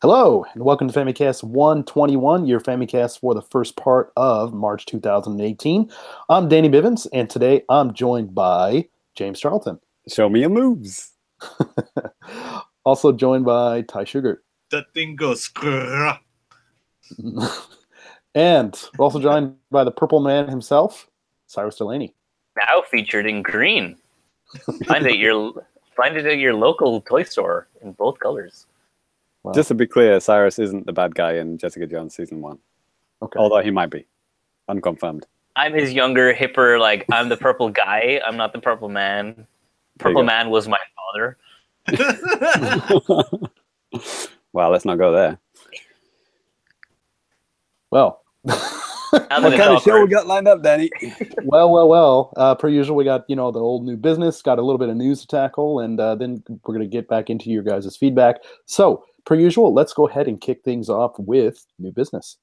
Hello, and welcome to Famicast 121, your Famicast for the first part of March 2018. I'm Danny Bivens, and today I'm joined by James Charlton. Show me your moves. Also joined by Ty Sugar. That thing goes skrrr. And we're also joined by the Purple Man himself, Cyrus Delaney. Now featured in green. Find it at your local toy store in both colors. Wow. Just to be clear, Cyrus isn't the bad guy in Jessica Jones season 1. Okay. Although he might be. Unconfirmed. I'm his younger, hipper, I'm the purple guy. I'm not the purple man. Purple man was my father. Wow, let's not go there. Well, What kind of show we got lined up, Danny? well. Per usual, we got, the old new business, got a little bit of news to tackle, and then we're going to get back into your guys' feedback. So, per usual, let's go ahead and kick things off with new business.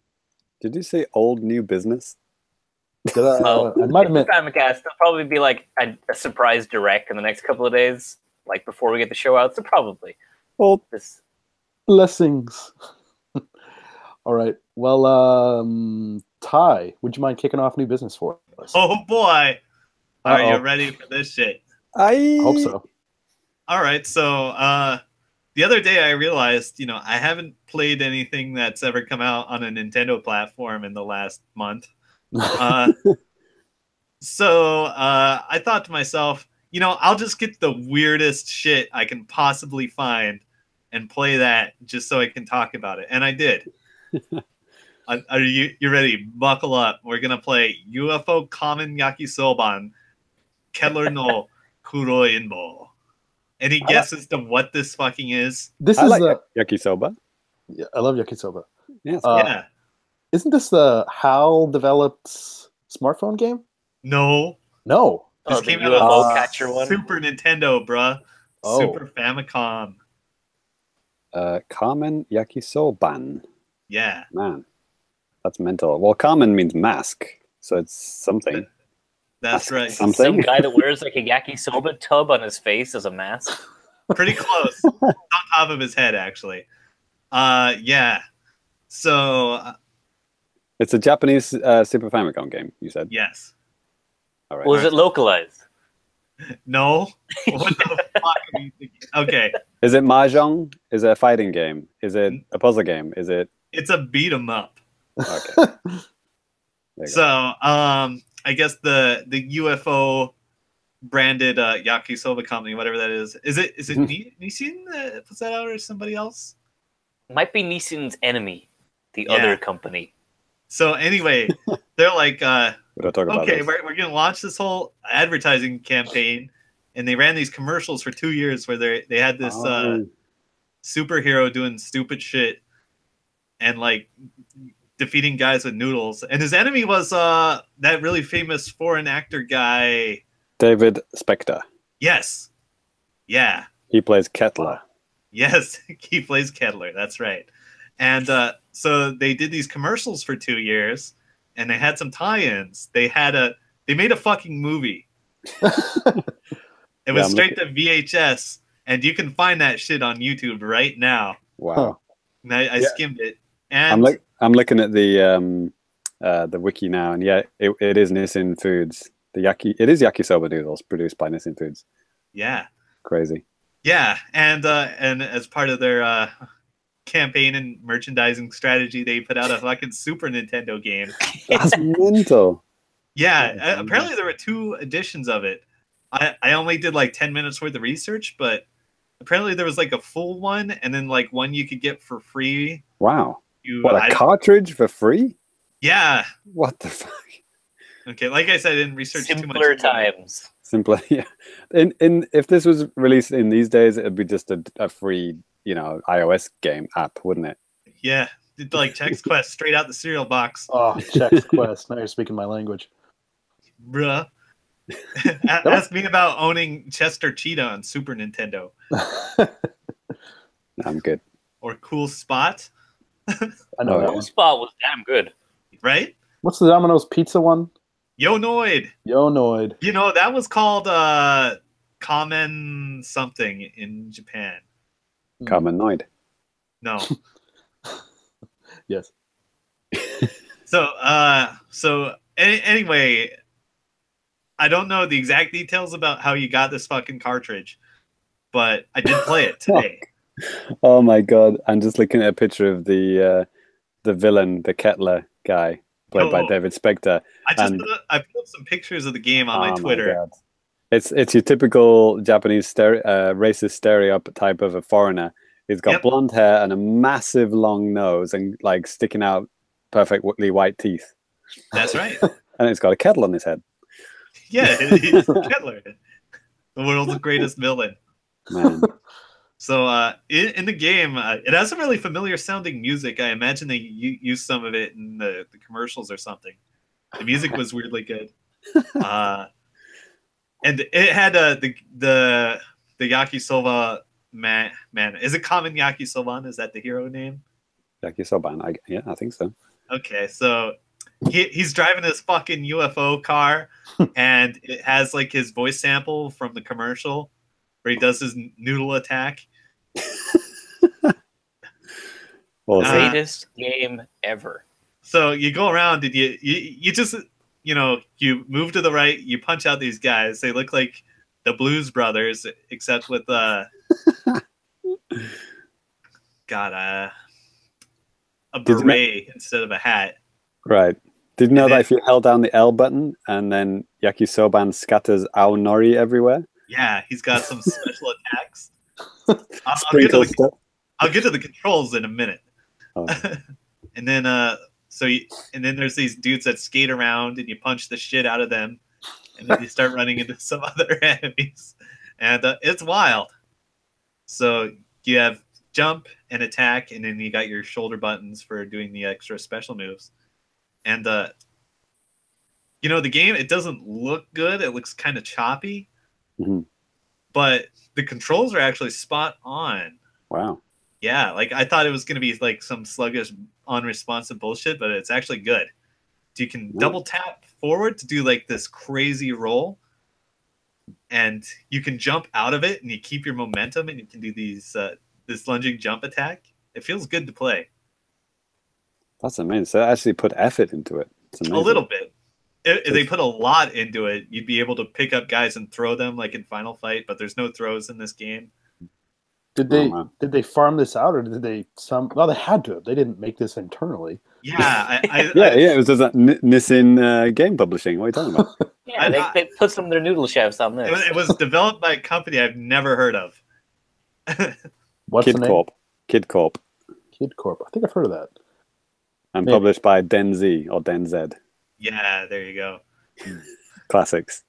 Did you say old new business? I might have meant Famicast. There'll probably be a surprise direct in the next couple of days, before we get the show out. So probably. Well, This blessings. All right. Well, Ty, would you mind kicking off new business for us? Oh boy, are you ready for this shit? I hope so. All right, so the other day I realized, I haven't played anything that's ever come out on a Nintendo platform in the last month. So I thought to myself, I'll just get the weirdest shit I can possibly find and play that just so I can talk about it, and I did. Are you ready? Buckle up. We're gonna play UFO Common Yakisoban Kettler no Kuroinbo. Any guesses to what this fucking is? This I is like yakisoba. Yeah, I love yakisoba. Yes. Yeah. Isn't this the HAL developed smartphone game? No. No. This the came out UFO on catcher one. Super Nintendo, bruh. Oh. Super Famicom. Common yakisoban. Yeah. Man, that's mental. Well, common means mask, so it's something. That's right. Something. Some guy that wears a yakisoba tub on his face as a mask. Pretty close. On top of his head, actually. Yeah. So, It's a Japanese Super Famicom game, you said? yes. All right. Was it localized? No. What the fuck are you thinking? Okay. Is it Mahjong? Is it a fighting game? Is it a puzzle game? Is it... It's a beat 'em up. Okay. There you So, go. I guess the UFO branded yakisoba company, whatever that is it Nissin that puts that out, or somebody else? Might be Nissan's enemy, the Yeah. other company. So anyway, they're like, We don't talk about okay, this. we're gonna launch this whole advertising campaign, and they ran these commercials for 2 years where they had this superhero doing stupid shit and defeating guys with noodles, and his enemy was that really famous foreign actor guy. David Spector. Yes, yeah, He plays Kettler. yes, he plays Kettler. That's right. And so they did these commercials for 2 years, and they had some tie-ins. They made a fucking movie. It was I'm straight to VHS, and you can find that shit on YouTube right now. Wow. And I Yeah. skimmed it, and I'm looking at the wiki now, and yeah, it is Nissin Foods. It is yakisoba noodles produced by Nissin Foods. yeah, Crazy. yeah, and as part of their campaign and merchandising strategy, they put out a fucking Super Nintendo game. That's mental. Yeah, apparently there were 2 editions of it. I only did 10 minutes worth of research, but apparently there was a full one, and then one you could get for free. Wow. What, a cartridge for free? Yeah. What the fuck? Okay, like I said, I didn't research too much. Simpler times. Simply, yeah. If this was released in these days, it'd be just a free, iOS game app, wouldn't it? Yeah, did Chex Quest straight out the cereal box, Oh, Chex Quest. Now you're speaking my language. bruh. Ask me about owning Chester Cheetah on Super Nintendo I'm good. or Cool Spot, I know Oh, that yeah. one. Spot was damn good. right? What's the Domino's Pizza one? Yonoid. Yonoid. That was called Common something in Japan. Carmenoid. No. Yes. Anyway, I don't know the exact details about how you got this fucking cartridge, but I did play it today. Oh my god! I'm just looking at a picture of the villain, the Kettler guy, played by David Spector. I put up some pictures of the game on my Oh Twitter. God. It's your typical Japanese racist stereotype of a foreigner. He's got blonde hair and a massive long nose and like sticking out perfectly white teeth. That's right. And he's got a kettle on his head. Yeah, he's Kettler, the world's greatest villain. Man. So in the game, it has some really familiar sounding music. I imagine they used some of it in the commercials or something. The music was weirdly good. And it had the yakisoba man. Is it Kamen Yakisoban? Is that the hero name? Yakisoban. Yeah, I think so. Okay, so he's driving this fucking UFO car, and it has like his voice sample from the commercial where he does his noodle attack. Greatest game ever. So you go around and you just you move to the right, you punch out these guys. They look like the Blues Brothers, except with a beret instead of a hat. Right. Did you know that if you held down the L button and then Yakisoban scatters aonori everywhere? Yeah, he's got some special attacks. I'll get to the controls in a minute. Oh. And then there's these dudes that skate around and you punch the shit out of them, and then you start running into some other enemies, and it's wild. So you have jump and attack, and then you got your shoulder buttons for doing the extra special moves. And the game, it doesn't look good. It looks kind of choppy. Mm-hmm. But the controls are actually spot on. Wow. Yeah, like I thought it was going to be like some sluggish, unresponsive bullshit, but it's actually good. So you can double tap forward to do like this crazy roll, and you can jump out of it, and you keep your momentum, and you can do these this lunging jump attack. It feels good to play. That's amazing. So they actually put effort into it. It's amazing. A little bit. If they put a lot into it, you'd be able to pick up guys and throw them like in Final Fight, but there's no throws in this game. Did they farm this out, or did they well, they had to. They didn't make this internally. Yeah, it was just that Nissin game publishing. What are you talking about? Yeah, they put some of their noodle chefs on this. It was developed by a company I've never heard of. What's the name? Kid Corp. Kid Corp. I think I've heard of that. And published by DenZ or DenZ. Yeah, there you go. Classics.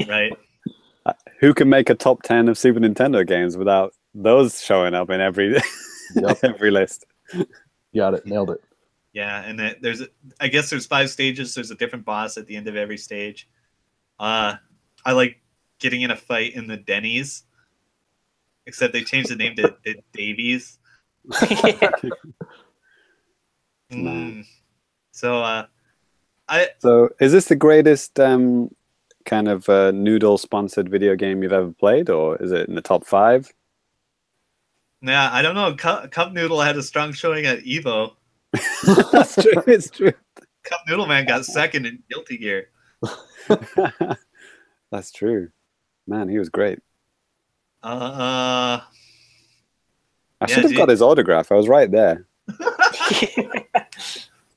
Right. Who can make a top 10 of Super Nintendo games without those showing up in every every list? Got it. Nailed it. Yeah, and I guess there's 5 stages. There's a different boss at the end of every stage. I like getting in a fight in the Denny's, except they changed the name to Davies. So is this the greatest kind of noodle sponsored video game you've ever played, or is it in the top 5? Yeah, I don't know. Cup Noodle had a strong showing at Evo. That's true. It's true. Cup Noodle Man got second in Guilty Gear. That's true. Man, he was great. I should have got his autograph. I was right there.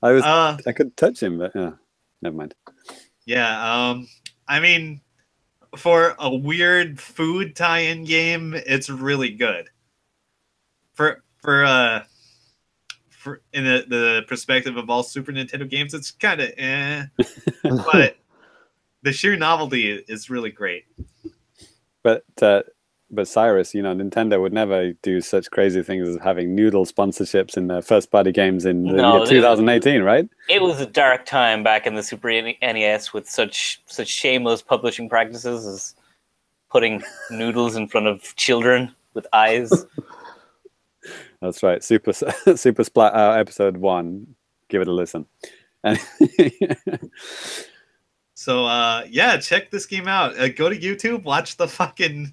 I could touch him, but never mind. Yeah, I mean, for a weird food tie-in game, it's really good. For in the perspective of all Super Nintendo games, it's kind of but the sheer novelty is really great. But Cyrus, Nintendo would never do such crazy things as having noodle sponsorships in their first-party games in the year 2018, right? It was a dark time back in the Super NES with such shameless publishing practices as putting noodles in front of children with eyes. That's right. Super Splat episode 1. Give it a listen. So, check this game out. Go to YouTube, watch the fucking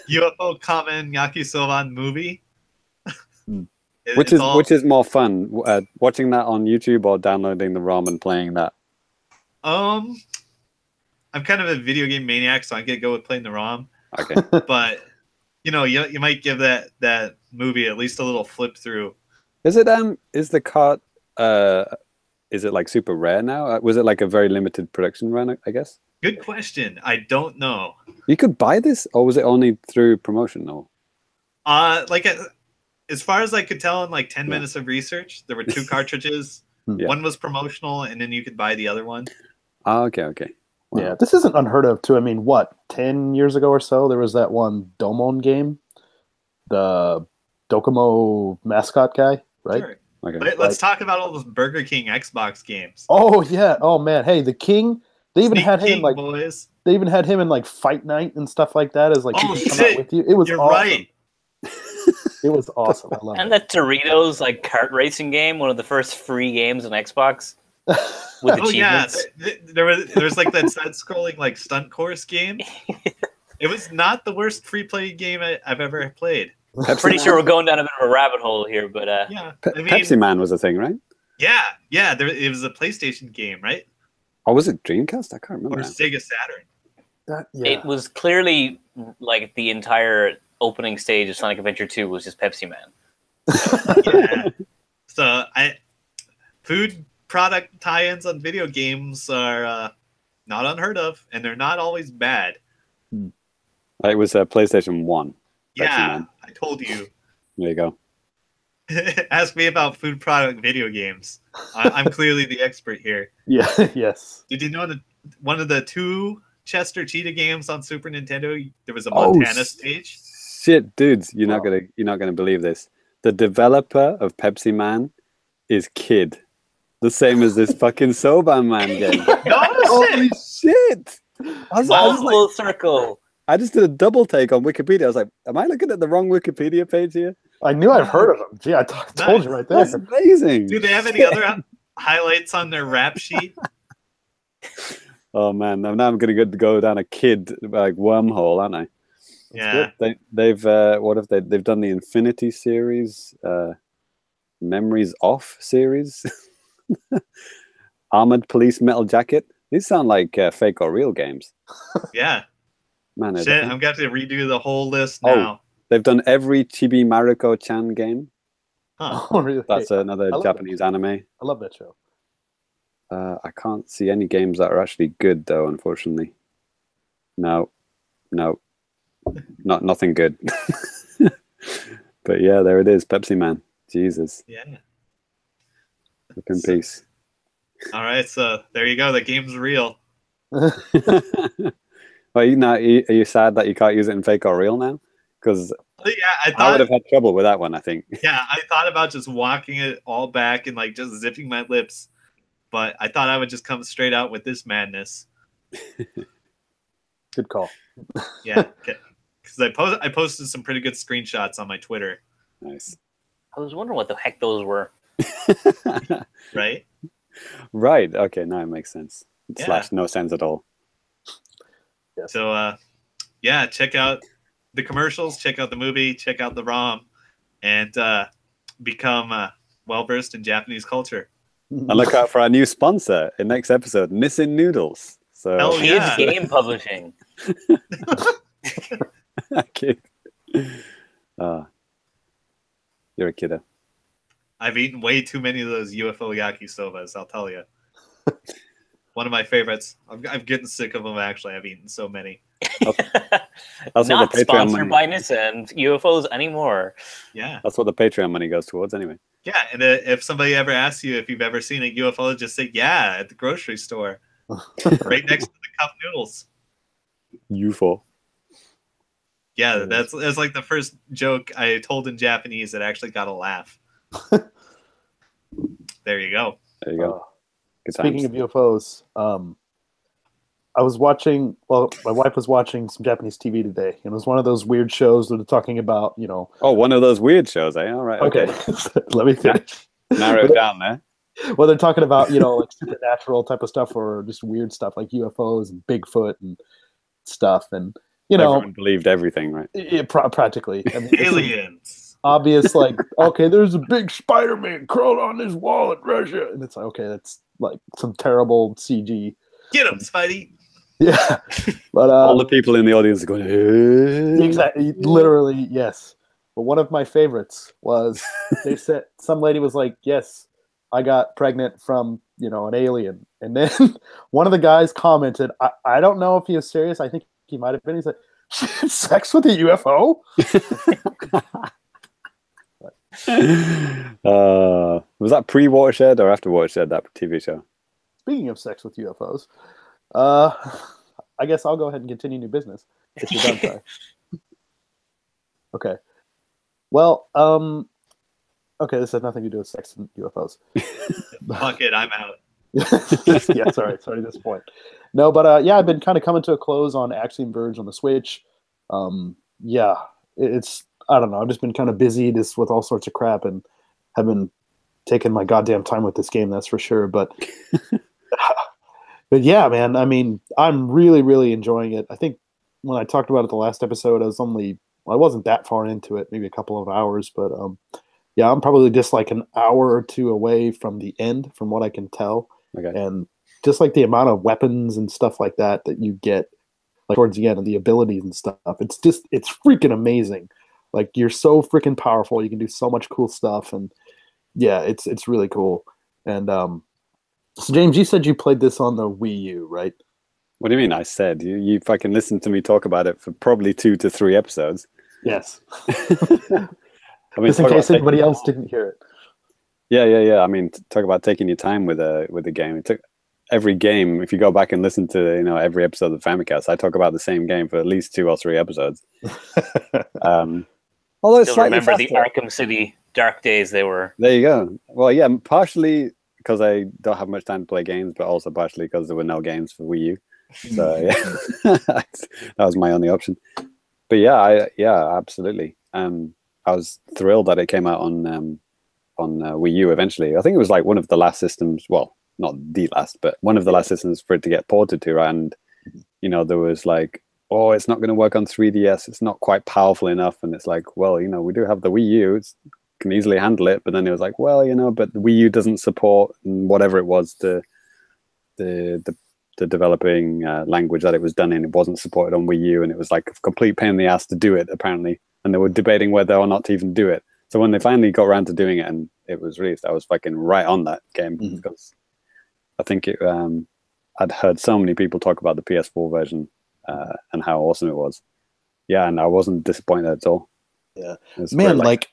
UFO Kamen Yakisoban movie. Which is more fun, watching that on YouTube or downloading the ROM and playing that? I'm kind of a video game maniac, so I'm gonna go with playing the ROM. Okay. But you might give that movie at least a little flip through. Is the cart is it like super rare now? Was it like a very limited production run, I guess? Good question. I don't know. You could buy this, or was it only through promotion? Or as far as I could tell in like 10 minutes of research, there were 2 cartridges. One was promotional, and then you could buy the other one. Oh, okay. Wow. Yeah, this isn't unheard of too. I mean, what, 10 years ago or so, there was that one Domon game, the Docomo mascot guy, right? Sure. Okay. Let's talk about all those Burger King Xbox games. Oh yeah. Oh man. Hey, the King. They even had him in like boys. They even had him in like Fight Night and stuff like that. As like come out with you. It was You're awesome. Right. It was awesome. I love it. And that Doritos like kart racing game, one of the first free games on Xbox. With achievements. There's like that side-scrolling like stunt course game. It was not the worst free-play game I've ever played. I'm pretty sure we're going down a bit of a rabbit hole here, but yeah, Pepsi Man was a thing, right? Yeah. It was a PlayStation game, right? Or was it Dreamcast? I can't remember. Or Sega Saturn. It was clearly like the entire opening stage of Sonic Adventure 2 was just Pepsi Man. Yeah. So food product tie-ins on video games are not unheard of, and they're not always bad. It was PlayStation 1. Yeah, I told you. There you go. Ask me about food product video games. I'm clearly the expert here. Yeah, yes. Did you know that one of the 2 Chester Cheetah games on Super Nintendo, there was a Montana stage? Shit, dudes, you're not gonna believe this. The developer of Pepsi Man is Kid. The same as this fucking Soban Man game. Holy shit! I was full circle. I just did a double take on Wikipedia. I was like, am I looking at the wrong Wikipedia page here? I knew I've heard of them. Gee, I told you right there. That's amazing. Do they have any other highlights on their rap sheet? Oh man, now I'm gonna go down a Kid like wormhole, aren't I? Yeah. They've what have they? They've done the Infinity series, Memories Off series, Armored Police Metal Jacket. These sound like fake or real games. Yeah. Man, shit, I'm going to redo the whole list now. They've done every Chibi Maruko-chan game. Huh. Oh, really? That's another Japanese anime. I love that show. I can't see any games that are actually good, though, unfortunately. No. Nothing good. But yeah, there it is, Pepsi Man. Jesus. Yeah. Look in peace. All right, so there you go. The game's real. Well, are you sad that you can't use it in fake or real now? Because I would have had trouble with that one, I think. Yeah, I thought about just walking it all back and like just zipping my lips, but I thought I would just come straight out with this madness. Good call. Yeah, because I posted some pretty good screenshots on my Twitter. Nice. I was wondering what the heck those were. Right? Right. Okay, now it makes sense. Yeah. / no sense at all. Yes. So, check out the commercials, check out the movie, check out the ROM, and become well-versed in Japanese culture. And look out for our new sponsor in next episode, Nissin Noodles. So, Hell yeah. Kids Game Publishing. Kid. You're a kiddo. I've eaten way too many of those UFO yakisobas, I'll tell you. One of my favorites. I'm getting sick of them, actually. I've eaten so many. That's Not what the Patreon sponsored money... by Nissan UFOs anymore. Yeah. That's what the Patreon money goes towards, anyway. Yeah, and if somebody ever asks you if you've ever seen a UFO, just say, yeah, at the grocery store. Right next to the cup noodles. UFO. Yeah, that's like the first joke I told in Japanese that actually got a laugh. There you go. There you go. Speaking of UFOs, I was watching. Well, my wife was watching some Japanese TV today, and it was one of those weird shows that are talking about, Oh, one of those weird shows, eh? All right. Okay, let me finish. Narrow it down there. Well, they're talking about like supernatural type of stuff, or just weird stuff like UFOs and Bigfoot and stuff, and everyone believed everything, right? Practically. I mean, aliens. obvious, like, okay, there's a big Spider-Man crawled on this wall in Russia, and it's like, okay, that's like some terrible CG. Get him, Spidey. Yeah, but all the people in the audience are going, exactly, literally, yes. But one of my favorites was they said some lady was like, "Yes, I got pregnant from an alien," and then one of the guys commented, "I don't know if he was serious. I think he might have been." He said, "Sex with a UFO?" Was that pre-Watershed or after Watershed, that TV show? Speaking of sex with UFOs, I guess I'll go ahead and continue new business if you're done, Ty. Okay. Well, okay, this has nothing to do with sex and UFOs. Fuck it, I'm out. Yeah, sorry to disappoint. No, but yeah, I've been kind of coming to a close on Axiom Verge on the Switch. Yeah, it's I don't know. I've just been kind of busy just with all sorts of crap, and have been taking my goddamn time with this game. That's for sure. But but yeah, man. I mean, I'm really, really enjoying it. I think when I talked about it the last episode, I wasn't that far into it, maybe a couple of hours, but yeah, I'm probably just like an hour or two away from the end, from what I can tell. Okay. And just like the amount of weapons and stuff like that you get, like towards the end, and the abilities and stuff, it's freaking amazing. Like, you're so freaking powerful. You can do so much cool stuff, and yeah, it's really cool. And so James, you said you played this on the Wii U, right? What do you mean? I said you fucking listened to me talk about it for probably 2 to 3 episodes. Yes. I mean, just in case anybody else didn't hear it. Yeah. I mean, talk about taking your time with the game. It took every game. If you go back and listen to every episode of Famicast, I talk about the same game for at least 2 or 3 episodes. Although it's Still slightly remember the faster. Arkham City dark days they were. There you go. Well, yeah, partially because I don't have much time to play games, but also partially because there were no games for Wii U. So yeah, that was my only option. But yeah, absolutely. I was thrilled that it came out on Wii U eventually. I think it was like one of the last systems. Well, not the last, but one of the last systems for it to get ported to. Right? And there was like, oh, it's not going to work on 3DS. It's not quite powerful enough. And it's like, well, we do have the Wii U. It can easily handle it. But then it was like, well, but the Wii U doesn't support whatever it was, the developing language that it was done in. It wasn't supported on Wii U, and it was like a complete pain in the ass to do it, apparently. And they were debating whether or not to even do it. So when they finally got around to doing it and it was released, I was fucking right on that game, because I think I'd heard so many people talk about the PS4 version and how awesome it was. Yeah, and I wasn't disappointed at all. Yeah, man, like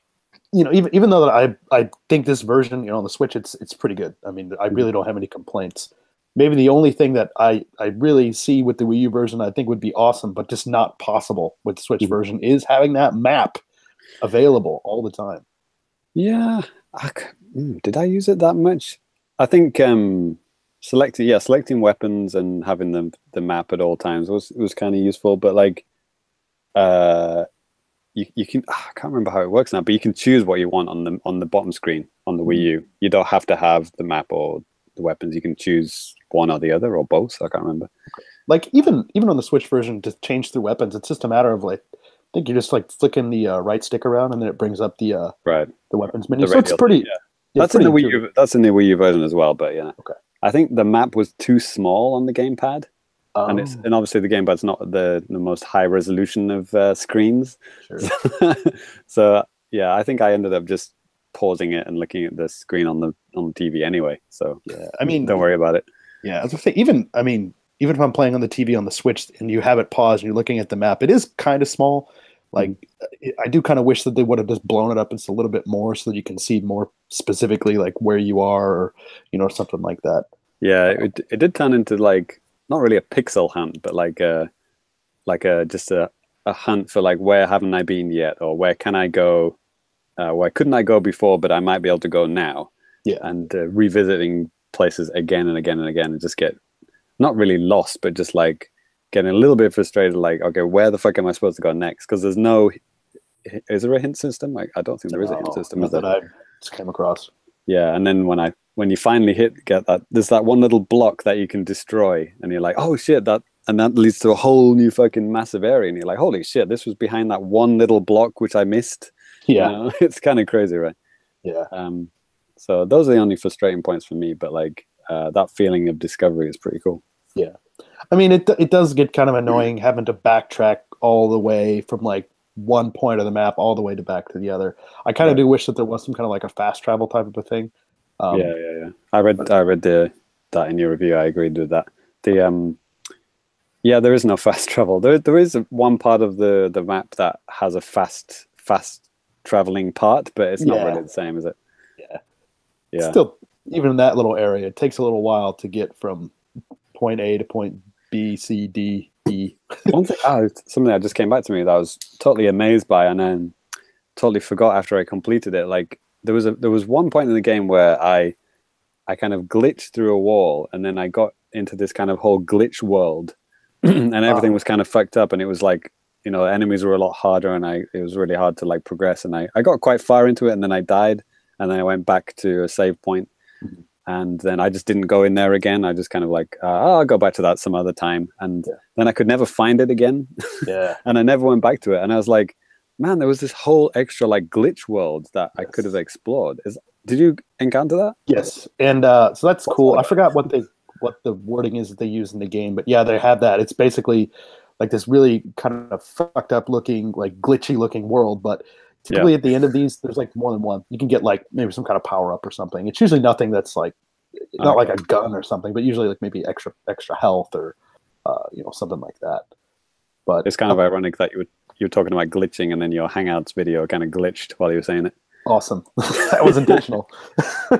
even though that I think this version, on the Switch, it's pretty good. I mean, I really don't have any complaints. Maybe the only thing that I really see with the Wii U version I think would be awesome, but just not possible with the Switch version, is having that map available all the time. Yeah. Did I use it that much? I think selecting weapons and having the map at all times was kind of useful, but like you can I can't remember how it works now, but you can choose what you want on the bottom screen on the Wii U. You don't have to have the map or the weapons. You can choose one or the other or both. I can't remember. Like even on the Switch version, to change the weapons, it's just a matter of like, I think you're just like flicking the right stick around, and then it brings up the weapons menu. So it's pretty. Yeah. That's in the Wii U. That's in the Wii U version as well. But yeah, okay. I think the map was too small on the gamepad, and obviously the gamepad's not the most high resolution of screens. Sure. So yeah, I think I ended up just pausing it and looking at the screen on the TV anyway. So yeah, I mean, don't worry about it. Yeah, I was gonna say, even if I'm playing on the TV on the Switch and you have it paused and you're looking at the map, it is kind of small. Like, I do kind of wish that they would have just blown it up just a little bit more so that you can see more specifically like where you are, or something like that. Yeah, it did turn into like not really a pixel hunt, but like just a hunt for like, where haven't I been yet, or where can I go? Where couldn't I go before, but I might be able to go now? Yeah, and revisiting places again and again and again, and just get not really lost, but just like getting a little bit frustrated. Like, okay, where the fuck am I supposed to go next? Because is there a hint system? Like, I don't think there is a hint system. Not that I just came across. Yeah, and then when you finally get that, there's that one little block that you can destroy, and you're like, oh shit, that leads to a whole new fucking massive area, and you're like, holy shit, this was behind that one little block which I missed. Yeah. You know? It's kind of crazy, right? Yeah. So those are the only frustrating points for me. But like that feeling of discovery is pretty cool. Yeah. I mean, it does get kind of annoying having to backtrack all the way from like one point of the map all the way to back to the other. I kind of do wish that there was some kind of like a fast travel type of a thing. Yeah. I read that in your review. I agreed with that. Yeah, there is no fast travel. There is one part of the map that has a fast traveling part, but it's not really the same, is it? Yeah. Still, even in that little area, it takes a little while to get from point A to point B, C, D, E. One thing, something that just came back to me that I was totally amazed by, and then totally forgot after I completed it. Like there was one point in the game where I kind of glitched through a wall, and then I got into this kind of whole glitch world, and everything was kind of fucked up, and it was like, you know, enemies were a lot harder, and it was really hard to like progress, and I got quite far into it, and then I died, and then I went back to a save point, and then I just didn't go in there again. I just kind of like, I'll go back to that some other time, and then I could never find it again. And I never went back to it, and I was like, man, there was this whole extra like glitch world that I could have explored. Did you encounter that? Yes, and so that's cool. I forgot what the wording is that they use in the game, but yeah, they have that. It's basically like this really kind of fucked up looking, like glitchy looking world, but typically at the end of these, there's like more than one. You can get like maybe some kind of power up or something. It's usually nothing that's like not like a gun or something, but usually like maybe extra health or something like that. But it's kind of ironic that you were talking about glitching, and then your Hangouts video kind of glitched while you were saying it. Awesome. That was intentional. We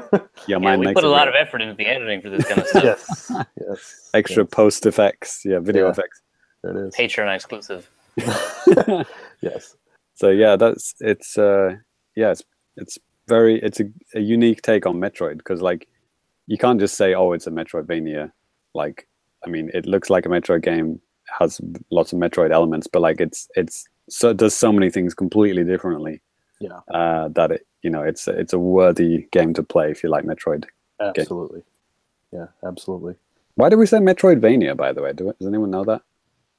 put a lot of effort into the editing for this kind of stuff. Yes. Extra post effects. Yeah, video effects. There it is. Patreon exclusive. Yes. So yeah, it's a unique take on Metroid, because like you can't just say, oh, it's a Metroidvania. Like, I mean, it looks like a Metroid game, has lots of Metroid elements, but like it does so many things completely differently. Yeah. That it's a worthy game to play if you like Metroid. Absolutely. Yeah, absolutely. Why do we say Metroidvania, by the way? Does anyone know that?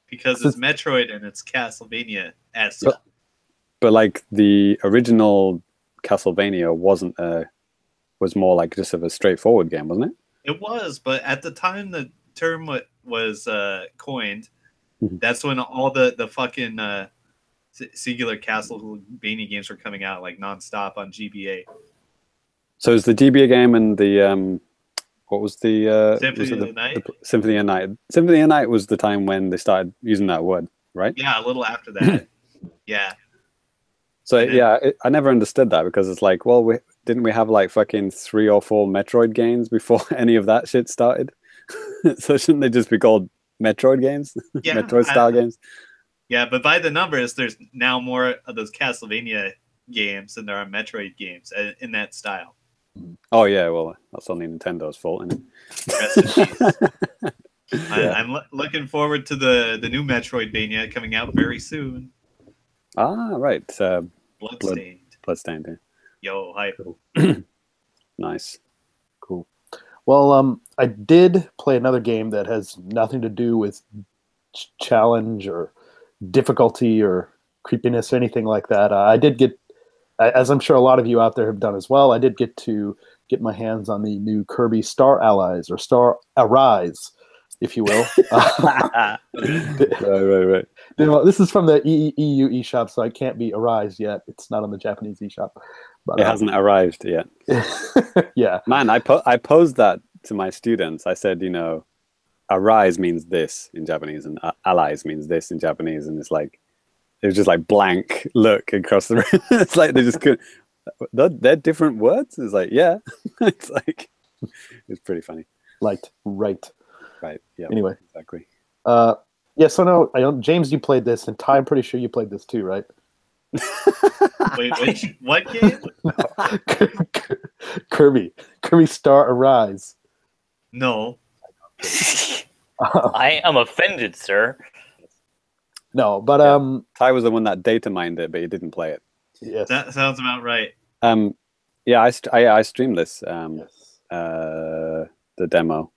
Because it's Metroid and it's Castlevania-esque. But like the original Castlevania was more like just of a straightforward game, wasn't it? It was, but at the time the term was coined, that's when all the fucking singular Castlevania games were coming out like nonstop on GBA. So it's the GBA game and the what was the Symphony of the Night? Symphony of Night. Symphony of Night was the time when they started using that word, right? Yeah, a little after that. Yeah. So I never understood that, because it's like, well, didn't we have like fucking 3 or 4 Metroid games before any of that shit started? So shouldn't they just be called Metroid games? Yeah, Metroid style games? Yeah, but by the numbers, there's now more of those Castlevania games than there are Metroid games in that style. Oh yeah, well, that's only Nintendo's fault, isn't it? Rest in peace. I'm looking forward to the new Metroidvania coming out very soon. Right. Bloodstained. Bloodstained, yeah. Yo, hype. Cool. Nice. Cool. Well, I did play another game that has nothing to do with challenge or difficulty or creepiness or anything like that. I did get, as I'm sure a lot of you out there have done as well, I did get my hands on the new Kirby Star Allies, or Star Arise, if you will. Right. This is from the EU eShop, so it can't be Arise yet. It's not on the Japanese eShop. But, it hasn't arrived yet. Yeah. Man, I posed that to my students. I said, Arise means this in Japanese, and allies means this in Japanese, and it was just like blank look across the room. It's like they just couldn't. They're different words. It's like, yeah. It's like, it's pretty funny. Right. Yeah. Anyway, exactly. Yeah. So no, James, you played this, and Ty, I'm pretty sure you played this too, right? Wait, what game? Kirby Star Arise. No. I am offended, sir. No, but Ty was the one that data mined it, but he didn't play it. Yes, that sounds about right. Yeah, I streamed this. Yes. The demo.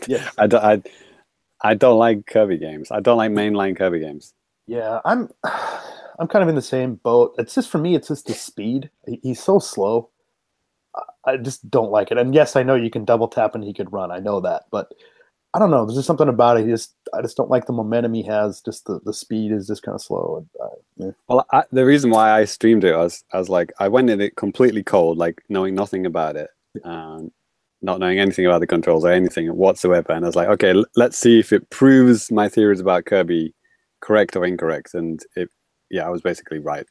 Yes. I don't like Kirby games. I don't like mainline Kirby games. Yeah, I'm kind of in the same boat. It's just for me, it's just the speed. He's so slow. I just don't like it. And yes, I know you can double tap and he could run. I know that, but I don't know. There's just something about it. I just don't like the momentum he has. Just the speed is just kind of slow. Yeah. Well, the reason why I streamed it was like I went in it completely cold, like knowing nothing about it, not knowing anything about the controls or anything whatsoever. And I was like, okay, let's see if it proves my theories about Kirby correct or incorrect. And I was basically right.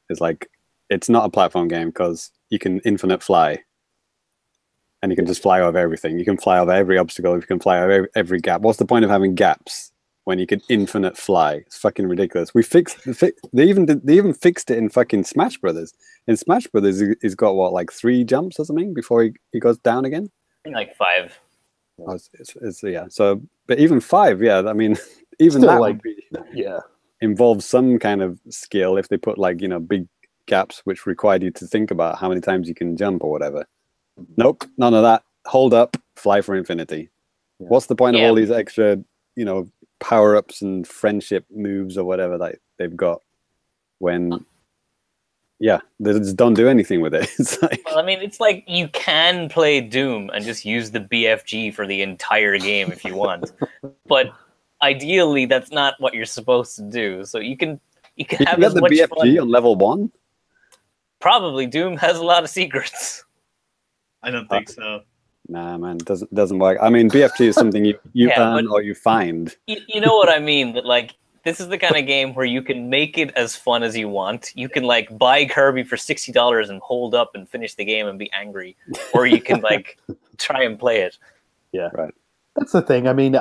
It's like it's not a platform game because you can infinite fly. And you can just fly over everything. You can fly over every obstacle. You can fly over every gap. What's the point of having gaps when you can infinite fly? It's fucking ridiculous. They even fixed it in fucking Smash Brothers. In Smash Brothers, he's got what, like 3 jumps or something before he goes down again. Like 5. Oh, yeah. So, but even 5, yeah. I mean, even Still that involves some kind of skill if they put like big gaps which required you to think about how many times you can jump or whatever. Nope, none of that. Hold up, fly for infinity. Yeah. What's the point of all these extra, power-ups and friendship moves or whatever that they've got when, they just don't do anything with it. It's like, well, I mean, it's like you can play Doom and just use the BFG for the entire game if you want, but ideally that's not what you're supposed to do. So you can have as much BFG fun on level 1. Probably Doom has a lot of secrets. I don't think so. Nah, man, it doesn't work. I mean, BFG is something you earn or you find. You know what I mean? That like this is the kind of game where you can make it as fun as you want. You can like buy Kirby for $60 and hold up and finish the game and be angry, or you can like try and play it. Yeah, right. That's the thing. I mean,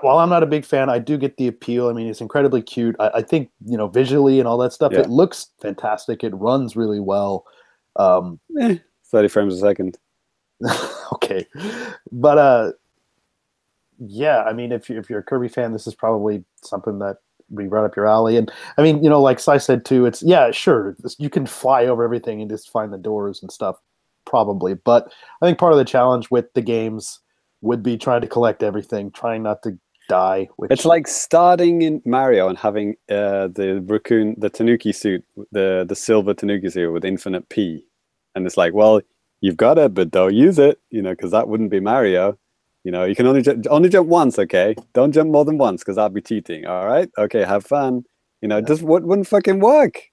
while I'm not a big fan, I do get the appeal. I mean, it's incredibly cute. I think visually and all that stuff, it looks fantastic. It runs really well. 30 frames a second. Okay, but I mean, if you're a Kirby fan, this is probably something that would be right up your alley. And I mean, like Sai said too, it's sure, you can fly over everything and just find the doors and stuff, probably. But I think part of the challenge with the games would be trying to collect everything, trying not to die. It's like starting in Mario and having the raccoon, the Tanuki suit, the silver Tanuki suit with infinite P. And it's like, well, you've got it, but don't use it, because that wouldn't be Mario. You can only jump once, okay? Don't jump more than once, because that'd be cheating. All right, okay, have fun. It just wouldn't fucking work.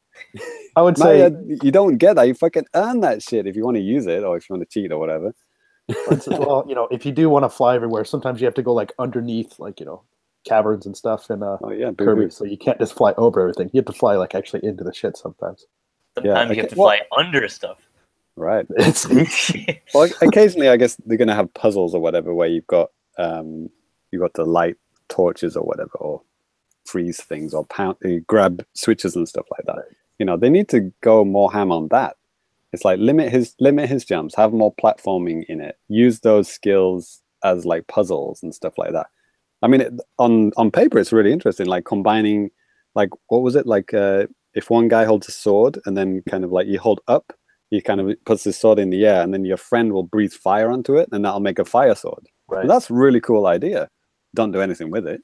I would say you don't get that. You fucking earn that shit if you want to use it or if you want to cheat or whatever. Well, if you do want to fly everywhere, sometimes you have to go like underneath, like caverns and stuff in Kirby, so you can't just fly over everything. You have to fly like actually into the shit sometimes. Sometimes you have to fly under stuff. Right. Well, occasionally, I guess they're going to have puzzles or whatever where you've got to light torches or whatever, or freeze things, or grab switches and stuff like that. They need to go more ham on that. It's like limit his jumps, have more platforming in it, use those skills as like puzzles and stuff like that. I mean, on paper, it's really interesting. Like combining, like what was it like? If one guy holds a sword and then kind of like you hold up. He kind of puts his sword in the air, and then your friend will breathe fire onto it, and that'll make a fire sword. Right. And that's a really cool idea. Don't do anything with it,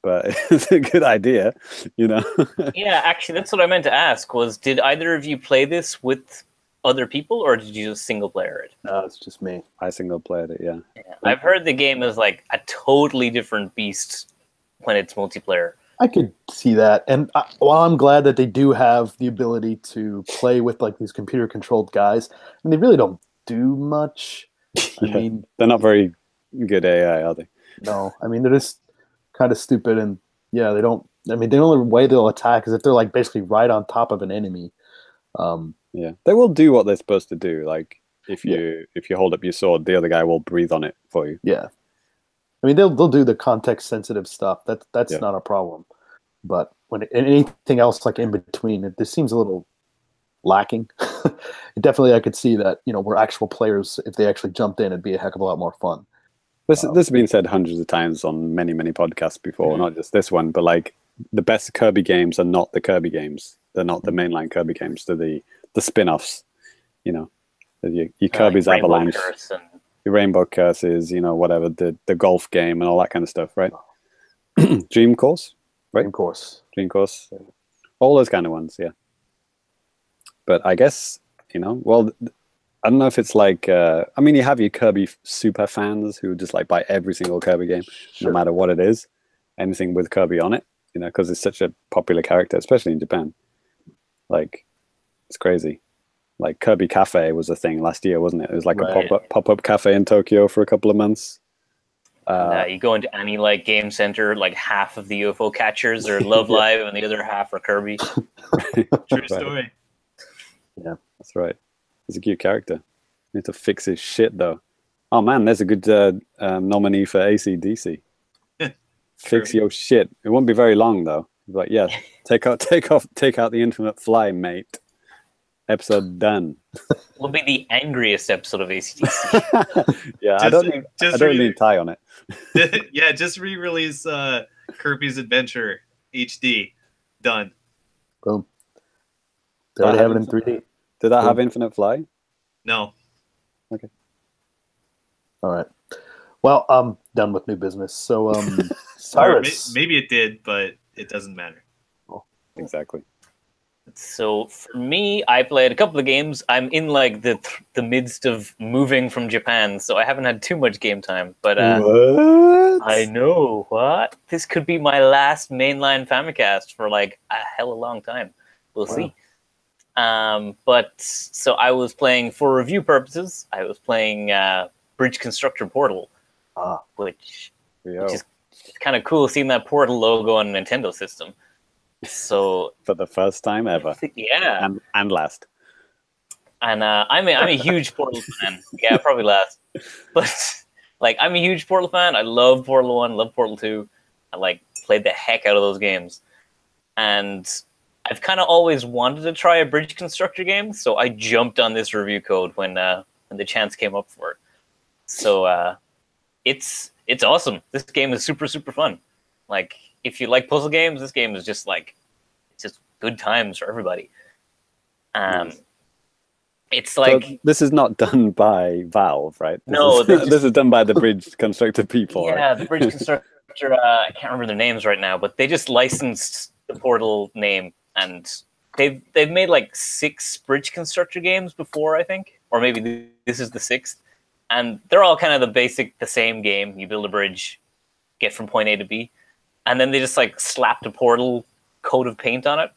but it's a good idea, Yeah, actually, that's what I meant to ask. Did either of you play this with other people, or did you just single player it? No, it's just me. I single played it. Yeah. I've heard the game is like a totally different beast when it's multiplayer. I could see that, and while I'm glad that they do have the ability to play with like these computer-controlled guys, and they really don't do much. I mean, they're not very good AI, are they? No, I mean they're just kind of stupid, and they don't. I mean, the only way they'll attack is if they're like basically right on top of an enemy. They will do what they're supposed to do. Like if you hold up your sword, the other guy will breathe on it for you. Yeah. I mean, they'll do the context-sensitive stuff. That's not a problem. But when anything else like in between, this seems a little lacking. Definitely, I could see that we're actual players. If they actually jumped in, it'd be a heck of a lot more fun. This has been said hundreds of times on many podcasts before, not just this one. But like the best Kirby games are not the Kirby games. They're not the mainline Kirby games. They're the spin-offs. Your Kirby's like Avalanche. Rainbow Curses, whatever, the golf game and all that kind of stuff, right? Dream Course, right? Dream Course. Dream Course. All those kind of ones, yeah. But I guess, well, I don't know if it's like, I mean, you have your Kirby super fans who just like buy every single Kirby game, no matter what it is, anything with Kirby on it, because it's such a popular character, especially in Japan. Like, it's crazy. Like Kirby Cafe was a thing last year, wasn't it? It was like a pop-up cafe in Tokyo for a couple of months. You go into any like game center, like half of the UFO catchers are Love Live, and the other half are Kirby. True story. Yeah, that's right. He's a cute character. Need to fix his shit though. Oh man, there's a good nominee for AC/DC. Fix your shit. It won't be very long though. But yeah, take out the Infinite Fly, mate. Episode done. Will be the angriest episode of AC/DC. Yeah, I don't need Ty on it. Yeah, just re-release Kirby's Adventure HD. Done. Boom. They already have it in 3D. Did that have Infinite Fly? No. Okay. All right. Well, I'm done with new business. So, Cyrus. Maybe it did, but it doesn't matter. Oh, exactly. So for me, I played a couple of games. I'm in like the midst of moving from Japan, so I haven't had too much game time. But what? I know what this could be my last mainline Famicast for like a hell of a long time. We'll see. But so I was playing for review purposes. I was playing Bridge Constructor Portal, which is kind of cool seeing that Portal logo on a Nintendo system. So for the first time ever, yeah, and last. And I'm a huge Portal fan. Yeah, probably last. But like, I'm a huge Portal fan. I love Portal 1, love Portal 2. I like played the heck out of those games, and I've kind of always wanted to try a Bridge Constructor game, so I jumped on this review code when the chance came up for it. So it's awesome. This game is super, super fun. Like, if you like puzzle games, this game is just like, it's just good times for everybody. It's like, so this is not done by Valve, right? This is done by the Bridge Constructor people. Yeah, right? the Bridge Constructor. I can't remember their names right now, but they just licensed the Portal name, and they've made like 6 Bridge Constructor games before, I think, or maybe this is the 6th, and they're all kind of the same game. You build a bridge, get from point A to B, and then they just like slapped a Portal coat of paint on it.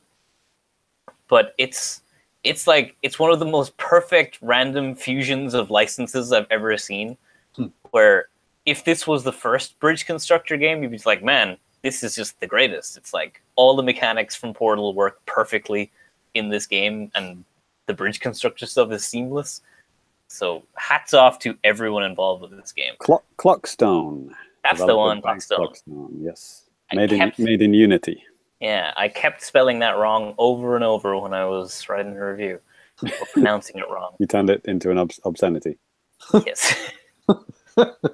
But it's one of the most perfect random fusions of licenses I've ever seen. Where if this was the first Bridge Constructor game, you'd be like, man, this is just the greatest. It's like all the mechanics from Portal work perfectly in this game, and the Bridge Constructor stuff is seamless. So hats off to everyone involved with this game. Clockstone. That's the one, Clockstone. Yes. Made in Unity. Yeah, I kept spelling that wrong over and over when I was writing the review, or pronouncing it wrong. You turned it into an obscenity. Yes.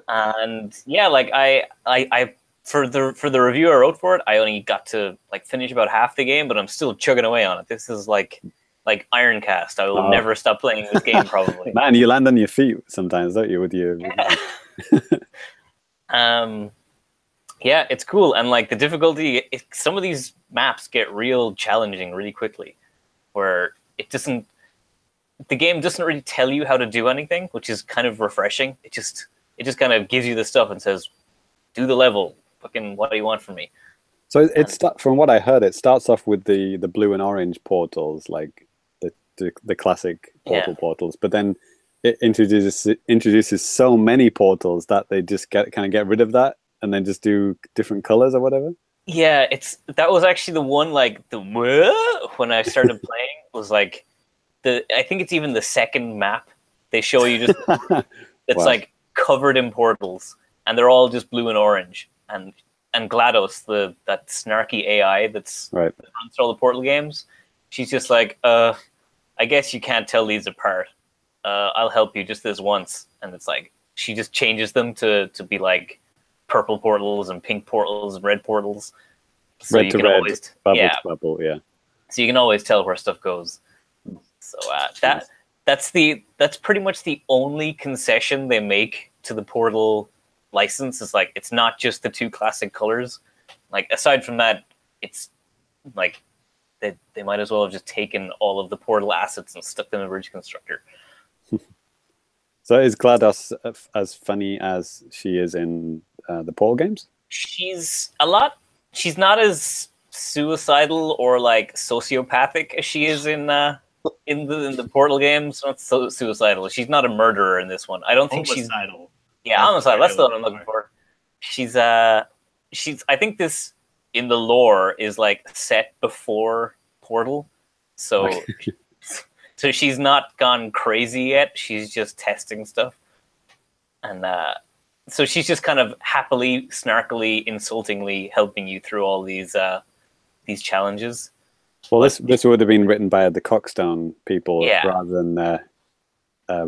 And yeah, like I for the review I wrote for it, I only got to like finish about half the game, but I'm still chugging away on it. This is like Ironcast. I will never stop playing this game, probably. Man, you land on your feet sometimes, don't you? With your yeah, it's cool, and like the difficulty, some of these maps get real challenging really quickly, where the game doesn't really tell you how to do anything, which is kind of refreshing. It just kind of gives you the stuff and says, do the level. Fucking, what do you want from me? So from what I heard, it starts off with the blue and orange portals, like the classic portals, but then it introduces so many portals that they just kind of get rid of that and then just do different colors or whatever. Yeah, that was actually the one, like when I started playing was like I think it's even the second map they show you just it's like covered in portals, and they're all just blue and orange, and GLaDOS, that snarky AI that runs through all the Portal games, she's just like, I guess you can't tell these apart. I'll help you just this once, and it's like she just changes them to be like purple portals and pink portals and red portals. So red to red, bubble to bubble, yeah. So you can always tell where stuff goes. So that's pretty much the only concession they make to the Portal license. Is like, it's not just the 2 classic colors. Like, aside from that, it's like they might as well have just taken all of the Portal assets and stuck them in Bridge Constructor. So is GLaDOS as funny as she is in the Portal games? She's not as suicidal or like sociopathic as she is in the Portal games. Not so suicidal. She's not a murderer in this one. I don't think Homicidal. Yeah, homicidal. That's the one I'm looking for. She's I think this in the lore is like set before Portal, so Okay. so she's not gone crazy yet. She's just testing stuff, and so she's just kind of happily, snarkily, insultingly helping you through all these challenges. Well, this would have been written by the Cockstone people rather than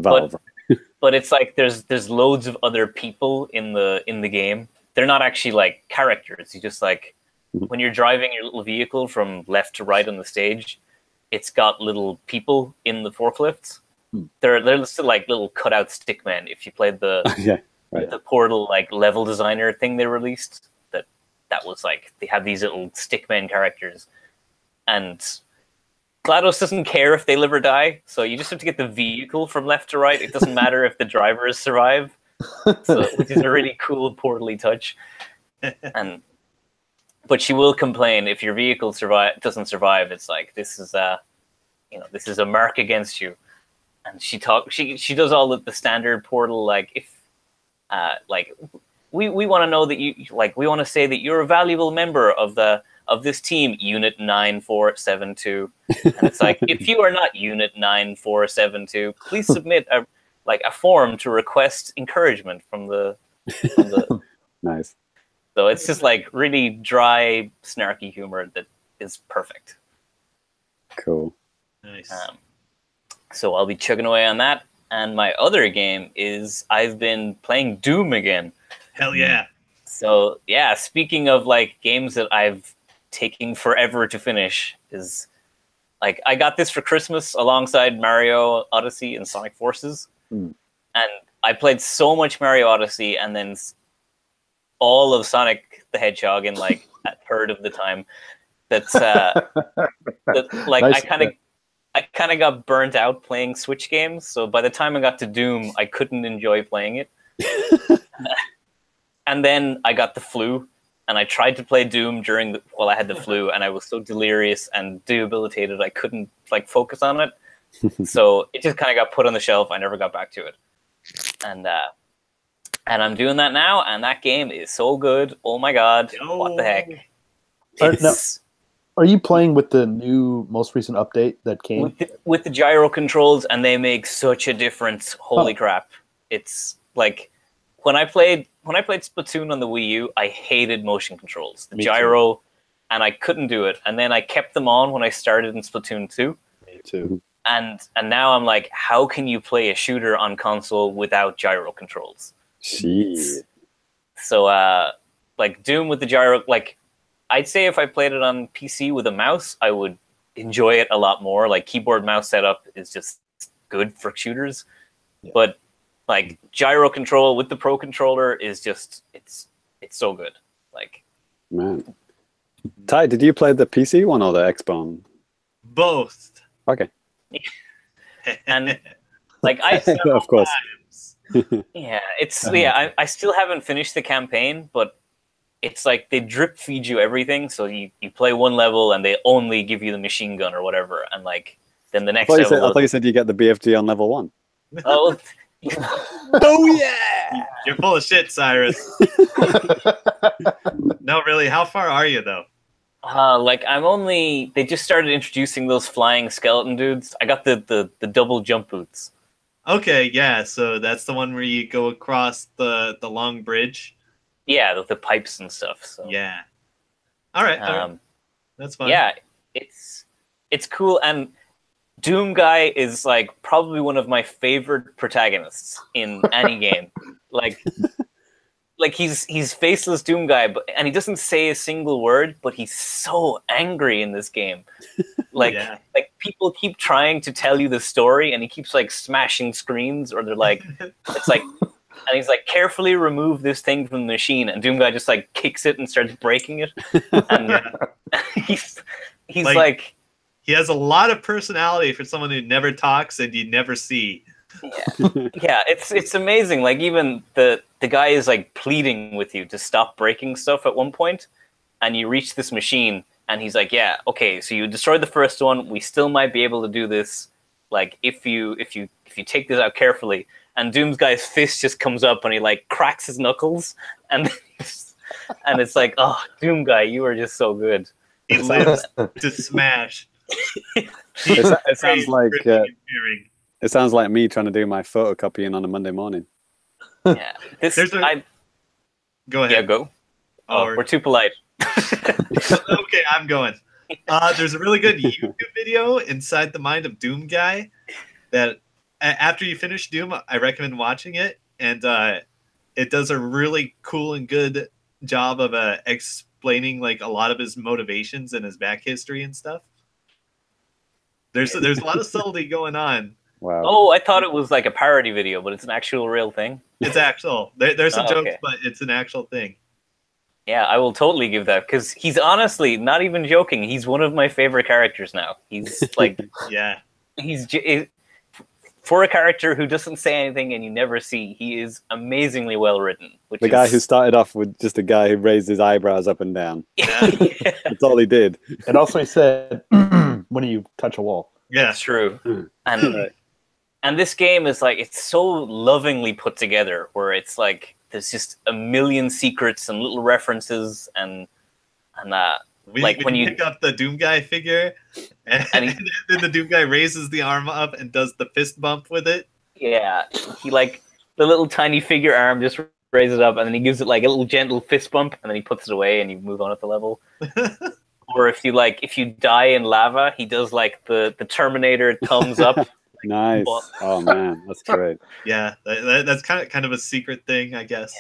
Valve. But it's like there's loads of other people in the game. They're not actually like characters. You just like when you're driving your little vehicle from left to right on the stage, it's got little people in the forklifts. They're still like little cutout stickmen. If you played the the Portal like level designer thing they released, that was like they have these little stickmen characters, and GLaDOS doesn't care if they live or die, so you just have to get the vehicle from left to right. It doesn't matter if the drivers survive, which is a really cool Portal-y touch. But she will complain if your vehicle doesn't survive. It's like this is a mark against you. And she does all the standard Portal like if we want to know that you like we want to say that you're a valuable member of this team, Unit 9472. And it's like, if you are not Unit 9472, please submit a form to request encouragement from the Nice. So it's just like really dry, snarky humor that is perfect. Cool. Nice. So I'll be chugging away on that. And my other game is I've been playing Doom again. Hell yeah. So yeah, speaking of like games that I've taking forever to finish, is like I got this for Christmas alongside Mario Odyssey and Sonic Forces, and I played so much Mario Odyssey and then all of Sonic the Hedgehog in like a third of the time. That's like nice. I kind of got burnt out playing Switch games, so by the time I got to Doom, I couldn't enjoy playing it. And then I got the flu. And I tried to play Doom while I had the flu, and I was so delirious and debilitated I couldn't like focus on it. So it just kind of got put on the shelf. I never got back to it. And I'm doing that now, and that game is so good. Oh my god, what the heck? Are you playing with the new, most recent update that came? With the gyro controls, and they make such a difference. Holy crap. It's like when I played Splatoon on the Wii U, I hated motion controls. The gyro, and I couldn't do it. And then I kept them on when I started in Splatoon 2. Me too. And now I'm like, how can you play a shooter on console without gyro controls? Jeez. So, like Doom with the gyro, like I'd say if I played it on PC with a mouse, I would enjoy it a lot more. Like keyboard mouse setup is just good for shooters, but like gyro control with the Pro controller is just it's so good. Like, man, Ty, did you play the PC one or the Xbox? Both. Okay. And like I of course. Yeah, I still haven't finished the campaign, but it's like they drip feed you everything. So you play one level and they only give you the machine gun or whatever, and like then the next level. I thought you said you get the BFG on level 1. Oh. Oh yeah! You're full of shit, Cyrus. No, really. How far are you though? Like they just started introducing those flying skeleton dudes. I got the double jump boots. Okay, yeah. So that's the one where you go across the long bridge. Yeah, the pipes and stuff. So yeah. All right. That's fine. Yeah, it's cool. And Doom Guy is like probably one of my favorite protagonists in any game. Like he's faceless Doom Guy, and he doesn't say a single word, but he's so angry in this game. Like people keep trying to tell you the story, and he keeps like smashing screens, or they're like, it's like, and he's like, carefully remove this thing from the machine, and Doom Guy just like kicks it and starts breaking it, and he's like He has a lot of personality for someone who never talks and you never see. Yeah, it's amazing. Like even the guy is like pleading with you to stop breaking stuff at one point, and you reach this machine, and he's like, "Yeah, okay, so you destroyed the first one. We still might be able to do this. Like if you take this out carefully." And Doom's guy's fist just comes up, and he like cracks his knuckles, and and it's like, "Oh, Doom guy, you are just so good." He lives to smash. It sounds like it sounds like me trying to do my photocopying on a Monday morning. Yeah, go ahead. Yeah, go. Oh, we're too polite. Okay, I'm going. There's a really good YouTube video, Inside the Mind of Doom Guy, that after you finish Doom, I recommend watching it, and it does a really cool and good job of explaining like a lot of his motivations and his back history and stuff. There's a lot of subtlety going on. Wow. Oh, I thought it was like a parody video, but it's an actual real thing. It's actual. There's some jokes, okay. but it's an actual thing. Yeah, I will totally give that, because he's honestly, not even joking, he's one of my favorite characters now. He's like, Yeah. For a character who doesn't say anything and you never see, he is amazingly well written. The guy who started off with just a guy who raised his eyebrows up and down. Yeah. That's all he did. And also he said, when you touch a wall. Yeah. That's true. And this game is like, it's so lovingly put together, where it's like, there's just a million secrets and little references and when you pick up the Doom Guy figure, and then the Doom Guy raises the arm up and does the fist bump with it. Yeah, he like the little tiny figure arm just raises it up, and then he gives it like a little gentle fist bump, and then he puts it away, and you move on at the level. Or if you die in lava, he does like the Terminator thumbs up. Nice. Oh man, that's great. Yeah, that's kind of a secret thing, I guess.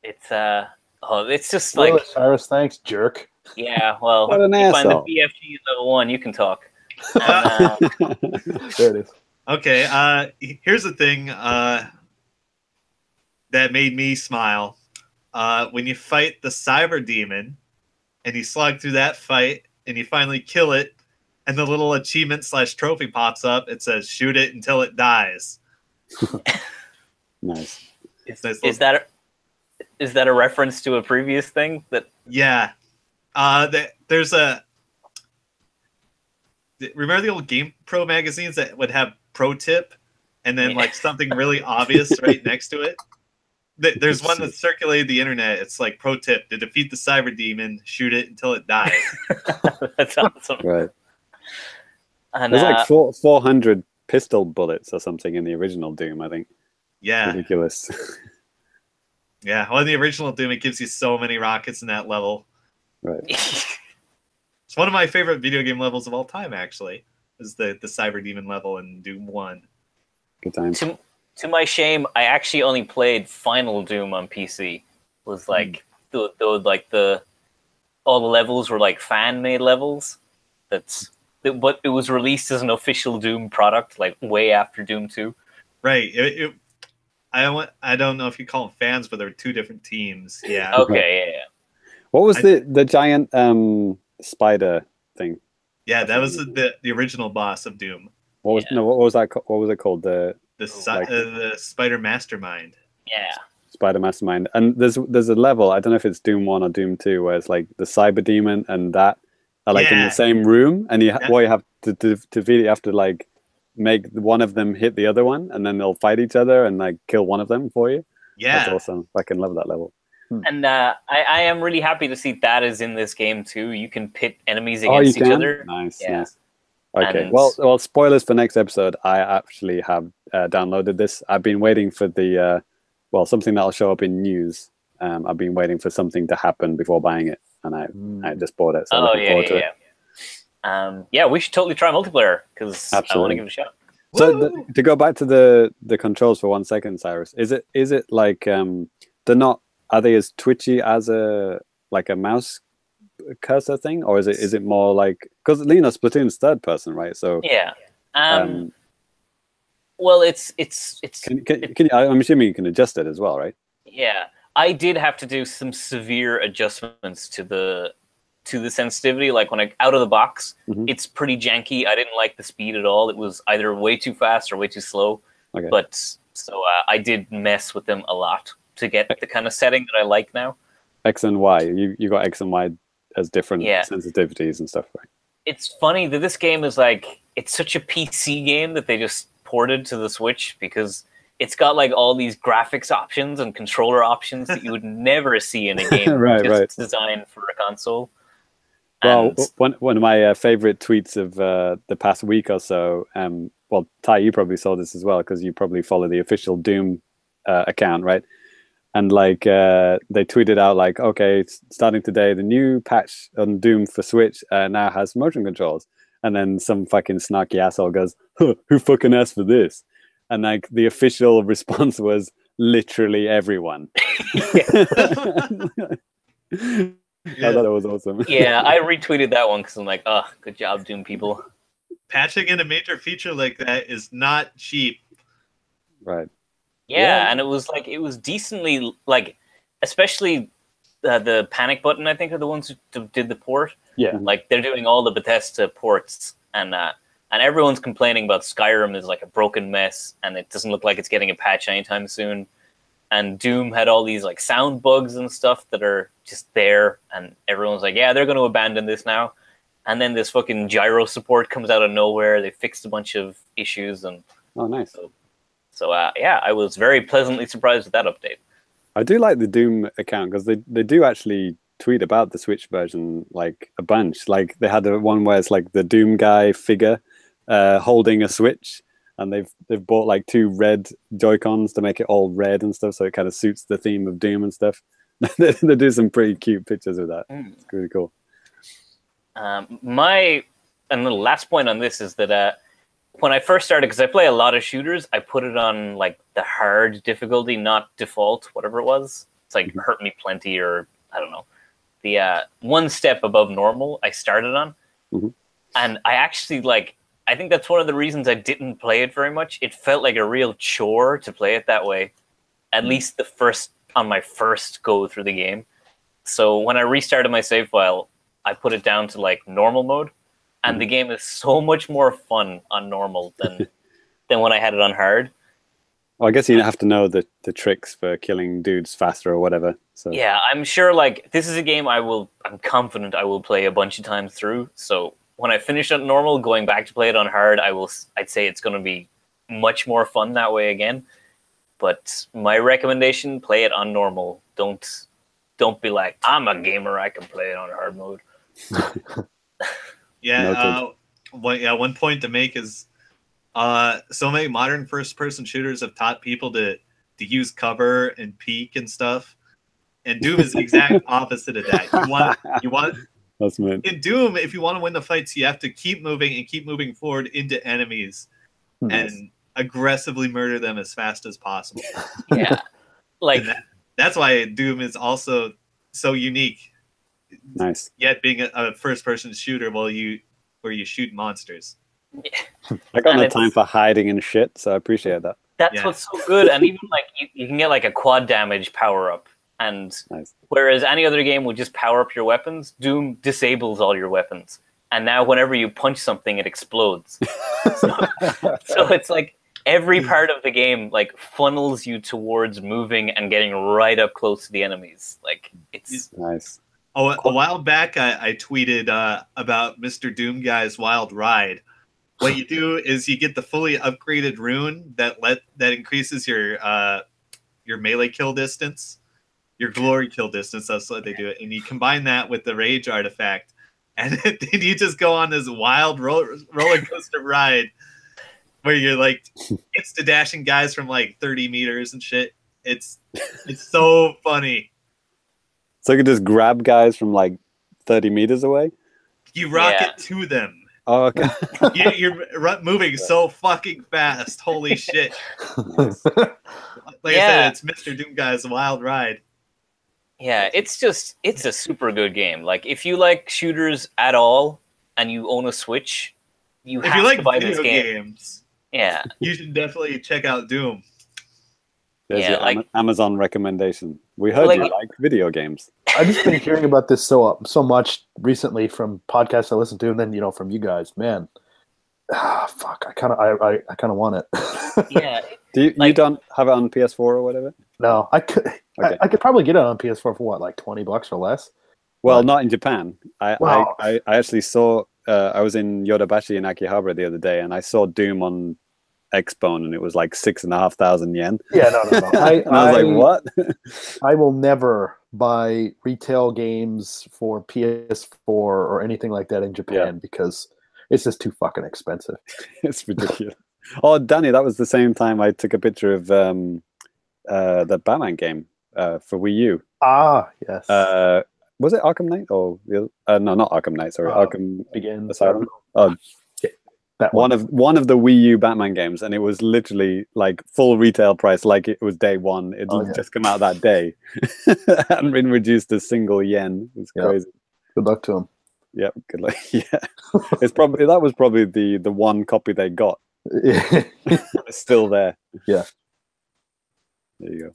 Yeah. It's just like Cyrus, thanks, jerk. Yeah, well, what an you find the asshole. BFG level 1, you can talk. There it is. Okay, here's the thing that made me smile. When you fight the cyber demon, and you slog through that fight, and you finally kill it, and the little achievement / trophy pops up, it says, "Shoot it until it dies." Nice. Is that a reference to a previous thing? Yeah. There's remember the old Game Pro magazines that would have pro tip and then like something really obvious right next to it? There's one that circulated the internet. It's like, pro tip: to defeat the cyber demon, shoot it until it dies. That's awesome. Right. And, there's like 400 pistol bullets or something in the original Doom, I think. Yeah. It's ridiculous. Yeah. Well, in the original Doom, it gives you so many rockets in that level. Right. It's one of my favorite video game levels of all time, actually, is the cyber demon level in Doom 1. Good times. To my shame, I actually only played Final Doom on PC. It was like all the levels were like fan made levels. But it was released as an official Doom product, like way after Doom 2. Right. I don't know if you call them fans, but there were two different teams. Yeah. Okay. Yeah. What was the giant spider thing? Yeah, that was the original boss of Doom. What was that? What was it called? The Spider Mastermind. Yeah. Spider Mastermind. And there's a level, I don't know if it's Doom 1 or Doom 2, where it's like the cyber demon and that are like in the same room, and what you have to defeat it, you have to like make one of them hit the other one, and then they'll fight each other and like kill one of them for you. Yeah, that's awesome. I can love that level. And I am really happy to see that is in this game too. You can pit enemies against each other. Nice. Yeah. Nice. Okay. Well, spoilers for next episode. I actually have downloaded this. I've been waiting for the something that'll show up in news. I've been waiting for something to happen before buying it, and I just bought it. So looking forward to it. Yeah, we should totally try multiplayer because I want to give it a shot. So to go back to the controls for 1 second, Cyrus, is it like are they as twitchy as a mouse cursor thing, or is it more like, because Splatoon's third person, right? So yeah. Well, it's. I'm assuming you can adjust it as well, right? Yeah, I did have to do some severe adjustments to the to the sensitivity. Like when out of the box, Mhm. it's pretty janky. I didn't like the speed at all. It was either way too fast or way too slow. Okay. But so I did mess with them a lot to get the kind of setting that I like now. X and Y. You got X and Y as different Yeah. sensitivities and stuff, right? It's funny that this game is like, it's such a PC game that they just ported to the Switch, because it's got like all these graphics options and controller options that you would never see in a game Right. designed for a console. Well, And one of my favorite tweets of the past week or so, well, Ty, you probably saw this as well because you probably follow the official Doom account, right? And like they tweeted out like, okay, it's starting today, the new patch on Doom for Switch now has motion controls. And then some fucking snarky asshole goes, huh, who fucking asked for this? And like the official response was literally everyone. I thought it was awesome. yeah, I retweeted that one because I'm like, oh, good job, Doom people. Patching in a major feature like that is not cheap. Right. Yeah, and it was decently, like, especially the panic button, I think, are the ones who did the port. Yeah. Like, they're doing all the Bethesda ports, and everyone's complaining about Skyrim is like a broken mess, and it doesn't look like it's getting a patch anytime soon. And Doom had all these like sound bugs and stuff that are just there, and everyone's like, yeah, they're going to abandon this now. And then this fucking gyro support comes out of nowhere. They fixed a bunch of issues, and Oh, nice. so yeah, I was very pleasantly surprised with that update. I do like the Doom account because they do actually tweet about the Switch version like a bunch. Like they had one where it's like the Doom guy figure holding a Switch, and they've bought like 2 red Joy-Cons to make it all red and stuff, so it kind of suits the theme of Doom and stuff. They do some pretty cute pictures of that. It's really cool. My and the last point on this is that when I first started, because I play a lot of shooters, I put it on like the hard difficulty, not default, whatever it was. It's like Hurt Me Plenty, or I don't know, the one step above normal I started on. And I actually like, I think that's one of the reasons I didn't play it very much. It felt like a real chore to play it that way, at least on my first go through the game. So when I restarted my save file, I put it down to like normal mode, and the game is so much more fun on normal than when I had it on hard. Well, I guess you have to know the tricks for killing dudes faster or whatever. So Yeah, I'm sure like this is a game I'm confident I will play a bunch of times through. So when I finish it normal, going back to play it on hard, I'd say it's going to be much more fun that way again. But my recommendation, play it on normal. Don't be like, I'm a gamer, I can play it on hard mode. One point to make is so many modern first-person shooters have taught people to use cover and peek and stuff, and Doom is the exact opposite of that. You want that's meant. In Doom, if you want to win the fights, you have to keep moving forward into enemies and aggressively murder them as fast as possible. Yeah, like that's why Doom is also so unique. Nice. Yet being a first-person shooter where you shoot monsters. I got no time for hiding and shit, so I appreciate that. That's what's so good. And even like you can get like a quad damage power up, and whereas any other game would just power up your weapons, Doom disables all your weapons, and now whenever you punch something, it explodes. So it's like every part of the game like funnels you towards moving and getting right up close to the enemies. Like it's nice. Oh, a while back, I tweeted about Mr. Doom Guy's Wild Ride. What you do is you get the fully upgraded rune that increases your melee kill distance, your glory kill distance. That's what they do it, and you combine that with the rage artifact, and then you just go on this wild roller coaster ride where you're like insta dashing guys from like 30 meters and shit. It's so funny. So you could just grab guys from like 30 meters away? You rocket to them. Oh, okay. You're moving so fucking fast. Holy shit. Like I said, it's Mr. Doom Guy's Wild Ride. Yeah, it's a super good game. Like, if you like shooters at all and you own a Switch, you have to buy this game. Games, yeah. You should definitely check out Doom. There's your Amazon recommendation. We heard you like video games. I've just been hearing about this so much recently from podcasts I listen to, and then from you guys. Man, fuck, I kind of want it. Yeah. You don't have it on PS4 or whatever? No, I could. Okay. I could probably get it on PS4 for what, like $20 or less. Well, But- not in Japan. I actually saw. I was in Yodobashi in Akihabara the other day, and I saw Doom on Xbone, and it was like 6,500 yen. Yeah, no. And I was like, what? I will never buy retail games for PS4 or anything like that in Japan because it's just too fucking expensive. It's ridiculous. Oh, Danny, that was the same time I took a picture of the Batman game for Wii U. Ah, yes. Was it Arkham Knight? No, not Arkham Knight. Sorry, Arkham Begins. Asylum. Oh, that one of the Wii U Batman games, and it was literally like full retail price, like it was day one. It just come out that day, hadn't been reduced a single yen. It's crazy. Good luck to him. Yeah, good luck. Yeah, that was probably the one copy they got. It's still there. Yeah. There you go.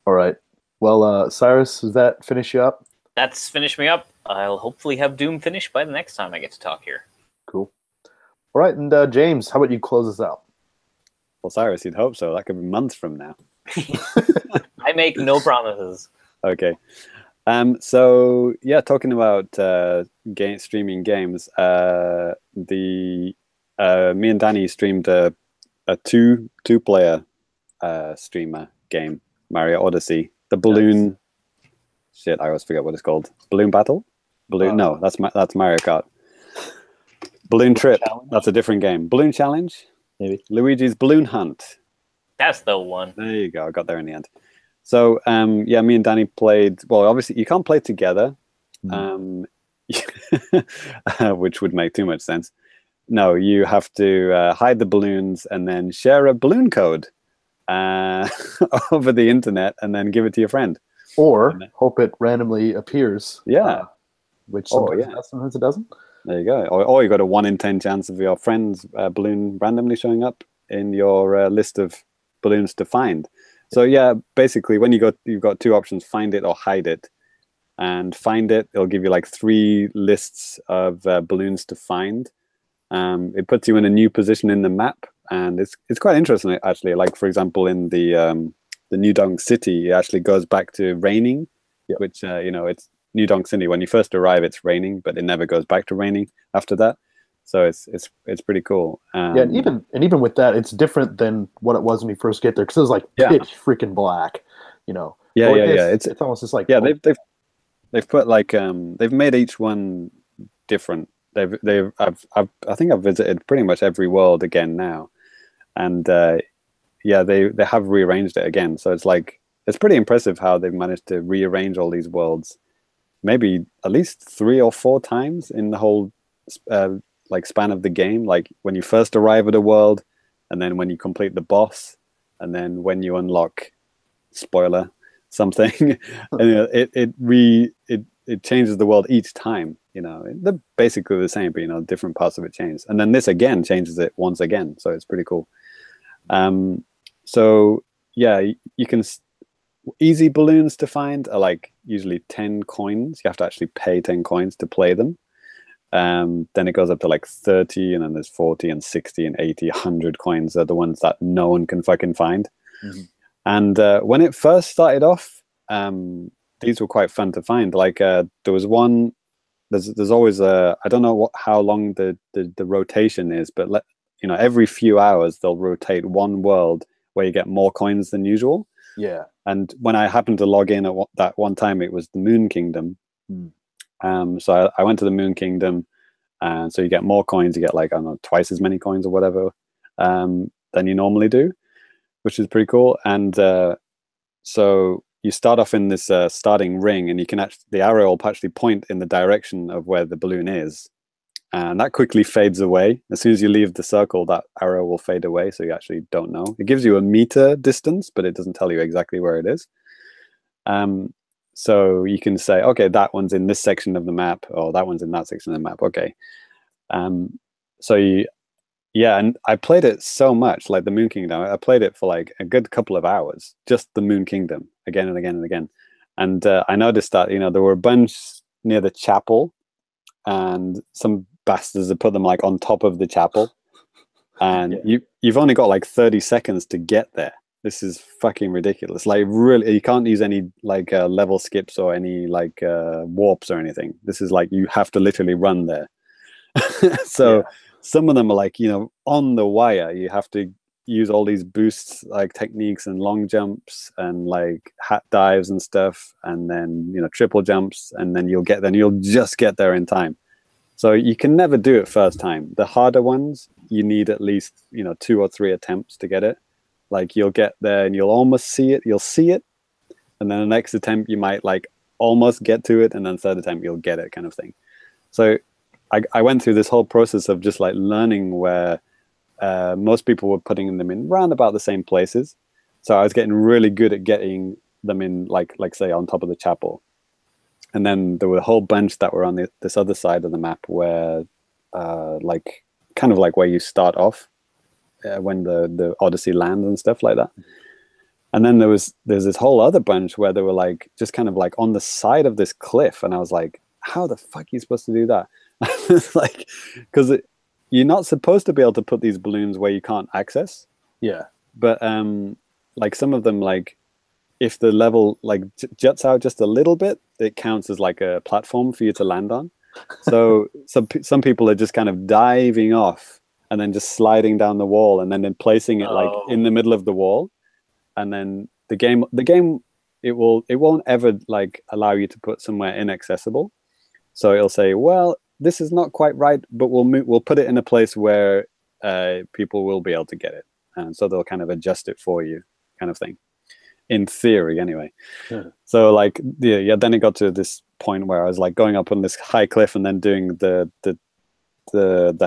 All right. Well, Cyrus, does that finish you up? That's finished me up. I'll hopefully have Doom finished by the next time I get to talk here. Cool. All right, and James, how about you close us out? Well, Cyrus, you'd hope so. That could be months from now. I make no promises. Okay. So yeah, talking about streaming games, me and Danny streamed a two-player streamer game, Mario Odyssey. The balloon shit, I always forget what it's called. Balloon Battle? No, that's Mario Kart. Balloon Trip, Challenge? That's a different game. Balloon Challenge? Maybe. Luigi's Balloon Hunt. That's the one. There you go. I got there in the end. So, me and Danny played. Well, obviously, you can't play together, which would make too much sense. No, you have to hide the balloons and then share a balloon code over the internet and then give it to your friend. Or hope it randomly appears. Yeah. Which sometimes it doesn't. There you go. Or you got a 1 in 10 chance of your friend's balloon randomly showing up in your list of balloons to find. So yeah, basically when you've got two options, find it or hide it. And find it, it'll give you like 3 lists of balloons to find. It puts you in a new position in the map, and it's quite interesting actually. Like for example, in the New Donk City, it actually goes back to raining, which it's New Donk City. When you first arrive, it's raining, but it never goes back to raining after that. So it's pretty cool. And even with that, it's different than what it was when you first get there, because it was like pitch freaking black, Yeah. It's almost just like they've put like they've made each one different. I think I've visited pretty much every world again now, and they have rearranged it again. So it's pretty impressive how they've managed to rearrange all these worlds, maybe at least 3 or 4 times in the whole span of the game. Like when you first arrive at a world, and then when you complete the boss, and then when you unlock, spoiler, something, and it changes the world each time. They're basically the same, but different parts of it change, and then this again changes it once again. So it's pretty cool. So yeah, you can easy balloons to find are like usually 10 coins. You have to actually pay 10 coins to play them. Then it goes up to like 30, and then there's 40 and 60 and 80, 100 coins are the ones that no one can fucking find. Mm-hmm. And when it first started off, these were quite fun to find. Like there was one. There's always I don't know how long the rotation is, but every few hours they'll rotate one world where you get more coins than usual. Yeah. And when I happened to log in at that one time, it was the Moon Kingdom. So I went to the Moon Kingdom, and so you get more coins. You get like, I don't know, twice as many coins or whatever than you normally do, which is pretty cool. And so you start off in this starting ring, and you can the arrow will actually point in the direction of where the balloon is, and that quickly fades away. As soon as you leave the circle, that arrow will fade away, so you actually don't know. It gives you a meter distance, but it doesn't tell you exactly where it is. So you can say, okay, that one's in this section of the map, or that one's in that section of the map. Okay. And I played it so much, like the Moon Kingdom. I played it for like a good couple of hours, just the Moon Kingdom, again and again and again. And I noticed that, you know, there were a bunch near the chapel, and some bastards have put them like on top of the chapel, and you've only got like 30 seconds to get there. This is fucking ridiculous. Like, really, you can't use any like level skips or any like warps or anything. This is like, you have to literally run there. So some of them are like, you know, on the wire. You have to use all these boosts, like techniques and long jumps and like hat dives and stuff, and then, you know, triple jumps, and then you'll just get there in time. So you can never do it first time. The harder ones, you need at least, you know, 2 or 3 attempts to get it. Like, you'll get there and you'll almost see it, and then the next attempt you might like almost get to it, and then third attempt you'll get it, kind of thing. So I went through this whole process of just like learning where most people were putting them in round about the same places. So I was getting really good at getting them in like say on top of the chapel. And then there were a whole bunch that were on this other side of the map where like kind of like where you start off when the Odyssey lands and stuff like that. And then there's this whole other bunch where they were like just kind of like on the side of this cliff, and I was like, how the fuck are you supposed to do that? Like, because you're not supposed to be able to put these balloons where you can't access. Yeah. But like some of them, like if the level like juts out just a little bit, it counts as like a platform for you to land on. So some people are just kind of diving off and then just sliding down the wall, and then placing it like in the middle of the wall. And then the game it won't ever like allow you to put somewhere inaccessible. So it'll say, well, this is not quite right, but we'll put it in a place where people will be able to get it, and so they'll kind of adjust it for you, kind of thing, in theory anyway. So like then it got to this point where I was like going up on this high cliff and then doing the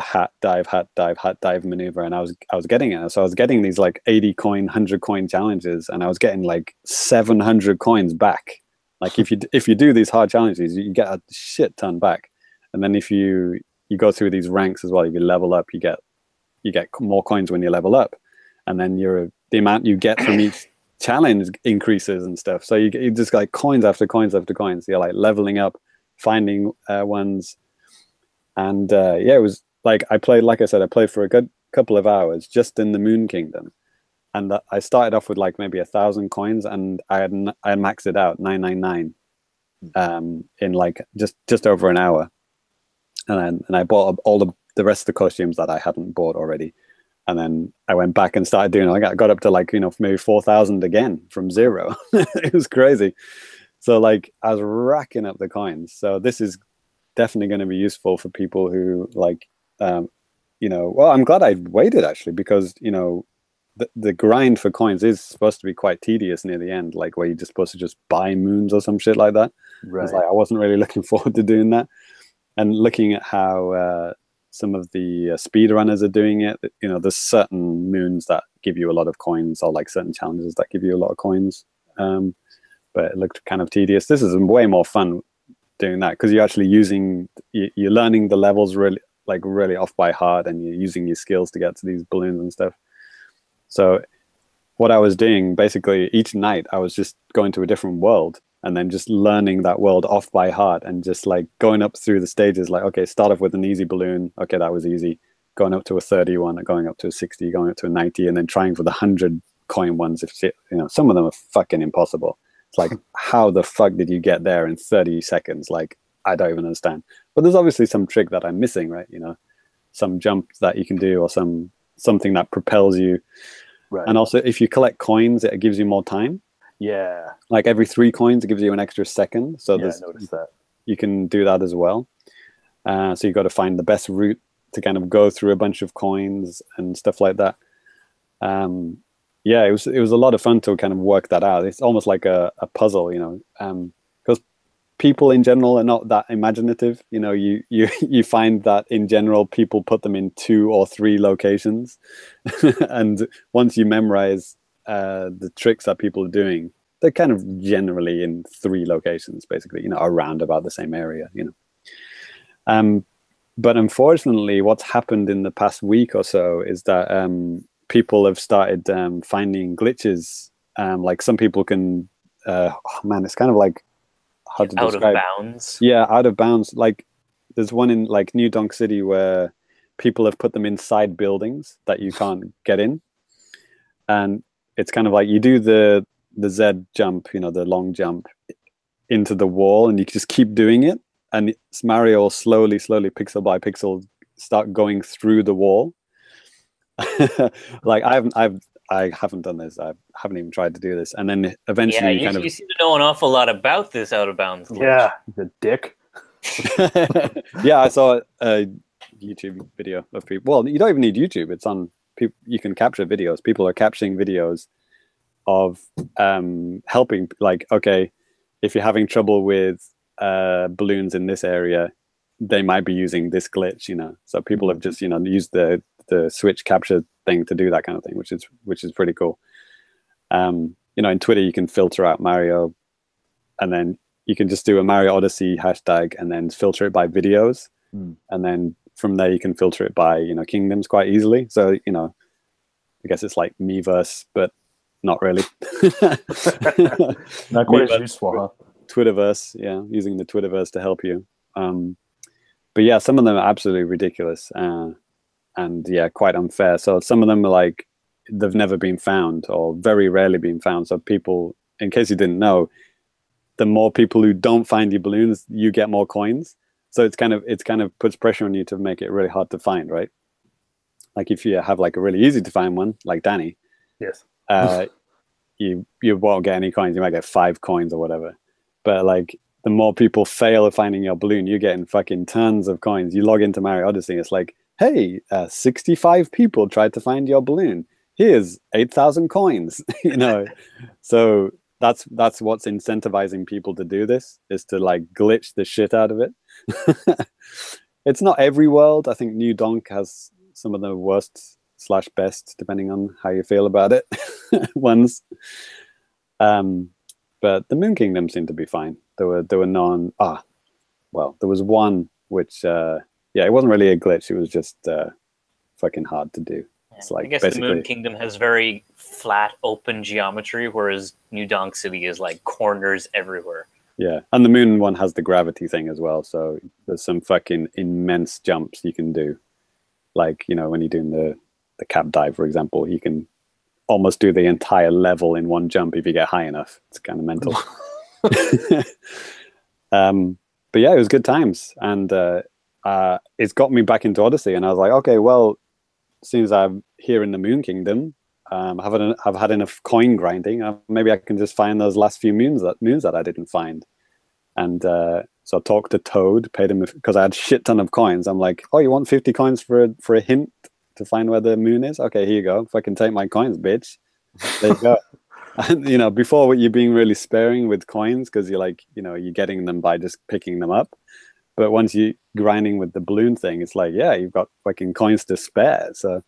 hat dive maneuver, and I was getting it. So I was getting these like 80 coin, 100 coin challenges, and I was getting like 700 coins back. Like if you do these hard challenges, you get a shit ton back. And then if you go through these ranks as well, if you level up, you get more coins when you level up, and then the amount you get from each challenge increases and stuff. So you just like coins after coins after coins. You're like leveling up, finding ones. And it was like I played for a good couple of hours just in the Moon Kingdom, and I started off with like maybe 1,000 coins, and I maxed it out 999 in like just over an hour, and I bought all the rest of the costumes that I hadn't bought already, and then I went back and started doing it. I got up to like, you know, maybe 4,000 again from 0. It was crazy. So like I was racking up the coins. So this is definitely going to be useful for people who like you know, well, I'm glad I waited actually, because, you know, the grind for coins is supposed to be quite tedious near the end, like where you're just supposed to just buy moons or some shit like that. Right. Like, I wasn't really looking forward to doing that, and looking at how some of the speedrunners are doing it. You know, there's certain moons that give you a lot of coins, or like certain challenges that give you a lot of coins, but it looked kind of tedious. This is way more fun doing that, because you're actually you're learning the levels really off by heart, and you're using your skills to get to these balloons and stuff. So what I was doing basically each night, I was just going to a different world and then just learning that world off by heart, and just like going up through the stages. Like, okay, start off with an easy balloon. Okay, that was easy. Going up to a 31, going up to a 60, going up to a 90, and then trying for the 100 coin ones. If you know, some of them are fucking impossible. It's like, how the fuck did you get there in 30 seconds? Like, I don't even understand. But there's obviously some trick that I'm missing, right? You know, some jump that you can do, or something that propels you. Right. And also, if you collect coins, it gives you more time. Yeah. Like every 3 coins, it gives you an extra second. So I noticed that. You can do that as well. So you've got to find the best route to kind of go through a bunch of coins and stuff like that. It was a lot of fun to kind of work that out. It's almost like a puzzle, you know, because people in general are not that imaginative. You know, you find that in general people put them in 2 or 3 locations, and once you memorize the tricks that people are doing, they're kind of generally in 3 locations, basically, you know, around about the same area, you know. But unfortunately, what's happened in the past week or so is that people have started finding glitches. Like some people can oh man, it's kind of like how to Out describe. of bounds. Yeah, out of bounds. Like there's one in like New Donk City where people have put them inside buildings that you can't get in, and it's kind of like you do the Z jump, you know, the long jump into the wall, and you just keep doing it, and Mario will slowly, pixel by pixel, start going through the wall. Like I haven't done this. I haven't even tried to do this, and then eventually, you seem to know an awful lot about this out of bounds glitch. Yeah, the dick. Yeah, I saw a YouTube video of people. Well, you don't even need YouTube. It's on. You can capture videos. People are capturing videos of helping. Like, okay, if you're having trouble with balloons in this area, they might be using this glitch. You know, so people have just used the Switch capture thing to do that kind of thing, which is pretty cool. In Twitter you can filter out Mario, and then you can just do a Mario Odyssey hashtag and then filter it by videos, and then from there you can filter it by kingdoms quite easily. So I guess it's like Miiverse, but not really. Not quite as useful, huh? Twitterverse, yeah, using the Twitterverse to help you. But yeah, some of them are absolutely ridiculous. And yeah, quite unfair. So some of them are like they've never been found or very rarely been found. So people, in case you didn't know, the more people who don't find your balloons, you get more coins. So it's kind of puts pressure on you to make it really hard to find, right? Like if you have like a really easy to find one, like Danny, yes, you won't get any coins. You might get 5 coins or whatever. But like the more people fail at finding your balloon, you're getting fucking tons of coins. You log into Mario Odyssey, it's like, hey, 65 people tried to find your balloon. Here's 8,000 coins. So that's what's incentivizing people to do this, is to like glitch the shit out of it. It's not every world. I think New Donk has some of the worst / best, depending on how you feel about it, ones. But the Moon Kingdom seemed to be fine. There were there was one which it wasn't really a glitch. It was just fucking hard to do. It's like, I guess the Moon Kingdom has very flat, open geometry, whereas New Donk City is like corners everywhere. Yeah, and the Moon one has the gravity thing as well. So there's some fucking immense jumps you can do. Like, when you're doing the cap dive, for example, you can almost do the entire level in one jump if you get high enough. It's kind of mental. But yeah, it was good times. And it's got me back into Odyssey, and I was like, okay, well, as soon as I'm here in the Moon Kingdom, I've had enough coin grinding. Maybe I can just find those last few moons that I didn't find. And so I talked to Toad, paid him because I had a shit ton of coins. I'm like, oh, you want 50 coins for a hint to find where the moon is? Okay, here you go. If I can take my coins, bitch. There you go. And before you're being really sparing with coins because you're like, you're getting them by just picking them up. But once you're grinding with the balloon thing, it's like, yeah, you've got fucking coins to spare. So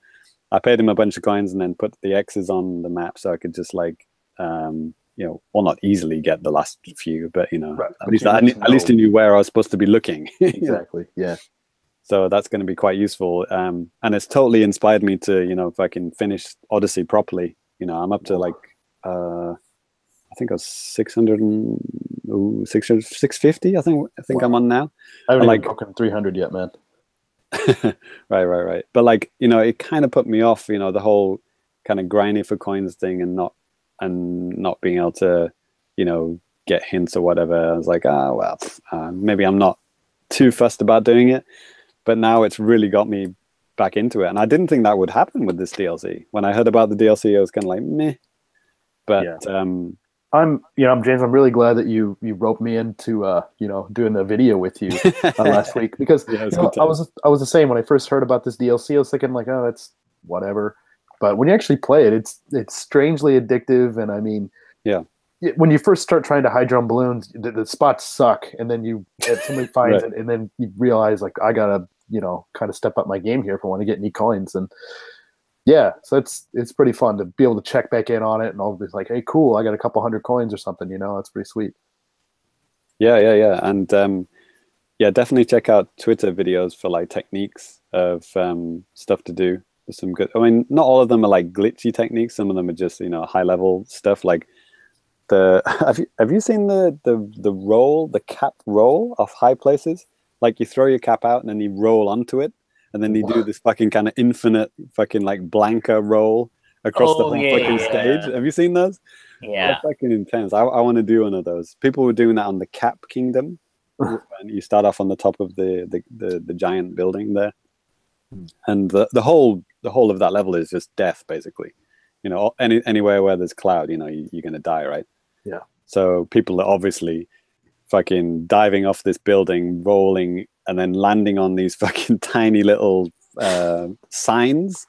I paid him a bunch of coins and then put the X's on the map so I could just like, well, not easily get the last few, but right. At least I knew where I was supposed to be looking. Exactly. Yeah. So that's going to be quite useful. And it's totally inspired me to, if I can finish Odyssey properly, I'm up to like, I think I was 650. I think wow. I'm on now. I haven't even broken 300 yet, man. Right. But like, it kind of put me off, the whole kind of grinding for coins thing and not being able to, get hints or whatever. I was like, maybe I'm not too fussed about doing it. But now it's really got me back into it. And I didn't think that would happen with this DLC. When I heard about the DLC, I was kind of like, meh. But yeah. I'm James, I'm really glad that you roped me into doing the video with you last week, because I was the same when I first heard about this DLC. I was thinking like, oh, that's whatever. But when you actually play it, it's strangely addictive. And I mean, yeah, when you first start trying to high jump balloons, the spots suck, and then somebody finds it, and then you realize like, I gotta kind of step up my game here if I want to get any coins. And yeah, so it's pretty fun to be able to check back in on it, and I'll be like, hey, cool, I got a couple hundred coins or something. That's pretty sweet. Yeah, and definitely check out Twitter videos for like techniques of stuff to do. There's some good. I mean, not all of them are like glitchy techniques. Some of them are just high level stuff. Like Have you seen the cap roll off high places? Like you throw your cap out and then you roll onto it, and then you do this fucking kind of infinite fucking like Blanca roll across the whole fucking stage. Have you seen those? Yeah. They're fucking intense. I want to do one of those. People were doing that on the Cap Kingdom. And you start off on the top of the giant building there, and the whole of that level is just death, basically. You know, anywhere where there's cloud, you know, you're gonna die, right? Yeah. So people are obviously fucking diving off this building, rolling, and then landing on these fucking tiny little signs.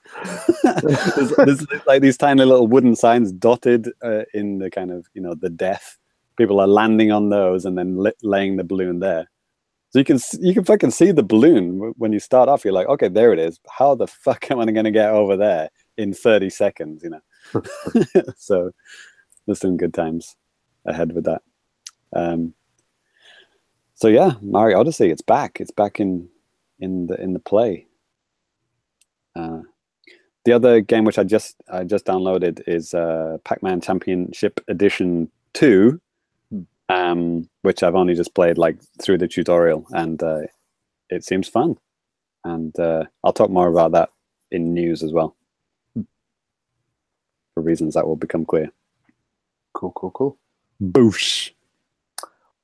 there's like these tiny little wooden signs dotted in the kind of, you know, the death. People are landing on those and then laying the balloon there. So you can fucking see the balloon when you start off. You're like, okay, there it is. How the fuck am I going to get over there in 30 seconds? You know. So there's some good times ahead with that. So yeah, Mario Odyssey, it's back. It's back in the play. The other game which I just downloaded is Pac-Man Championship Edition 2, which I've only just played like through the tutorial, and it seems fun. And I'll talk more about that in news as well, for reasons that will become clear. Cool. Boosh.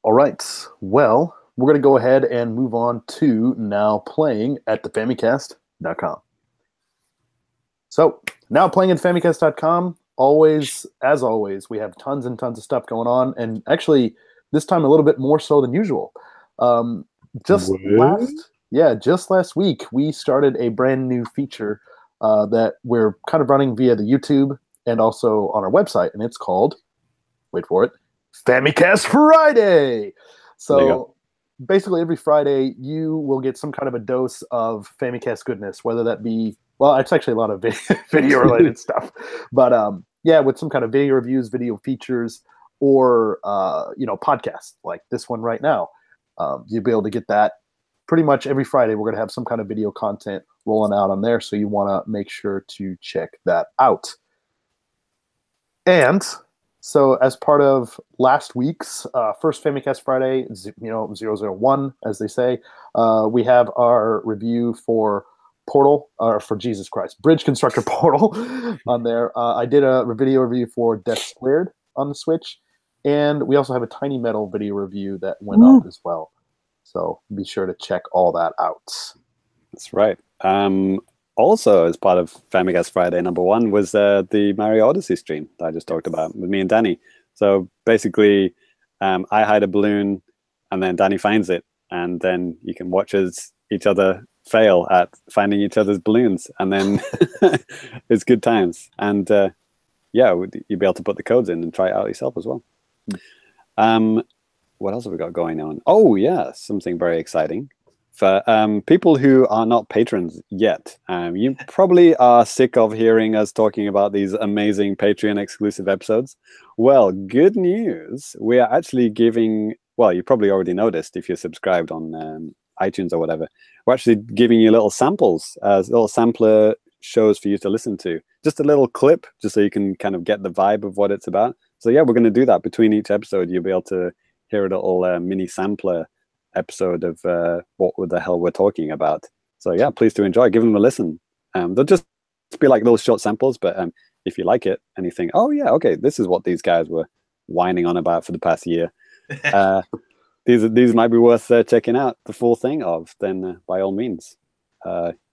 All right. Well, we're going to go ahead and move on to now playing at the Famicast.com. So now playing at Famicast.com, as always, we have tons and tons of stuff going on. And actually, this time a little bit more so than usual. Just last week, we started a brand new feature that we're kind of running via the YouTube and also on our website. And it's called, wait for it, Famicast Friday. So basically every Friday you will get some kind of a dose of Famicast goodness, whether that be, well, it's actually a lot of video related stuff, but with some kind of video reviews, video features, or podcasts like this one right now. You'll be able to get that pretty much every Friday. We're going to have some kind of video content rolling out on there, so you want to make sure to check that out. And so as part of last week's first Famicast Friday, 001, as they say, we have our review for Bridge Constructor Portal on there. I did a video review for Death Squared on the Switch, and we also have a Tiny Metal video review that went up as well. So be sure to check all that out. That's right. Also, as part of Famicast Friday #1 was the Mario Odyssey stream that I just talked about with me and Danny. So basically, I hide a balloon, and then Danny finds it, and then you can watch each other fail at finding each other's balloons, and then it's good times. And you'll be able to put the codes in and try it out yourself as well. What else have we got going on? Oh yeah, something very exciting. For people who are not patrons yet, you probably are sick of hearing us talking about these amazing Patreon exclusive episodes. Well, good news. We are actually giving, well, you probably already noticed if you're subscribed on iTunes or whatever, we're actually giving you little samples, little sampler shows for you to listen to. Just a little clip, just so you can kind of get the vibe of what it's about. So yeah, we're going to do that between each episode. You'll be able to hear a little mini sampler episode of what the hell we're talking about. So yeah, please do enjoy. Give them a listen. They'll just be like little short samples, but if you like it and you think, oh yeah, okay, this is what these guys were whining on about for the past year, these might be worth checking out the full thing of, then by all means,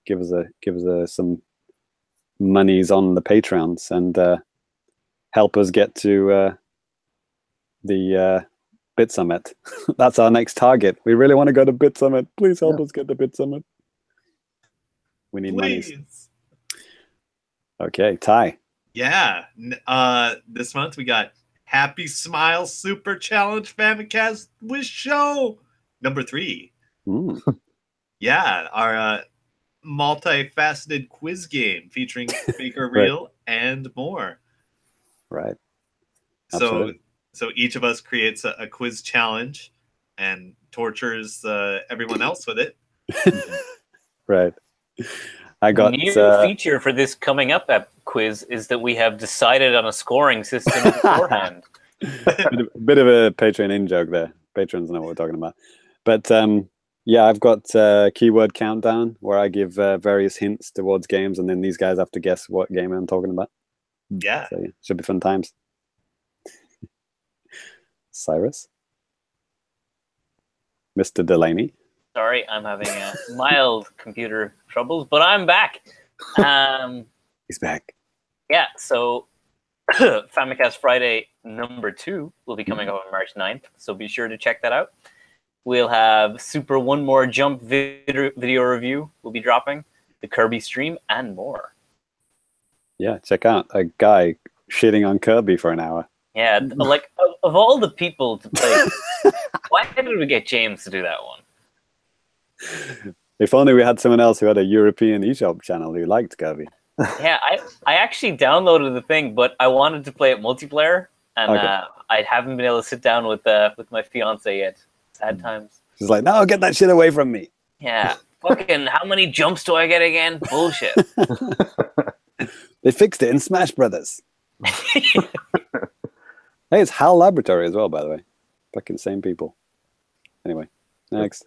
give us some monies on the Patreons and help us get to the Bit Summit. That's our next target. We really want to go to Bit Summit. Please help us get to Bit Summit. We need money. Okay, Ty. Yeah. This month we got Happy Smile Super Challenge Famicast Wish Show #3. Yeah, our multifaceted quiz game featuring Fake or Real and more. Right. Absolutely. So each of us creates a quiz challenge and tortures everyone else with it. Right. I got new feature for this coming up quiz is that we have decided on a scoring system beforehand. bit of a Patreon in joke there. Patrons know what we're talking about. But yeah, I've got keyword countdown where I give various hints towards games, and then these guys have to guess what game I'm talking about. Yeah. So yeah, should be fun times. Cyrus? Mr. Delaney? Sorry, I'm having mild computer troubles, but I'm back. He's back. Yeah, so Famicast Friday #2 will be coming up on March 9th, so be sure to check that out. We'll have Super One More Jump video review will be dropping, the Kirby stream, and more. Yeah, check out a guy shitting on Kirby for an hour. Yeah, like, of all the people to play, why did we get James to do that one? If only we had someone else who had a European eShop channel who liked Kirby. Yeah, I actually downloaded the thing, but I wanted to play it multiplayer, and Okay. I haven't been able to sit down with my fiance yet. Sad times. She's like, no, get that shit away from me. Yeah, fucking, how many jumps do I get again? Bullshit. They fixed it in Smash Brothers. Hey, it's HAL Laboratory as well, by the way. Fucking same people. Anyway, next.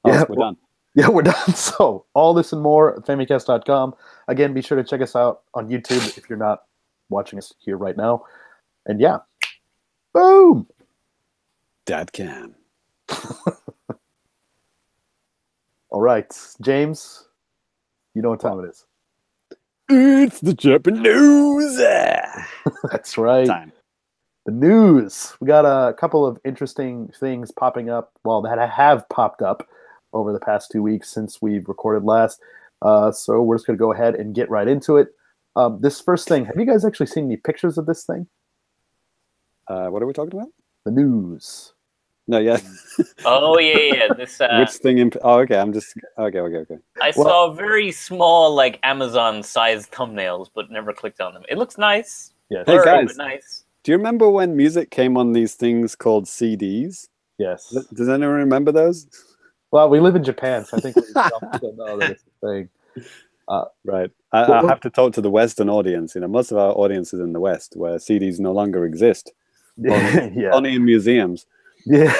Oh, Yeah, we're done. Yeah, we're done. So, all this and more at Famicast.com. Again, be sure to check us out on YouTube if you're not watching us here right now. And yeah, boom! Dad can. All right, James, you know what time it is. It's the Japanese That's right. time. The news. We got a couple of interesting things popping up, well, that have popped up over the past 2 weeks since we've recorded last. So we're just going to go ahead and get right into it. This first thing, have you guys actually seen any pictures of this thing? What are we talking about? The news. No, yeah. Oh yeah. This Which thing? Oh, okay. I'm just okay. I saw very small, like Amazon-sized thumbnails, but never clicked on them. It looks nice. Yes. Hey, Blurry, guys. but nice. Do you remember when music came on these things called CDs? Yes. Does anyone remember those? Well, we live in Japan, so I think we don't know that it's a thing. Right. I have to talk to the Western audience. You know, most of our audience is in the West, where CDs no longer exist. Yeah. Only in museums. Yeah.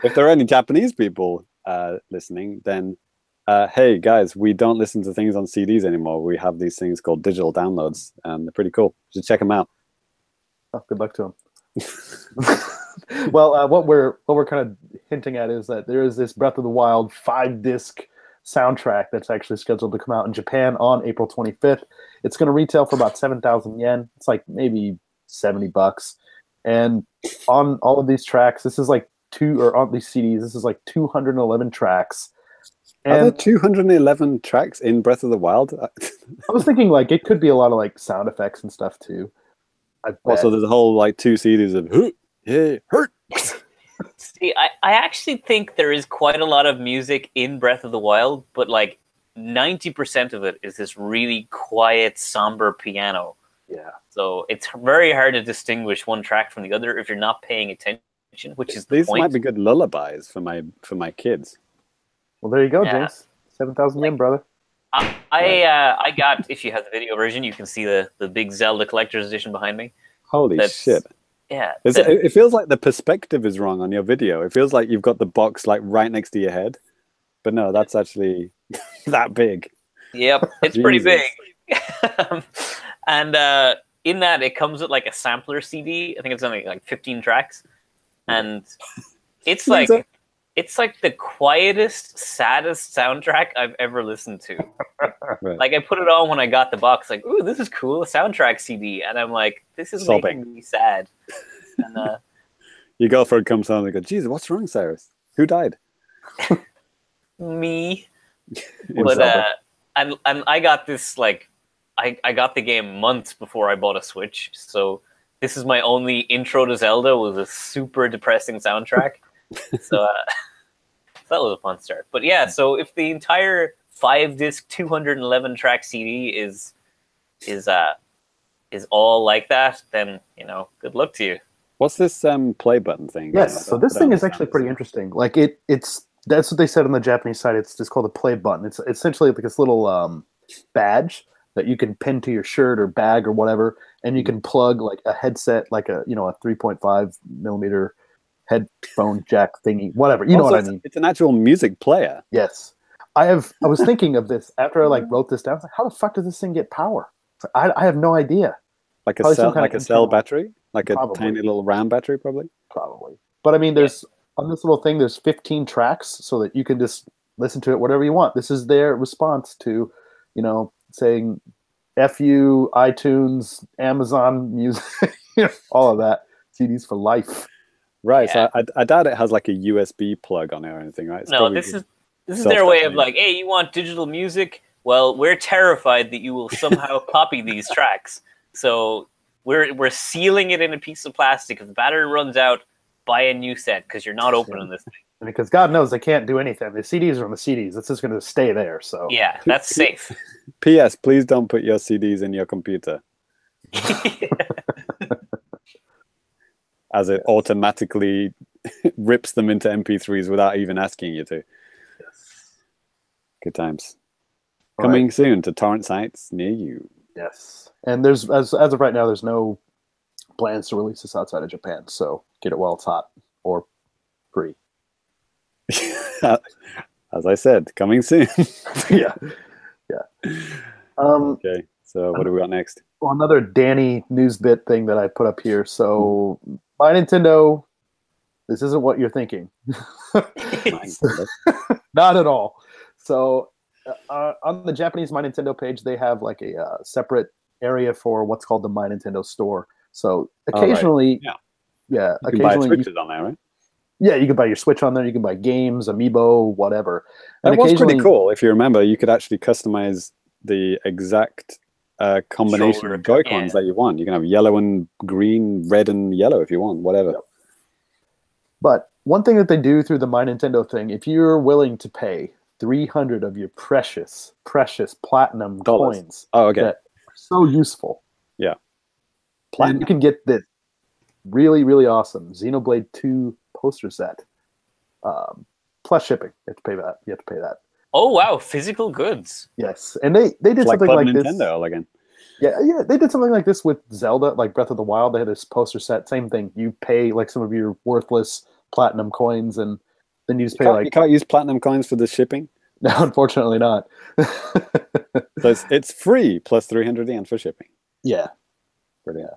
If there are any Japanese people listening, then hey guys, we don't listen to things on CDs anymore. We have these things called digital downloads, and they're pretty cool. You should check them out. Oh, good luck to him. Well, what we're kind of hinting at is that there is this Breath of the Wild 5-disc soundtrack that's actually scheduled to come out in Japan on April 25th. It's going to retail for about 7,000 yen. It's like maybe $70. And on all of these tracks, this is like on these CDs, this is like 211 tracks. Are there And 211 tracks in Breath of the Wild? I was thinking like it could be a lot of like sound effects and stuff too. Also, there's a whole like 2 CDs of yeah, hurt. See, I actually think there is quite a lot of music in Breath of the Wild, but like 90% of it is this really quiet, somber piano. Yeah. So it's very hard to distinguish one track from the other if you're not paying attention, which is the These point. might be good lullabies for my kids. Well, there you go, Yeah. James. 7,000 yen, brother. I got, if you have the video version, you can see the big Zelda Collector's Edition behind me. Holy shit. Yeah. It feels like the perspective is wrong on your video. It feels like you've got the box like right next to your head. But no, that's actually that big. Yep, it's pretty Jesus. big. And in that, it comes with like a sampler CD. I think it's only like 15 tracks. And it's like the quietest, saddest soundtrack I've ever listened to. Right. Like I put it on when I got the box, like, ooh, this is cool, a soundtrack CD. And I'm like, this is Sobbing. making me sad. And Your girlfriend comes home and goes, Jesus, what's wrong, Cyrus? Who died? me. In But Zelda. and I got this like I got the game months before I bought a Switch, so this is my only intro to Zelda with a super depressing soundtrack. So that was a fun start. But yeah, so if the entire 5-disc 211 track CD is all like that, then good luck to you. What's this play button thing? Yes, so this thing is actually pretty interesting. Like that's what they said on the Japanese side. It's just called a play button. It's essentially like this little badge that you can pin to your shirt or bag or whatever, and you can plug like a headset, like a 3.5 millimeter headphone jack thingy, whatever. You know what I mean? It's an actual music player. Yes. I was thinking of this after I like wrote this down. I was like, how the fuck does this thing get power? I have no idea. Like a Probably some cell, kind like of a cell internal- battery, like a Probably. tiny little RAM battery, probably. Probably. But I mean, there's on this little thing, there's 15 tracks so that you can just listen to it whatever you want. This is their response to, saying F you, iTunes, Amazon Music, all of that. CDs for life. Right. Yeah. So I doubt it has like a USB plug on it or anything, right? It's No, probably this just is their way of self-contained. like, hey, you want digital music? Well, we're terrified that you will somehow copy these tracks. So we're sealing it in a piece of plastic. If the battery runs out, buy a new set because you're not opening this thing. Because God knows they can't do anything. The CDs are on the CDs. It's just going to stay there. So Yeah, that's safe. P.S. Please don't put your CDs in your computer, as it automatically rips them into MP3s without even asking you to. Yes. Good times. All Coming right. soon to torrent sites near you. Yes. And there's as of right now, there's no plans to release this outside of Japan. So get it while it's hot or free. As I said, coming soon. Yeah. Okay, so what do we got next? Well, another Danny news bit thing that I put up here. So, My Nintendo, this isn't what you're thinking. Not at all. So, on the Japanese My Nintendo page, they have like a separate area for what's called the My Nintendo store. So, occasionally, Yeah. yeah, You can buy occasionally, Switches on there, right? yeah, you can buy your Switch on there. You can buy games, Amiibo, whatever. And It was pretty occasionally- cool. If you remember, you could actually customize the exact combination Shoulder, of Joy-Cons that you want. You can have yellow and green, red and yellow if you want, whatever. Yep. But one thing that they do through the My Nintendo thing, if you're willing to pay 300 of your precious platinum Dollars. coins Oh, okay. that are so useful, Yeah. and you can get this really, really awesome Xenoblade 2 poster set. Plus shipping. You have to pay that. You have to pay that. Oh wow, physical goods. Yes. And they did It's like something Club like this. Nintendo again. Yeah, they did something like this with Zelda, like Breath of the Wild. They had this poster set, same thing. You pay like some of your worthless platinum coins, and then you just pay You can't use platinum coins for the shipping. No, unfortunately not. So it's free plus 300 yen for shipping. Yeah. Brilliant.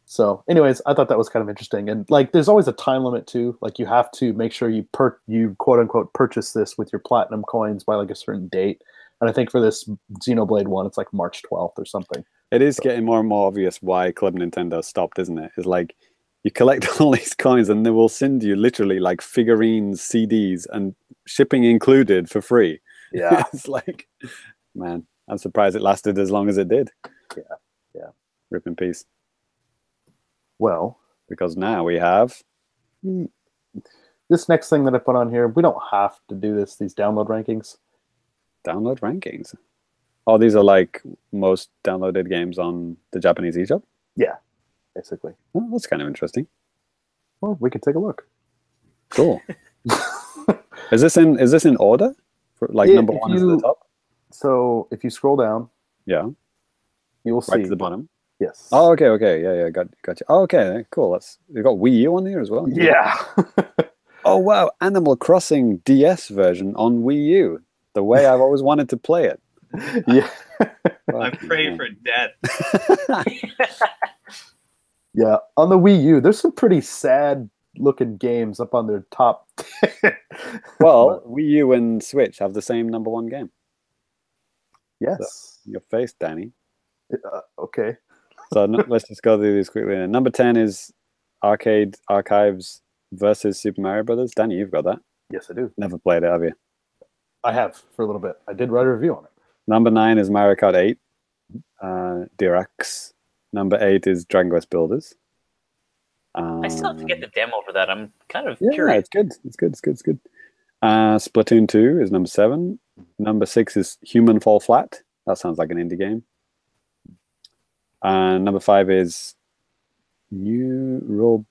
So, anyways, I thought that was kind of interesting, and like, there's always a time limit too. Like, you have to make sure you quote unquote purchase this with your platinum coins by like a certain date. And I think for this Xenoblade one, it's like March 12th or something. It is getting more and more obvious why Club Nintendo stopped, isn't it? It's like you collect all these coins and they will send you literally like figurines, CDs, and shipping included for free. Yeah. It's like, man, I'm surprised it lasted as long as it did. Yeah. Rip in peace. Well, Because now we have... this next thing that I put on here, we don't have to do these download rankings. download rankings. Oh, these are like most downloaded games on the Japanese eShop? Yeah, basically. Oh, that's kind of interesting. Well, we can take a look. Cool. Is this in order? For, like, Yeah, number if one is at the top? So if you scroll down, Yeah. you will Right see. to the bottom. Yes. Oh, okay. Yeah, gotcha. Oh, okay, cool. You've got Wii U on here as well? Yeah. Oh, wow. Animal Crossing DS version on Wii U. The way I've always wanted to play it. Yeah. I pray for death. Yeah. On the Wii U, there's some pretty sad looking games up on their top. Well, Wii U and Switch have the same number one game. Yes. Your face, Danny. Okay. So let's just go through these quickly. Number 10 is Arcade Archives versus Super Mario Brothers. Danny, you've got that. Yes, I do. Never played it, have you? I have for a little bit. I did write a review on it. Number 9 is Mario Kart 8 Deluxe. Number 8 is Dragon Quest Builders. I still have to get the demo for that. I'm kind of Yeah, curious. it's good. Splatoon 2 is number 7. Number 6 is Human Fall Flat. That sounds like an indie game. Number 5 is Neuroboida.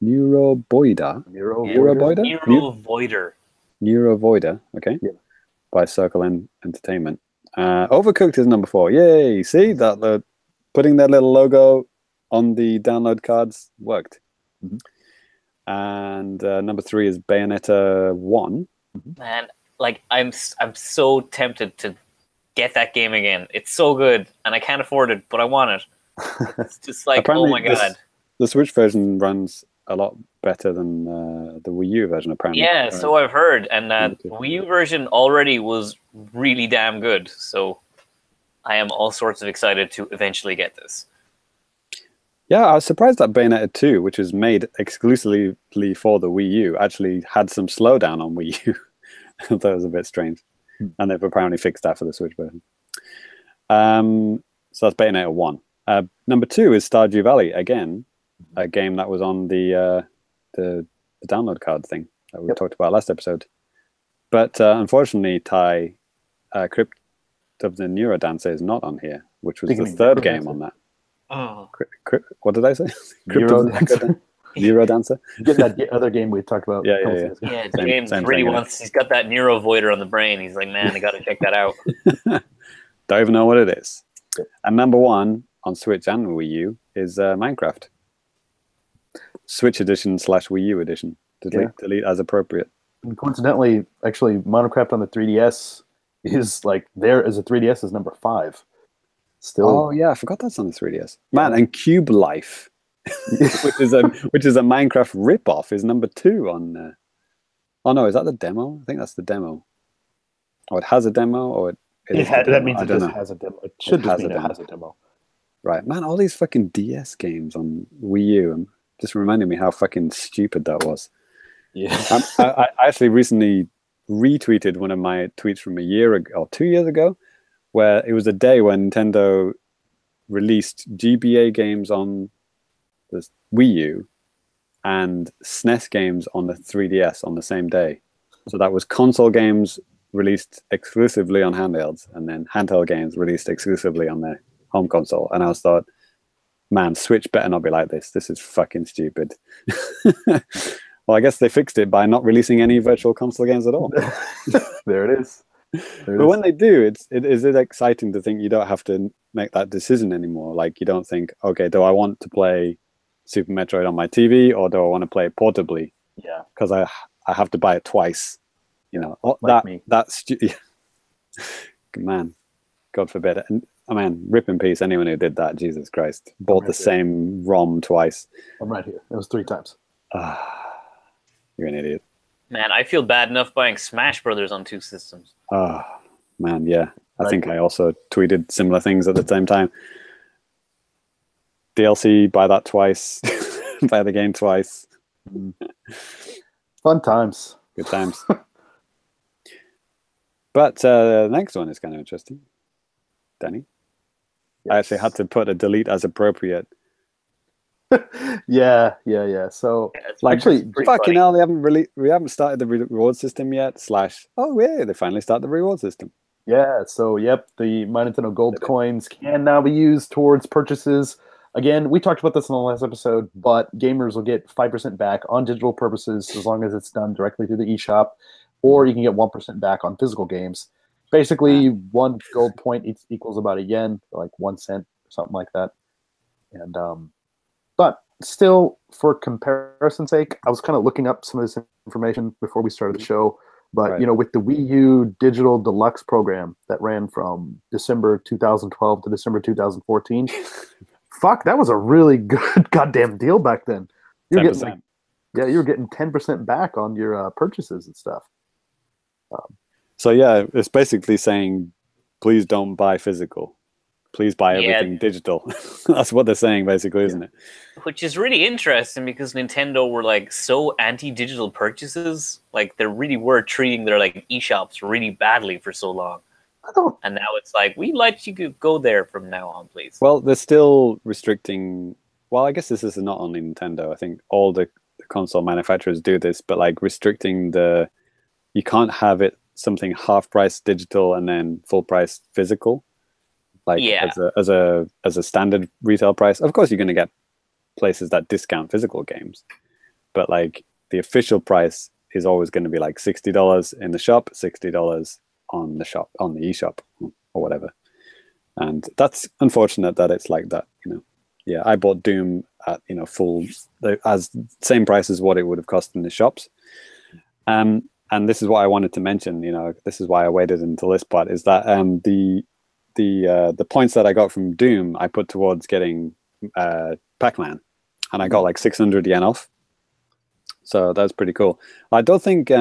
Neuroboida. Neurovoider. Neurovoider, okay. Yeah. By Circle Entertainment. Overcooked is number 4. Yay! See that putting their little logo on the download cards worked. Mhm. And number 3 is Bayonetta 1. Man, like I'm so tempted to get that game again. It's so good, and I can't afford it, but I want it. It's just like, Apparently oh my god. The Switch version runs a lot better than the Wii U version, apparently. Yeah, so I've heard, and Me the too. Wii U version already was really damn good. So I am all sorts of excited to eventually get this. Yeah, I was surprised that Bayonetta 2, which was made exclusively for the Wii U, actually had some slowdown on Wii U. I thought it was a bit strange. And they've apparently fixed that for the Switch version. So that's Bayonetta 1. Number 2 is Stardew Valley, again, a game that was on the download card thing that we talked about last episode. But unfortunately, Ty, Crypt of the Neurodancer is not on here, which was the third game on that. Oh, What did I say? Neurodancer. Get that other game we talked about. Yeah. Yeah, Same- James same really thing, wants. He's got that neurovoider on the brain. He's like, man, I got to check that out. Don't even know what it is. And number 1 on Switch and Wii U is Minecraft. Switch edition / Wii U edition. Delete as appropriate. And coincidentally, actually, Minecraft on the 3DS is like there as a 3DS is number 5. Still. Oh yeah, I forgot that's on the 3DS. Man, and Cube Life, which is a Minecraft ripoff, is number 2 on. Oh no, is that the demo? I think that's the demo. Oh, it has a demo, or that means it just has a demo. It should just mean it has a demo. Right, man, all these fucking DS games on Wii U just reminded me how fucking stupid that was. Yeah. I actually recently retweeted one of my tweets from a year ago, or 2 years ago, where it was a day when Nintendo released GBA games on the Wii U and SNES games on the 3DS on the same day. So that was console games released exclusively on handhelds, and then handheld games released exclusively on their home console. And I was thought, man, Switch better not be like this. This is fucking stupid. Well, I guess they fixed it by not releasing any virtual console games at all. There it is. But when they do, it is exciting to think you don't have to make that decision anymore. Like, you don't think, okay, do I want to play Super Metroid on my TV, or do I want to play it portably? Yeah. Because I have to buy it twice. You know, Like me. Man, God forbid. And man, rip in peace anyone who did that. Jesus Christ, bought the same ROM twice. I'm right here. It was 3 times. You're an idiot. Man, I feel bad enough buying Smash Brothers on 2 systems. Oh, man, yeah. I Right. think I also tweeted similar things at the same time. DLC, buy that twice. Buy the game twice. Fun times. Good times. But the next one is kind of interesting. Danny? I actually had to put a delete as appropriate. Yeah. So it's Like, actually, pretty fucking funny. hell, we haven't started the reward system yet. / oh yeah, they finally started the reward system. yeah, so yep, the My Nintendo Gold coins can now be used towards purchases. Again, we talked about this in the last episode, but gamers will get 5% back on digital purchases as long as it's done directly through the eShop, or you can get 1% back on physical games. Basically, 1 gold point equals about a yen, like 1 cent, or something like that. And but still, for comparison's sake, I was kind of looking up some of this information before we started the show. But Right. you know, with the Wii U Digital Deluxe program that ran from December 2012 to December 2014, fuck, that was a really good goddamn deal back then. You're 10%. getting, you were getting 10% back on your purchases and stuff. So yeah, it's basically saying, please don't buy physical. Please buy everything digital. That's what they're saying, basically, isn't it? Which is really interesting because Nintendo were like so anti-digital purchases. Like they really were treating their like eShops really badly for so long. And now it's like, we'd like you to go there from now on, please. Well, they're still restricting. Well, I guess this is not only Nintendo. I think all the console manufacturers do this, but like restricting you can't have it something half price digital and then full price physical. Like as a standard retail price. Of course, you're going to get places that discount physical games, but like the official price is always going to be like $60 in the shop, $60 on the eShop. or whatever. And that's unfortunate that it's like that, you know. Yeah, I bought Doom at, you know, full, as same price as what it would have cost in the shops. And this is what I wanted to mention, you know, this is why I waited until this part, is that the points that I got from Doom, I put towards getting Pac-Man, and I got like 600 yen off. So that's pretty cool. I don't think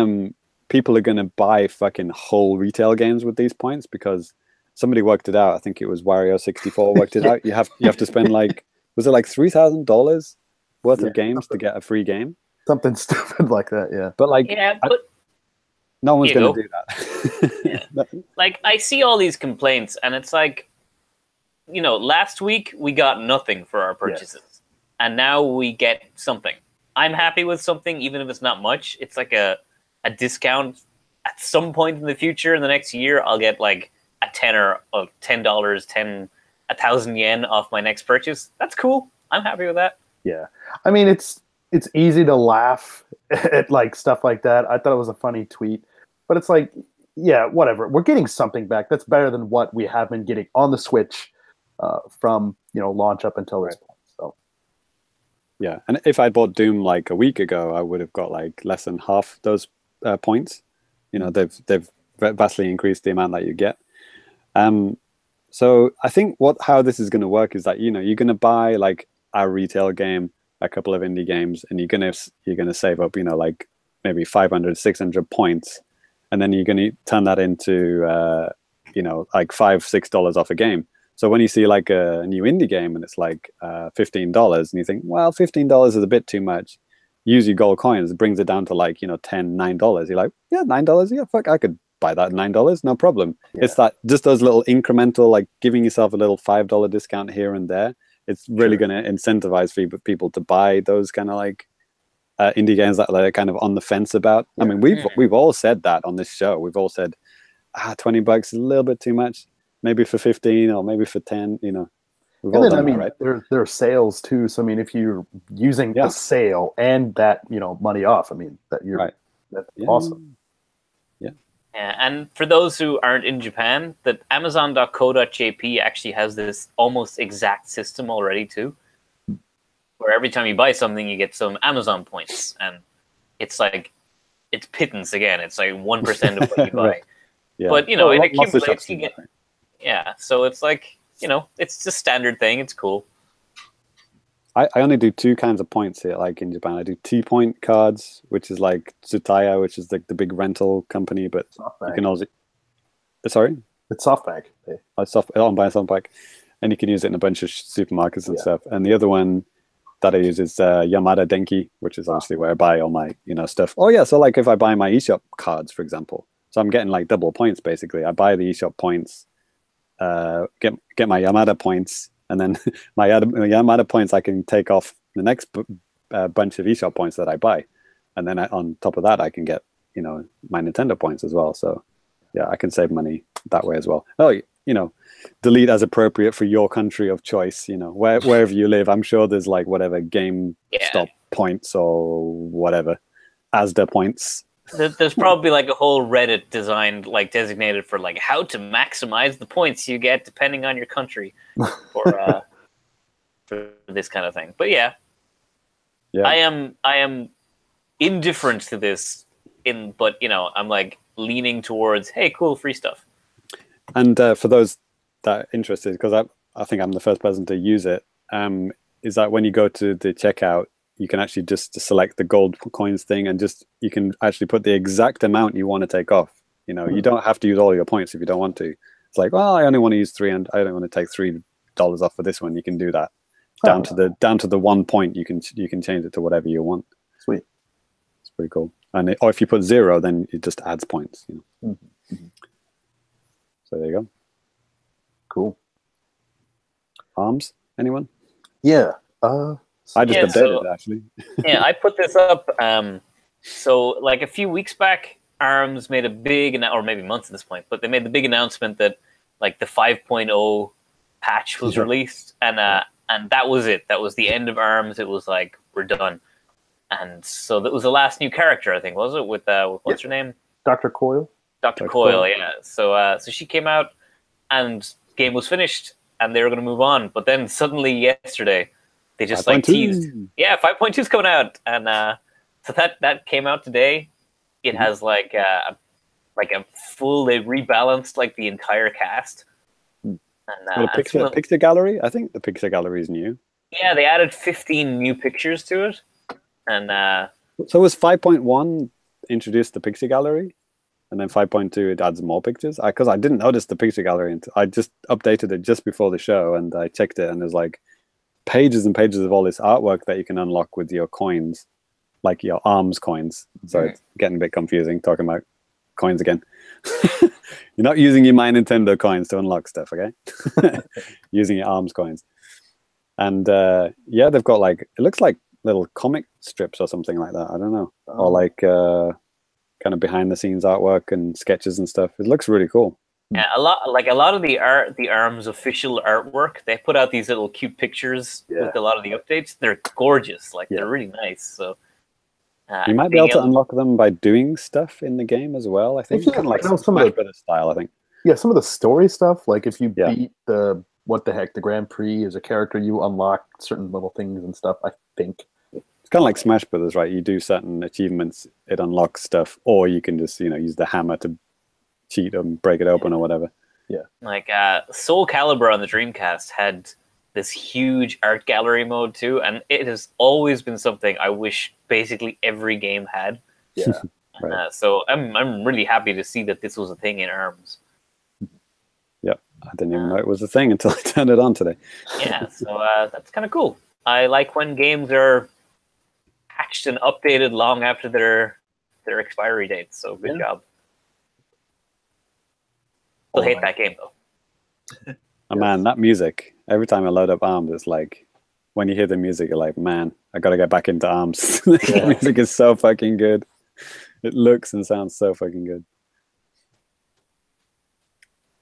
people are going to buy fucking whole retail games with these points, because somebody worked it out. I think it was Wario64 worked it out. You have to spend like, was it like $3,000 worth of games to get a free game? Something stupid like that, yeah. But like, no one's going to do Yeah. that. Like, I see all these complaints, and it's like, you know, last week we got nothing for our purchases, and now we get something. I'm happy with something, even if it's not much. It's like a discount at some point in the future. In the next year, I'll get like a tenner of $10, 1,000 yen off my next purchase. That's cool. I'm happy with that. Yeah, I mean, it's easy to laugh at like stuff like that. I thought it was a funny tweet, but it's like, yeah, whatever. We're getting something back. That's better than what we have been getting on the Switch from, you know, launch up until this point. So yeah, and if I bought Doom like a week ago, I would have got like less than half those points. You know, they've vastly increased the amount that you get. So I think how this is going to work is that, you know, you're going to buy like a retail game, a couple of indie games, and you're gonna save up, you know, like maybe 500, 600 points, and then you're gonna turn that into you know, like $5-6 off a game. So when you see like a new indie game and it's like $15, and you think, well, $15 is a bit too much, use your gold coins, it brings it down to like, you know, $10, $9. You're like, yeah, $9, yeah, fuck, I could buy that $9, no problem. Yeah. It's that, just those little incremental, like giving yourself a little $5 discount here and there. It's really going to incentivize people to buy those kind of like indie games that they're kind of on the fence about. I mean, we've all said that on this show. We've all said, $20 is a little bit too much. Maybe for 15 or maybe for 10. You know, we've all done that, right? There are sales too. So I mean, if you're using the sale and that, you know, money off, I mean, that you're right. That's awesome. Yeah, and for those who aren't in Japan, that Amazon.co.jp actually has this almost exact system already too, where every time you buy something, you get some Amazon points, and it's like, it's pittance again. It's like 1% of what you buy. Right. Yeah. But, you know, it accumulates. You get, so it's like, you know, it's a standard thing. It's cool. I only do two kinds of points here, like in Japan. I do T-point cards, which is like Tsutaya, which is like the big rental company, but you can also... Sorry? It's SoftBank. I'm buying SoftBank. And you can use it in a bunch of supermarkets and stuff. And the other one that I use is Yamada Denki, which is obviously where I buy all my, you know, stuff. Oh, yeah, so like if I buy my eShop cards, for example, so I'm getting like double points, basically. I buy the eShop points, get my Yamada points, and then my Yamada points I can take off the next bunch of eShop points that I buy. And then on top of that, I can get, you know, my Nintendo points as well. So, yeah, I can save money that way as well. Oh, you know, delete as appropriate for your country of choice, you know, wherever you live. I'm sure there's like whatever GameStop points or whatever, Asda points. There's probably like a whole Reddit designed, like designated for like how to maximize the points you get depending on your country for this kind of thing. But yeah, I am indifferent to this, but you know, I'm like leaning towards, hey, cool, free stuff. And for those that are interested, because I think I'm the first person to use it, is that when you go to the checkout, you can actually just select the gold coins thing, and you can actually put the exact amount you want to take off. You know, you don't have to use all your points if you don't want to. It's like, well, I only want to use 3, and I don't want to take $3 off for this one. You can do that down to the 1 point. You can change it to whatever you want. Sweet, it's pretty cool. And or if you put 0, then it just adds points. You know. Mm-hmm. So there you go. Cool. Arms? Anyone? Yeah. I just updated it, actually. Yeah, I put this up. So like a few weeks back, ARMS made a big, or maybe months at this point, but they made the big announcement that like the 5.0 patch was released, and that was it. That was the end of ARMS. It was like, we're done. And so that was the last new character, I think, was it? With what's her name? Dr. Coyle. Dr. Coyle, yeah. So she came out and game was finished, and they were going to move on. But then suddenly yesterday, they just like 5.2. teased, yeah, 5.2 is coming out, and so that came out today. It has like a full. They rebalanced like the entire cast. And, Well, a picture gallery. I think the picture gallery is new. yeah, they added 15 new pictures to it, and So was 5.1 introduced the picture gallery, and then 5.2 it adds more pictures? Because I didn't notice the picture gallery until I just updated it just before the show, and I checked it, and there's like pages and pages of all this artwork that you can unlock with your coins, like your ARMS coins. So it's getting a bit confusing talking about coins again. You're not using your My Nintendo coins to unlock stuff, okay? Using your ARMS coins. And yeah, they've got like, it looks like little comic strips or something like that. I don't know. Or like kind of behind the scenes artwork and sketches and stuff. It looks really cool. yeah, a lot of the ARMS official artwork, they put out these little cute pictures with a lot of the updates. They're gorgeous. Like they're really nice. So you might be able to unlock them by doing stuff in the game as well. I think kind of like some Smash Brothers style. I think. Yeah, some of the story stuff, like if you beat the Grand Prix as a character, you unlock certain little things and stuff. I think it's kind of like Smash Brothers, right? You do certain achievements, it unlocks stuff, or you can just use the hammer to cheat and break it open or whatever. Yeah, like Soul Calibur on the Dreamcast had this huge art gallery mode too, and it has always been something I wish basically every game had. Yeah, right. So I'm really happy to see that this was a thing in ARMS. Yep, I didn't even know it was a thing until I turned it on today. Yeah, so that's kind of cool. I like when games are patched and updated long after their expiry dates. So good job. Still hate that game though. Oh, man, that music, every time I load up ARMS, it's like, when you hear the music, you're like, man, I got to get back into ARMS. The music is so fucking good. It looks and sounds so fucking good.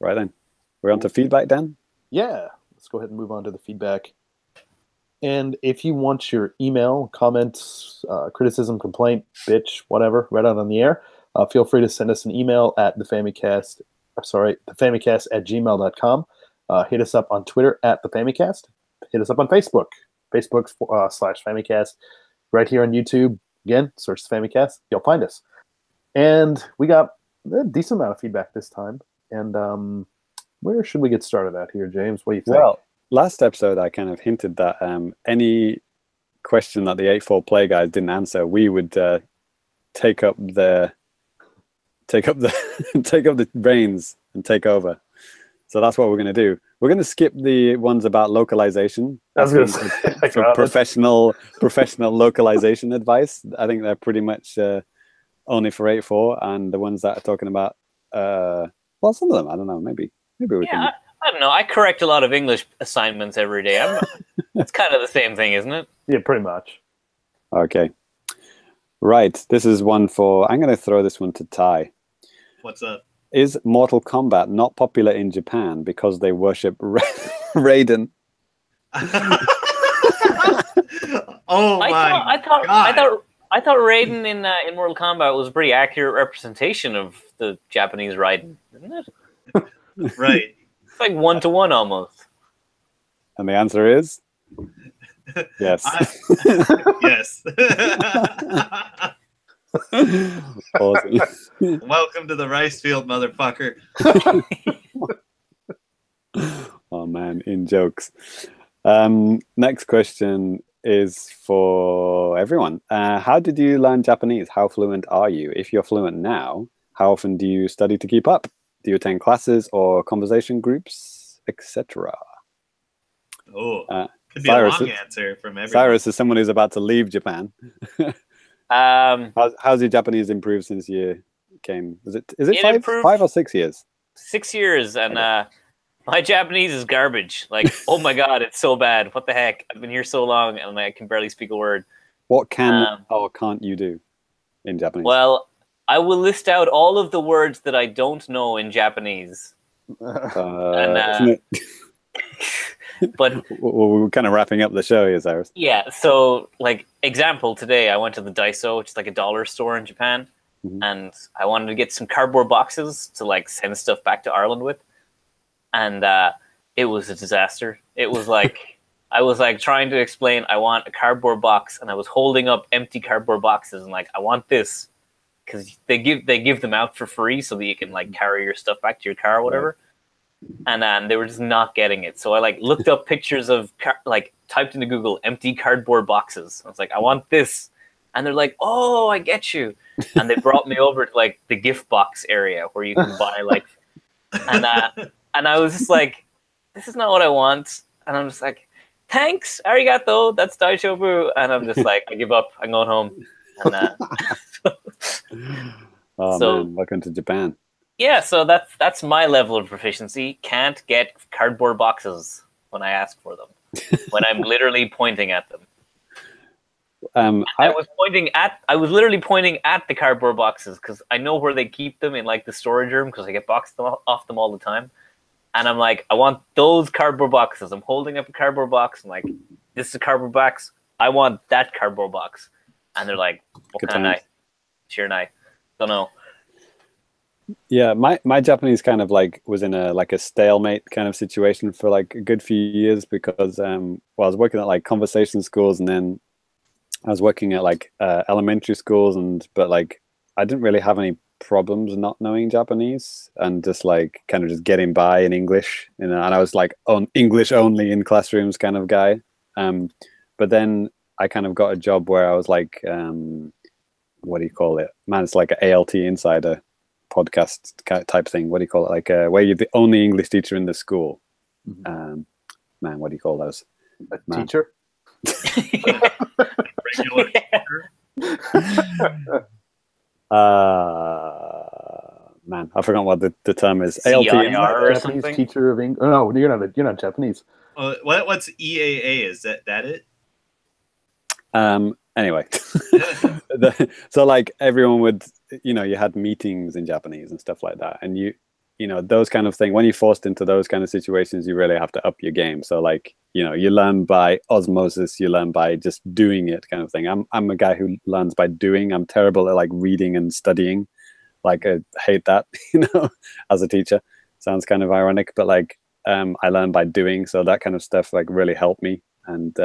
Right then. We're on to feedback, Dan? Yeah. Let's go ahead and move on to the feedback. And if you want your email, comments, criticism, complaint, bitch, whatever, right out on the air, feel free to send us an email at thefamicast@gmail.com. Hit us up on Twitter at the Famicast. Hit us up on Facebook, Facebook/Famicast. Right here on YouTube, again, search the Famicast. You'll find us. And we got a decent amount of feedback this time. And where should we get started at here, James? What do you think? Well, last episode I kind of hinted that any question that the 8-4 Play guys didn't answer, we would take up the reins and take over. So that's what we're going to do. We're going to skip the ones about localization. That's good. Professional localization advice. I think they're pretty much only for 8-4, and the ones that are talking about, well, some of them, I don't know, maybe we can. I don't know. I correct a lot of English assignments every day. It's kind of the same thing, isn't it? Yeah, pretty much. Okay. Right. This is one for, I'm going to throw this one to Ty. What's up? Is Mortal Kombat not popular in Japan because they worship Raiden? Oh my God. I thought Raiden in Mortal Kombat was a pretty accurate representation of the Japanese Raiden, isn't it? Right. It's like 1-to-1 almost. And the answer is yes. Yes. Awesome. Welcome to the rice field, motherfucker. Oh man, in jokes. Next question is for everyone. How did you learn Japanese? How fluent are you? If you're fluent now, how often do you study to keep up? Do you attend classes or conversation groups, etc.? Oh, could be Cyrus, a long answer from everyone. Cyrus is someone who's about to leave Japan. How's your Japanese improved since you came? Is it 5 or 6 years? 6 years, and my Japanese is garbage. Like, oh my God, it's so bad. What the heck? I've been here so long, and I can barely speak a word. What can or can't you do in Japanese? Well, I will list out all of the words that I don't know in Japanese. But we're kind of wrapping up the show here, Cyrus. Yeah, so like example, today I went to the Daiso, which is like a dollar store in Japan, and I wanted to get some cardboard boxes to like send stuff back to Ireland with. and it was a disaster. It was like I was like trying to explain I want a cardboard box, and I was holding up empty cardboard boxes and like I want this because they give them out for free so that you can like carry your stuff back to your car or whatever. Right. And they were just not getting it. So I like looked up pictures of like typed into Google empty cardboard boxes. I was like, I want this. And they're like, oh, I get you. And they brought me over to like the gift box area where you can buy like, and I was just like, this is not what I want. And I'm just like, thanks, arigato, that's daijoubu. And I'm just like, I give up, I'm going home. And, so, man, welcome to Japan. Yeah, so that's my level of proficiency. Can't get cardboard boxes when I ask for them, when I'm literally pointing at them. I was literally pointing at the cardboard boxes because I know where they keep them in like the storage room because I get boxed off them all the time. And I'm like, I want those cardboard boxes. I'm holding up a cardboard box. I'm like, this is a cardboard box. I want that cardboard box. And they're like, what kind of night? Sure night. Don't know. Yeah, my Japanese kind of like was in a stalemate kind of situation for like a good few years because I was working at like conversation schools, and then I was working at like elementary schools, but like I didn't really have any problems not knowing Japanese and just like kind of just getting by in English, and I was like on English only in classrooms kind of guy. But then I kind of got a job where I was like, what do you call it? Man, it's like an ALT Insider podcast type thing. What do you call it? Like where you're the only English teacher in the school. Man, what do you call those? A teacher? Regular teacher? Man, I forgot what the term is. SAI-YONARA or Japanese something? teacher of English. Oh, no, you're not Japanese. What's EAA? Is that it? Anyway, so like everyone would, you had meetings in Japanese and stuff like that, and you know those kind of thing. When you're forced into those kind of situations, you really have to up your game. So like you learn by osmosis, you learn by just doing it, kind of thing. I'm a guy who learns by doing. I'm terrible at like reading and studying. Like I hate that, as a teacher. Sounds kind of ironic, but like I learn by doing. So that kind of stuff like really helped me, and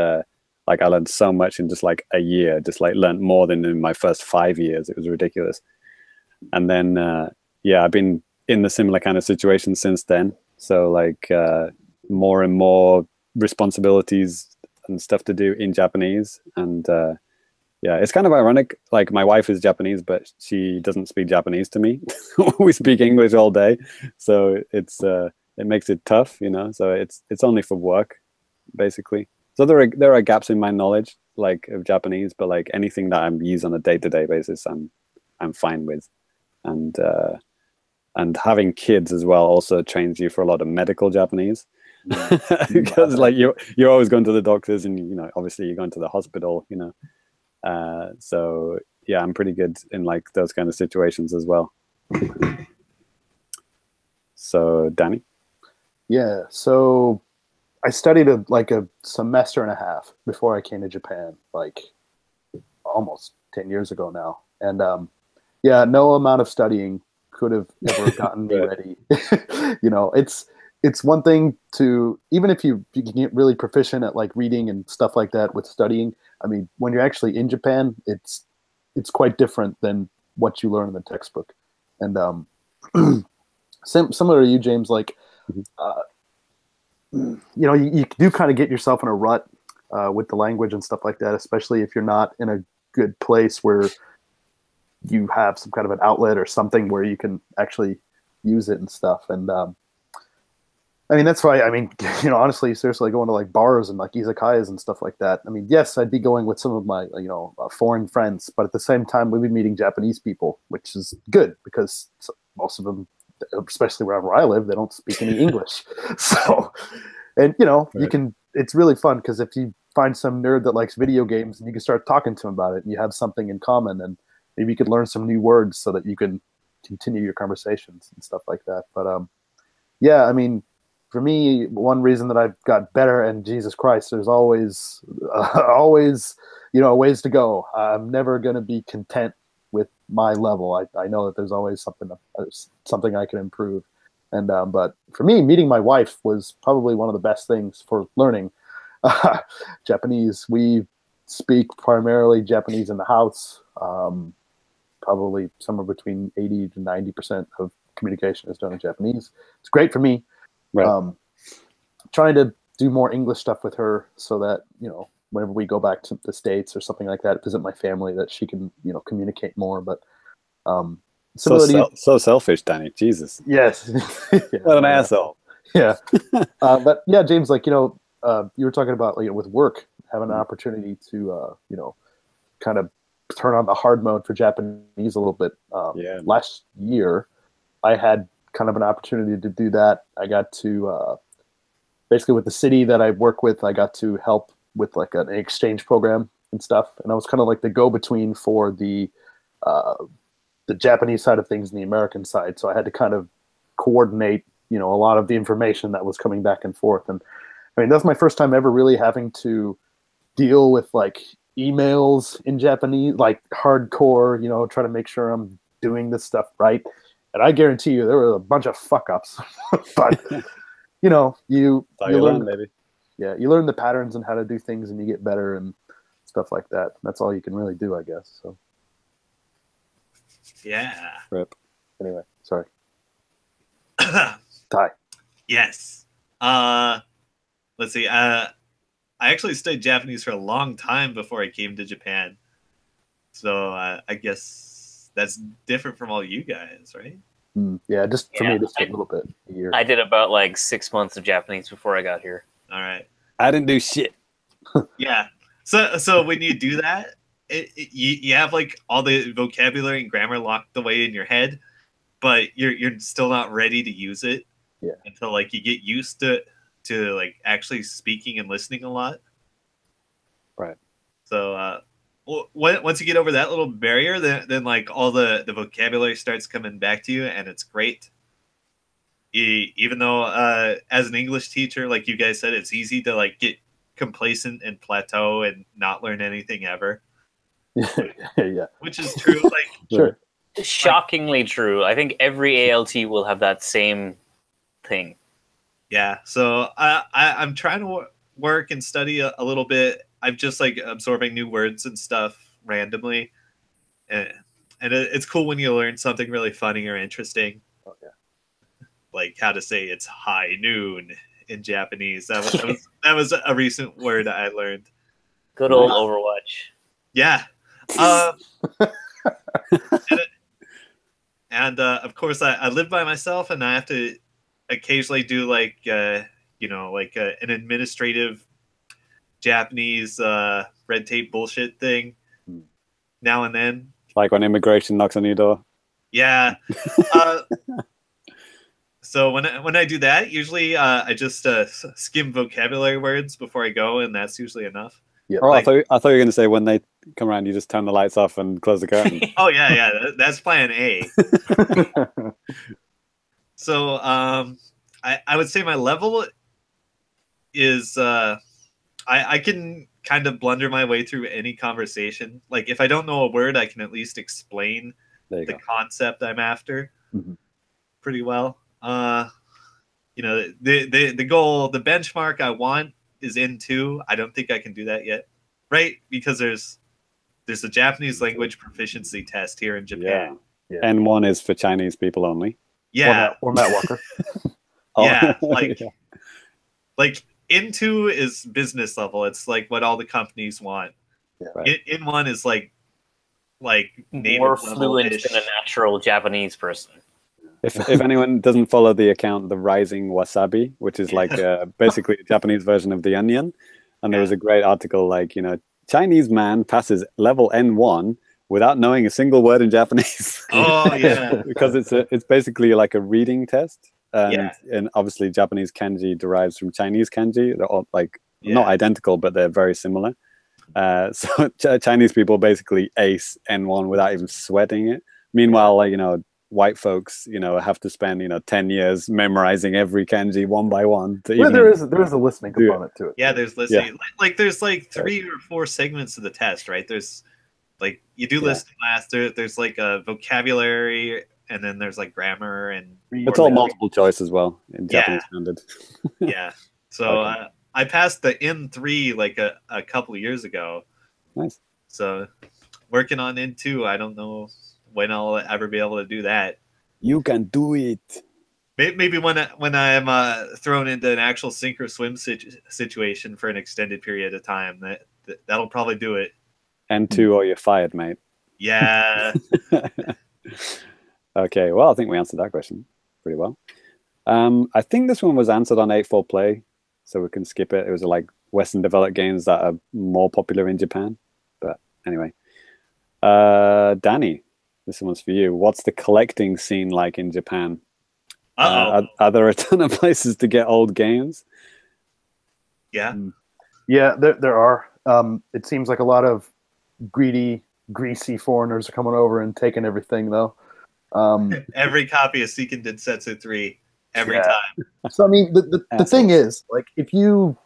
like I learned so much in just like a year. Just like learned more than in my first 5 years. It was ridiculous. And then I've been in the similar kind of situation since then. So like more and more responsibilities and stuff to do in Japanese. And it's kind of ironic. Like my wife is Japanese, but she doesn't speak Japanese to me. We speak English all day, so it makes it tough, So it's only for work, basically. So there are gaps in my knowledge, like of Japanese, but like anything that I'm used on a day-to-day basis, I'm fine with. And having kids as well also trains you for a lot of medical Japanese, because like you're always going to the doctors, and obviously you're going to the hospital, so yeah, I'm pretty good in like those kind of situations as well. So Danny? Yeah, so I studied a semester and a half before I came to Japan, like almost 10 years ago now. And no amount of studying could have ever gotten me ready. It's one thing to, even if you can get really proficient at like reading and stuff like that with studying. I mean, when you're actually in Japan, it's quite different than what you learn in the textbook. And similar to you, James, like, you do kind of get yourself in a rut with the language and stuff like that, especially if you're not in a good place where you have some kind of an outlet or something where you can actually use it and stuff. And I mean, that's why, honestly, seriously, going to like bars and like izakayas and stuff like that. I mean, yes, I'd be going with some of my, foreign friends, but at the same time, we'd be meeting Japanese people, which is good because most of them, especially wherever I live, they don't speak any English. So, and you can, it's really fun because if you find some nerd that likes video games and you can start talking to him about it and you have something in common, and maybe you could learn some new words so that you can continue your conversations and stuff like that. But I mean, for me, one reason that I've got better, and Jesus Christ, there's always ways to go. I'm never going to be content with my level. I know that there's always something I can improve. And but for me, meeting my wife was probably one of the best things for learning Japanese. We speak primarily Japanese in the house. Probably somewhere between 80 to 90% of communication is done in Japanese. It's great for me. Right. Trying to do more English stuff with her so that, you know, whenever we go back to the States or something like that, visit my family, that she can, you know, communicate more. But so selfish, Danny. Jesus. Yes. Yeah, what an asshole. Yeah. But yeah, James, like, you know, you were talking about, like, with work, having an opportunity to, you know, kind of turn on the hard mode for Japanese a little bit. Last year, I had kind of an opportunity to do that. I got to basically, with the city that I work with, I got to help with like an exchange program and stuff, and I was kind of like the go-between for the Japanese side of things and the American side. So I had to kind of coordinate, you know, a lot of the information that was coming back and forth. And I mean, that's my first time ever really having to deal with like emails in Japanese, like hardcore, you know, trying to make sure I'm doing this stuff right. And I guarantee you there were a bunch of fuck ups, but you know, you learn, maybe. Yeah, you learn the patterns and how to do things, and you get better and stuff like that. That's all you can really do, I guess. So yeah. Rip. Anyway, sorry. Ty. Yes. Let's see. I actually studied Japanese for a long time before I came to Japan. So I guess that's different from all you guys, right? Yeah, just for me, just a little bit, a year. I did about like 6 months of Japanese before I got here. All right. I didn't do shit. Yeah. So when you do that, you have like all the vocabulary and grammar locked away in your head, but you're still not ready to use it until like you get used to like actually speaking and listening a lot. Right. So once you get over that little barrier, then like all the vocabulary starts coming back to you, and it's great. Even though as an English teacher, like you guys said, it's easy to like get complacent and plateau and not learn anything ever. Yeah. Which is true. Like Sure. Shockingly true. I think every ALT will have that same thing. Yeah. So I'm trying to work and study a little bit. I'm just like absorbing new words and stuff randomly, and it's cool when you learn something really funny or interesting. Oh yeah. Like how to say it's high noon in Japanese. That was a recent word I learned. Good old Overwatch. Yeah. And of course, I live by myself, and I have to occasionally do like you know, like an administrative Japanese red tape bullshit thing now and then. Like when immigration knocks on your door. Yeah. So when I do that, usually I just skim vocabulary words before I go, and that's usually enough. Yeah. Oh, Like, I thought you were going to say when they come around, you just turn the lights off and close the curtain. oh yeah, that's plan A. So I would say my level is I can kind of blunder my way through any conversation. Like if I don't know a word, I can at least explain the concept I'm after pretty well. You know, the goal, the benchmark I want is N2. I don't think I can do that yet, right? Because there's a Japanese language proficiency test here in Japan. Yeah. N1 is for Chinese people only. Yeah. Or Matt Walker. Yeah, like N2 is business level. It's like what all the companies want. Yeah. Right. N1 is like more fluent than a natural Japanese person. If anyone doesn't follow the account, The Rising Wasabi, which is like basically a Japanese version of The Onion, and there was a great article like, you know, Chinese man passes level N1 without knowing a single word in Japanese. Oh yeah, because it's basically like a reading test, and obviously Japanese kanji derives from Chinese kanji. They're all like not identical, but they're very similar. So Chinese people basically ace N1 without even sweating it. Meanwhile, like, you know, white folks, you know, have to spend, you know, 10 years memorizing every kanji one by one. There is a listening component to it. Yeah, there's listening. Yeah. Like there's like 3 or 4 segments of the test, right? There's like you do listening last. There's like a vocabulary and then there's like grammar and It's all multiple choice as well in Yeah. Japanese standard. yeah. So Okay. I passed the N3 like a couple of years ago. Nice. So working on N2. I don't know when I'll ever be able to do that. You can do it. Maybe when I'm thrown into an actual sink or swim situation for an extended period of time, that'll probably do it. N2 or you're fired, mate. Yeah. Okay, well, I think we answered that question pretty well. I think this one was answered on 8-4 Play, so we can skip it. It was like Western developed games that are more popular in Japan. But anyway, Danny, this one's for you. What's the collecting scene like in Japan? Are there a ton of places to get old games? Yeah. Yeah, there are. It seems like a lot of greedy, greasy foreigners are coming over and taking everything, though. Every copy of Seiken Densetsu 3, every Yeah. time. So, I mean, the thing is, like, if you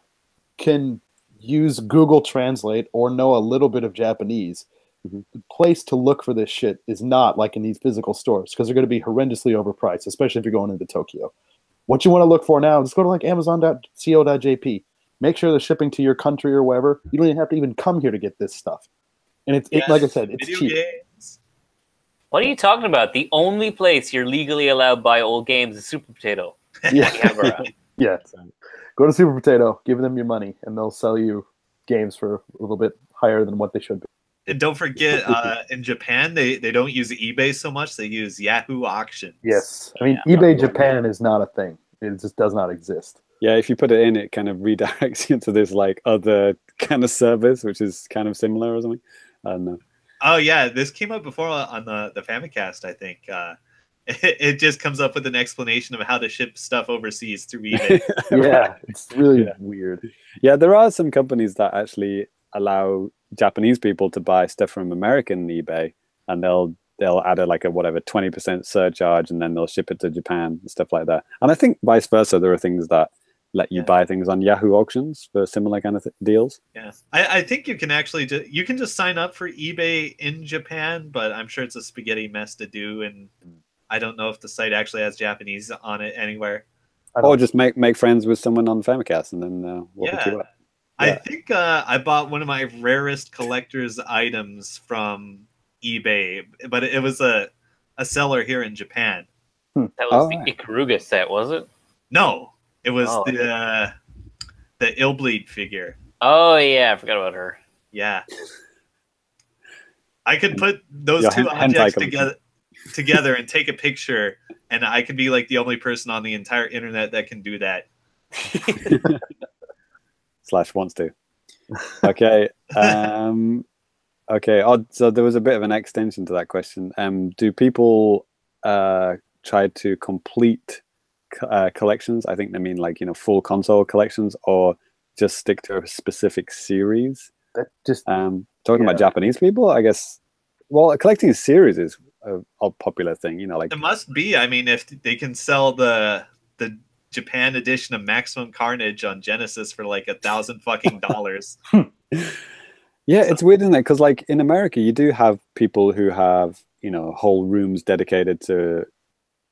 can use Google Translate or know a little bit of Japanese, the place to look for this shit is not like in these physical stores, because they're going to be horrendously overpriced, especially if you're going into Tokyo. What you want to look for now, just go to like Amazon.co.jp. Make sure they're shipping to your country or wherever. You don't even have to even come here to get this stuff. And it's like I said, it's Video cheap. games. What are you talking about? The only place you're legally allowed to buy old games is Super Potato. Yeah. Akihabara. Yeah. Go to Super Potato, give them your money, and they'll sell you games for a little bit higher than what they should be. And don't forget, in Japan, they don't use eBay so much. They use Yahoo Auctions. Yes. I mean, eBay Japan is not a thing. It just does not exist. Yeah, if you put it in, it kind of redirects you to this like other kind of service, which is kind of similar or something. I don't know. Oh, yeah. This came up before on the Famicast, I think. It just comes up with an explanation of how to ship stuff overseas through eBay. Yeah, it's really weird. Yeah, there are some companies that actually allow Japanese people to buy stuff from American eBay, and they'll add a 20% surcharge, and then they'll ship it to Japan and stuff like that. And I think vice versa, there are things that let you buy things on Yahoo auctions for similar kind of deals. Yeah, I think you can actually you can just sign up for eBay in Japan, but I'm sure it's a spaghetti mess to do, and I don't know if the site actually has Japanese on it anywhere. Or just make friends with someone on Famicast, and then we'll hook you up. I think I bought one of my rarest collector's items from eBay, but it was a seller here in Japan. That was the Ikaruga set, was it? No, it was the Illbleed figure. Oh yeah, I forgot about her. Yeah, I could put those two objects together and take a picture, and I could be like the only person on the entire internet that can do that. / wants to. Okay. Okay. So there was a bit of an extension to that question. Do people try to complete collections? I think they mean full console collections, or just stick to a specific series. That just talking about Japanese people, I guess. Well, collecting series is a popular thing. It must be. I mean, if they can sell the Japan edition of Maximum Carnage on Genesis for like $1,000 fucking dollars. Yeah, it's weird, isn't it? Because in America, you do have people who have whole rooms dedicated to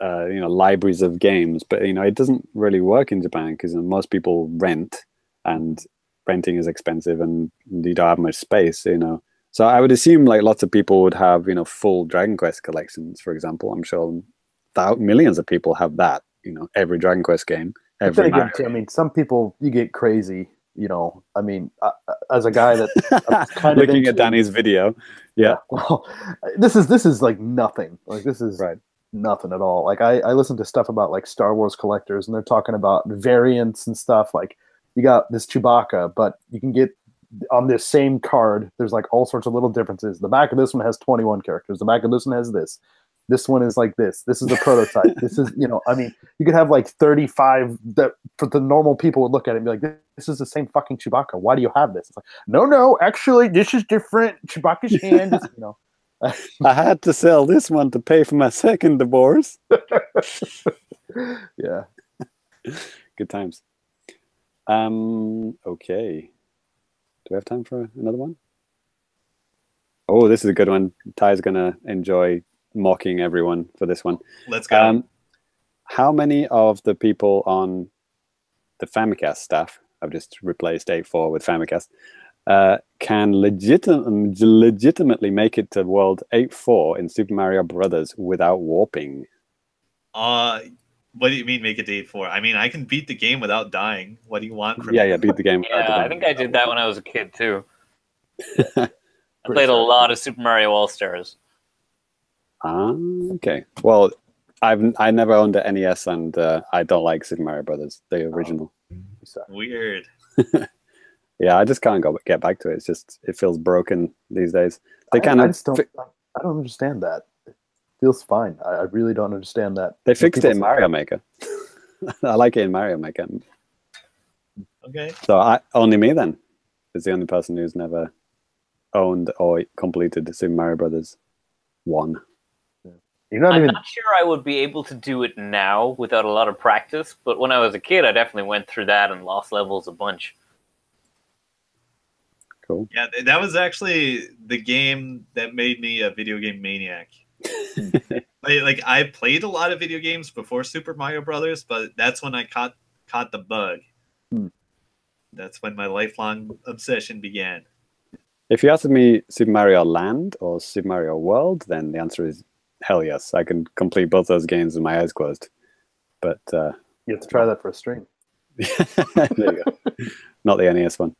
libraries of games, but it doesn't really work in Japan because most people rent, and renting is expensive, and you don't have much space. So I would assume lots of people would have full Dragon Quest collections, for example. I'm sure millions of people have that. Every Dragon Quest game. Every again, I mean, some people, you get crazy. I mean, as a guy that kind of looking at Danny's video, well, this is like nothing. This is nothing at all. I listen to stuff about Star Wars collectors, and they're talking about variants and stuff. You got this Chewbacca, but you can get on this same card. There's all sorts of little differences. The back of this one has 21 characters. The back of this one has this. This one is like this. This is a prototype. This is, I mean, you could have 35 that for the normal people would look at it and be like, this is the same fucking Chewbacca. Why do you have this? It's no, actually, this is different. Chewbacca's hand is, I had to sell this one to pay for my second divorce. Yeah. Good times. Okay. Do we have time for another one? Oh, this is a good one. Ty's going to enjoy mocking everyone for this one. Let's go. How many of the people on the Famicast staff, I've just replaced 8-4 with Famicast, can legitimately make it to World 8-4 in Super Mario Brothers without warping? What do you mean make it to 8-4? I mean, I can beat the game without dying. What do you want from me? Yeah, beat the game. Yeah, I think I did that when I was a kid too. I played a lot of Super Mario All-Stars. Okay. Well, I never owned an NES, and I don't like Super Mario Brothers, the original. Weird. Yeah, I just can't get back to it. It's just it feels broken these days. I don't understand that. It feels fine. I really don't understand that. They fixed it in Mario Maker. I like it in Mario Maker. Okay. So only me then is the only person who's never owned or completed Super Mario Brothers 1. I'm not sure I would be able to do it now without a lot of practice, but when I was a kid, I definitely went through that and lost levels a bunch. Cool. Yeah, that was actually the game that made me a video game maniac. Like I played a lot of video games before Super Mario Brothers, but that's when I caught the bug. That's when my lifelong obsession began. If you asked me Super Mario Land or Super Mario World, then the answer is hell yes. I can complete both those games with my eyes closed. But you have to try that for a stream. There you go. Not the NES one.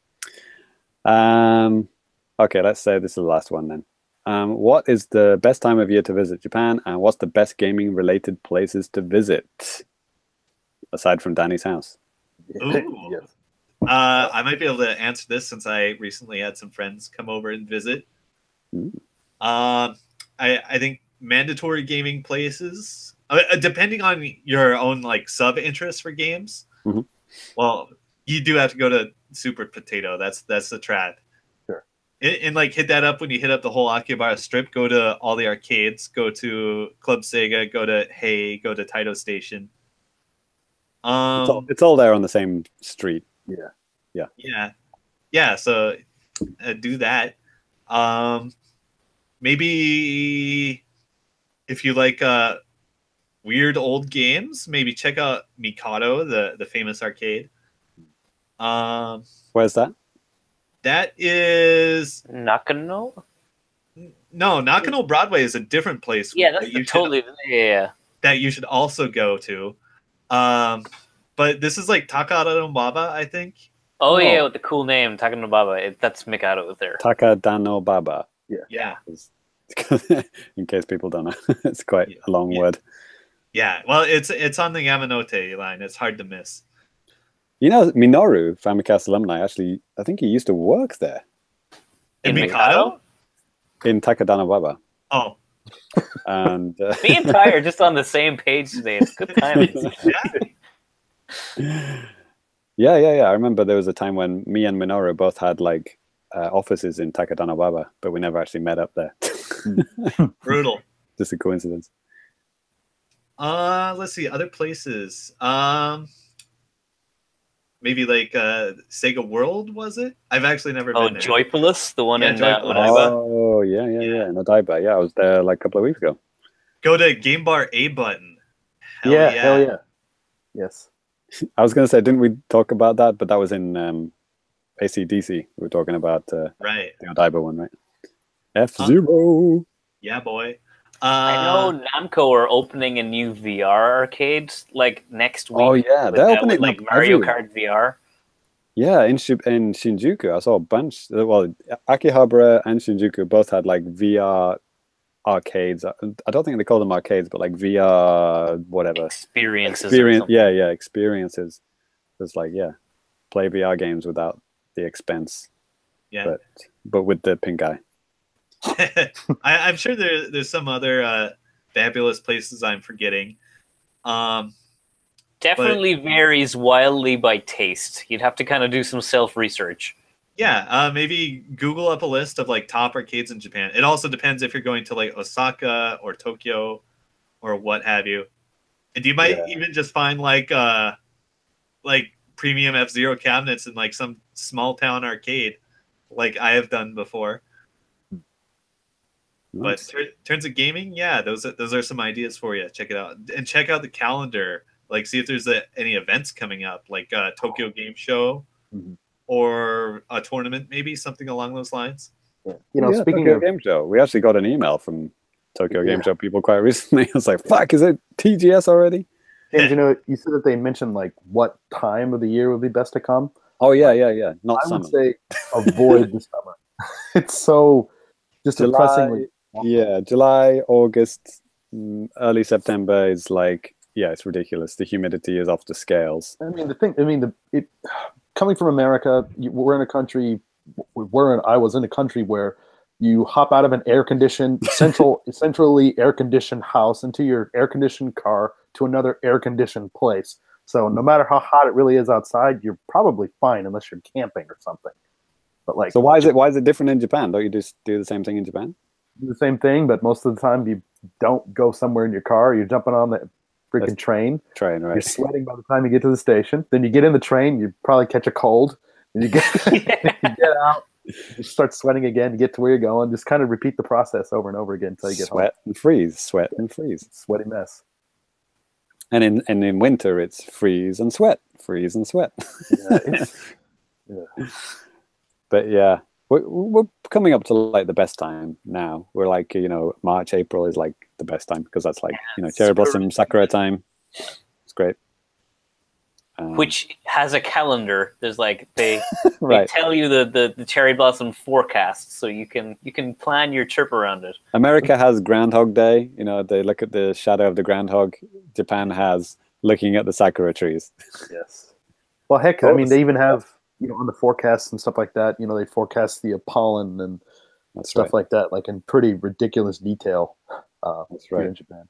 Okay, let's say this is the last one then. What is the best time of year to visit Japan, and what's the best gaming-related places to visit, aside from Danny's house? Ooh. Yes. I might be able to answer this since I recently had some friends come over and visit. I think mandatory gaming places, depending on your own like sub interest for games. Well, you do have to go to Super Potato. That's the strat. Sure. And like hit that up when you hit up the whole Akihabara Strip. Go to all the arcades. Go to Club Sega. Go to Hey. Go to Taito Station. It's all there on the same street. Yeah. So do that. Maybe if you like weird old games, maybe check out Mikado, the famous arcade. Where's that? That is Nakano? No, Nakano Broadway is a different place. Yeah, that's totally that you should also go to. But this is like Takadanobaba, I think. Oh yeah, with the cool name Takadanobaba. That's Mikado there. Takadanobaba. Yeah. In case people don't know, it's quite a long word. Yeah, well, it's on the Yamanote line. It's hard to miss. You know, Minoru, Famicast alumni, actually, I think he used to work there. In Mikado? In Takadanobaba. Oh. And me and Ty are just on the same page today. It's good timing. Yeah. I remember there was a time when me and Minoru both had like offices in Takadanobaba, but we never actually met up there. Brutal. Just a coincidence. Let's see, other places. Maybe like Sega World, was it? I've actually never been there. Joypolis, the one in Odaiba. Oh, yeah. In Odaiba. Yeah, I was there like a couple of weeks ago. Go to Game Bar A Button. Hell yeah. Yes. I was going to say, didn't we talk about that? But that was in AC/DC. We were talking about right. The Odaiba one, right? F-Zero. Yeah, boy. I know Namco are opening a new VR arcade like next week. Oh yeah, they're opening like Mario Kart VR. Yeah, in Shinjuku, I saw a bunch. Well, Akihabara and Shinjuku both had like VR arcades. I don't think they call them arcades, but like VR whatever experiences. Experiences. It's like play VR games without the expense. Yeah, but with the pink eye. I'm sure there's some other fabulous places I'm forgetting. Definitely varies wildly by taste. You'd have to kind of do some self-research. Yeah, maybe Google up a list of like top arcades in Japan. It also depends if you're going to like Osaka or Tokyo or what have you. And you might even just find like premium F-Zero cabinets in like some small town arcade, like I have done before. Nice. But terms of gaming, yeah, those are some ideas for you. Check it out, and check out the calendar. Like, see if there's any events coming up, like Tokyo Game Show, or a tournament, maybe something along those lines. Yeah. You know, speaking Tokyo of Game Show, we actually got an email from Tokyo Game Show people quite recently. I was like, "Fuck, is it TGS already?" James, you know, you said that they mentioned like what time of the year would be best to come. Oh yeah. Not I summer. would say avoid the summer. It's so just depressingly. Yeah, July, August, early September is like, yeah, it's ridiculous. The humidity is off the scales. I mean, coming from America, we're in a country. I was in a country where you hop out of an centrally air-conditioned house into your air-conditioned car to another air-conditioned place. So no matter how hot it really is outside, you're probably fine unless you're camping or something. But like, so why is it different in Japan? Don't you just do the same thing in Japan? Do the same thing, but most of the time you don't go somewhere in your car. You're jumping on the freaking train. Right. You're sweating by the time you get to the station. Then you get in the train. You probably catch a cold. And you get you get out. You start sweating again to get to where you're going. Just kind of repeat the process over and over again until you get home. Sweat and freeze. Sweaty mess. And in winter, it's freeze and sweat. Yeah, But yeah, we're coming up to like the best time now. We're like, March, April is like the best time because that's like, cherry blossom, sakura time. It's great. Which has a calendar. There's like they right. tell you the cherry blossom forecast, so you can plan your trip around it. America has Groundhog Day. They look at the shadow of the groundhog. Japan has looking at the sakura trees. Yes. Well, heck, I mean, they even have on the forecasts and stuff like that. They forecast the pollen and stuff like that, like in pretty ridiculous detail. That's right. Here in Japan.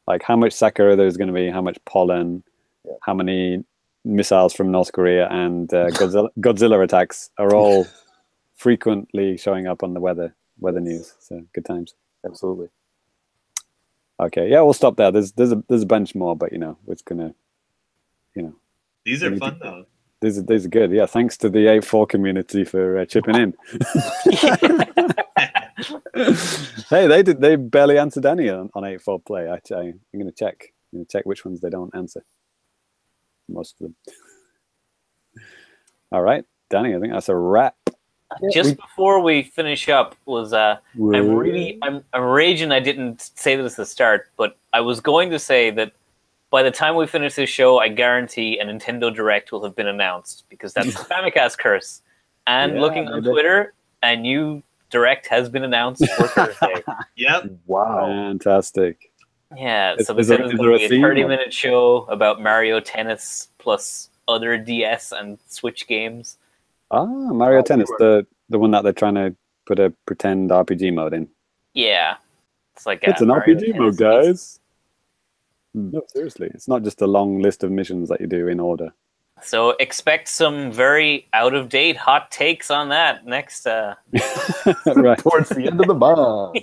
Like how much sakura there's going to be, how much pollen. Yeah. How many missiles from North Korea and Godzilla attacks are all frequently showing up on the weather news. So good times. Absolutely. Okay, yeah, we'll stop there. There's a bunch more, but it's gonna, These are fun though. These are good. Yeah, thanks to the 8.4 community for chipping in. Hey, they barely answered any on 8.4 play. I'm gonna check. I'm gonna check which ones they don't answer. Most of them. All right, Danny, I think that's a wrap. Just before we finish up, I'm raging I didn't say this at the start, but I was going to say that by the time we finish this show, I guarantee a Nintendo Direct will have been announced because that's the Famicast curse. And looking on Twitter, a new Direct has been announced for Thursday. Yep. Wow. Fantastic. Yeah, so they said it was going to be a 30-minute show about Mario Tennis plus other DS and Switch games. Mario Tennis, the one that they're trying to put a pretend RPG mode in. Yeah. It's an Mario RPG mode, guys. No, seriously. It's not just a long list of missions that you do in order. So expect some very out-of-date hot takes on that next... right. Towards the end of the month.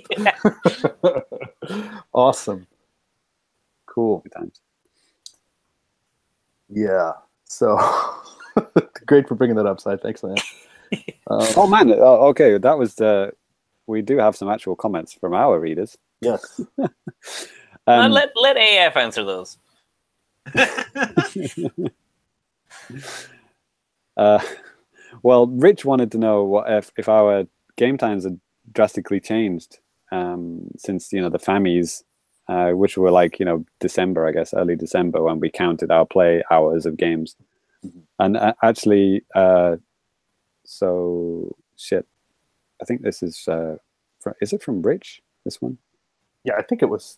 Awesome. Cool. Good times. Yeah. So great for bringing that up, Sai. Thanks, man. Oh man. Okay. That was we do have some actual comments from our readers. Yes. Let AF answer those. Well, Rich wanted to know what if our game times had drastically changed since the Fammies. Which were like, December, I guess, early December when we counted our play hours of games. And actually, so shit, I think this is it from Rich, this one? Yeah, I think it was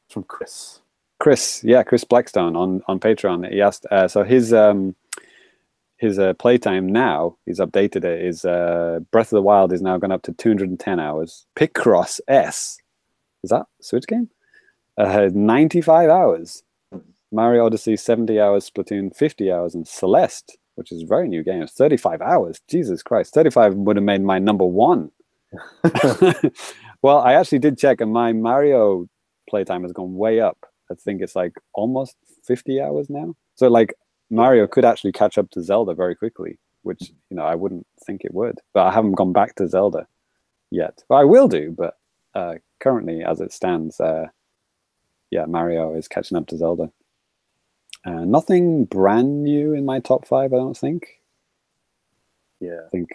from Chris. Chris Blackstone on Patreon. He asked, so his playtime now, he's updated it, is Breath of the Wild is now gone up to 210 hours. Picross S. Is that a Switch game? 95 hours. Mario Odyssey, 70 hours. Splatoon, 50 hours. And Celeste, which is a very new game, 35 hours. Jesus Christ. 35 would have made my number one. Well, I actually did check, and my Mario playtime has gone way up. I think it's like almost 50 hours now. So like Mario could actually catch up to Zelda very quickly, which, I wouldn't think it would. But I haven't gone back to Zelda. yet. Well, I will do, but currently, as it stands, Mario is catching up to Zelda. Nothing brand new in my top 5, I don't think. Yeah, I think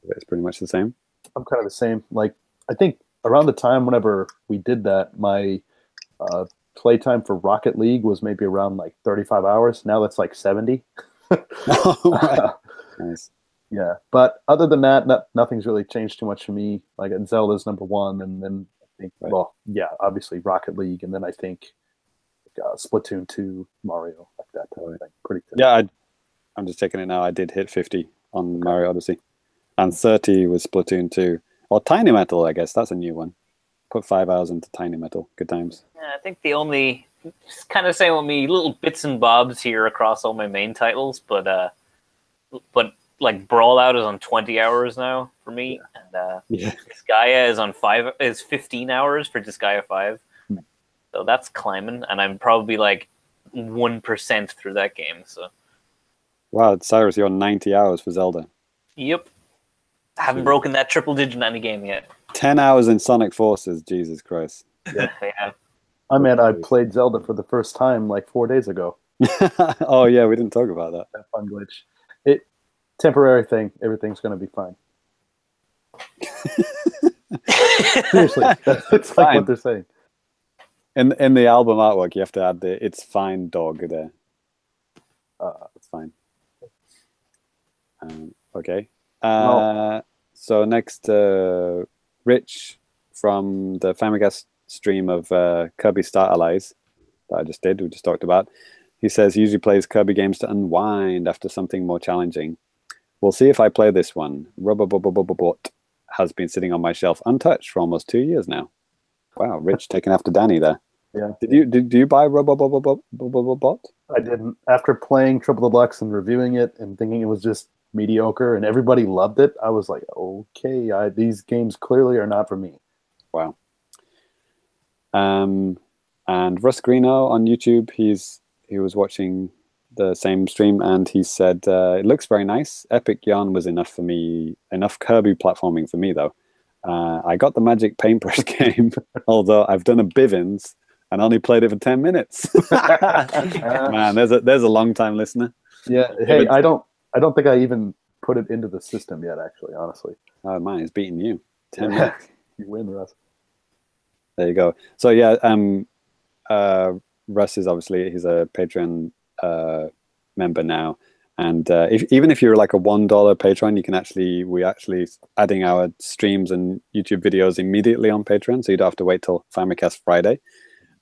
it's pretty much the same. I'm kind of the same. Like, I think around the time whenever we did that, my playtime for Rocket League was maybe around like 35 hours. Now that's like 70. Nice. Yeah, but other than that, nothing's really changed too much for me. Like Zelda's number 1, and then I think, obviously Rocket League, and then I think Splatoon 2, Mario, like that type of thing. Pretty good. Yeah, I'm just checking it now. I did hit 50 on Mario Odyssey, and 30 was Splatoon 2. Or Tiny Metal, I guess that's a new one. Put 5 hours into Tiny Metal. Good times. Yeah, I think the only, just kind of same with me, little bits and bobs here across all my main titles, but like Brawlout is on 20 hours now for me, and Disgaea is 15 hours for Disgaea 5. So that's climbing, and I'm probably like 1% through that game. So, wow, Cyrus, you're on 90 hours for Zelda. Yep, I haven't broken that triple digit in any game yet. 10 hours in Sonic Forces, Jesus Christ. Yeah. I played Zelda for the first time like 4 days ago. Oh yeah, we didn't talk about that. That fun glitch. Temporary thing. Everything's going to be fine. Seriously, it's like what they're saying. In the album artwork, you have to add the "It's fine" dog there. It's fine. Okay. So next, Rich from the Famicast stream of Kirby Star Allies that I just did, we just talked about. He says he usually plays Kirby games to unwind after something more challenging. We'll see if I play this one. Robobot has been sitting on my shelf untouched for almost 2 years now. Wow, Rich taking after Danny there. Yeah. Did you buy Robobot? I didn't. After playing Triple Deluxe and reviewing it and thinking it was just mediocre and everybody loved it, I was like, okay, these games clearly are not for me. Wow. And Russ Greeno on YouTube, he was watching the same stream, and he said it looks very nice. Epic Yarn was enough for me, enough Kirby platforming for me though. I got the Magic Paintbrush game, although I've done a Bivins and only played it for 10 minutes. Man, there's a long time listener. Yeah. Hey, I don't think I even put it into the system yet, actually, honestly. Oh, mine is beating you. 10 minutes. You win, Russ. There you go. So yeah, Russ is obviously, he's a Patreon member now, and even if you're like a $1 patron, you can we're actually adding our streams and YouTube videos immediately on Patreon, so you don't have to wait till Famicast Friday.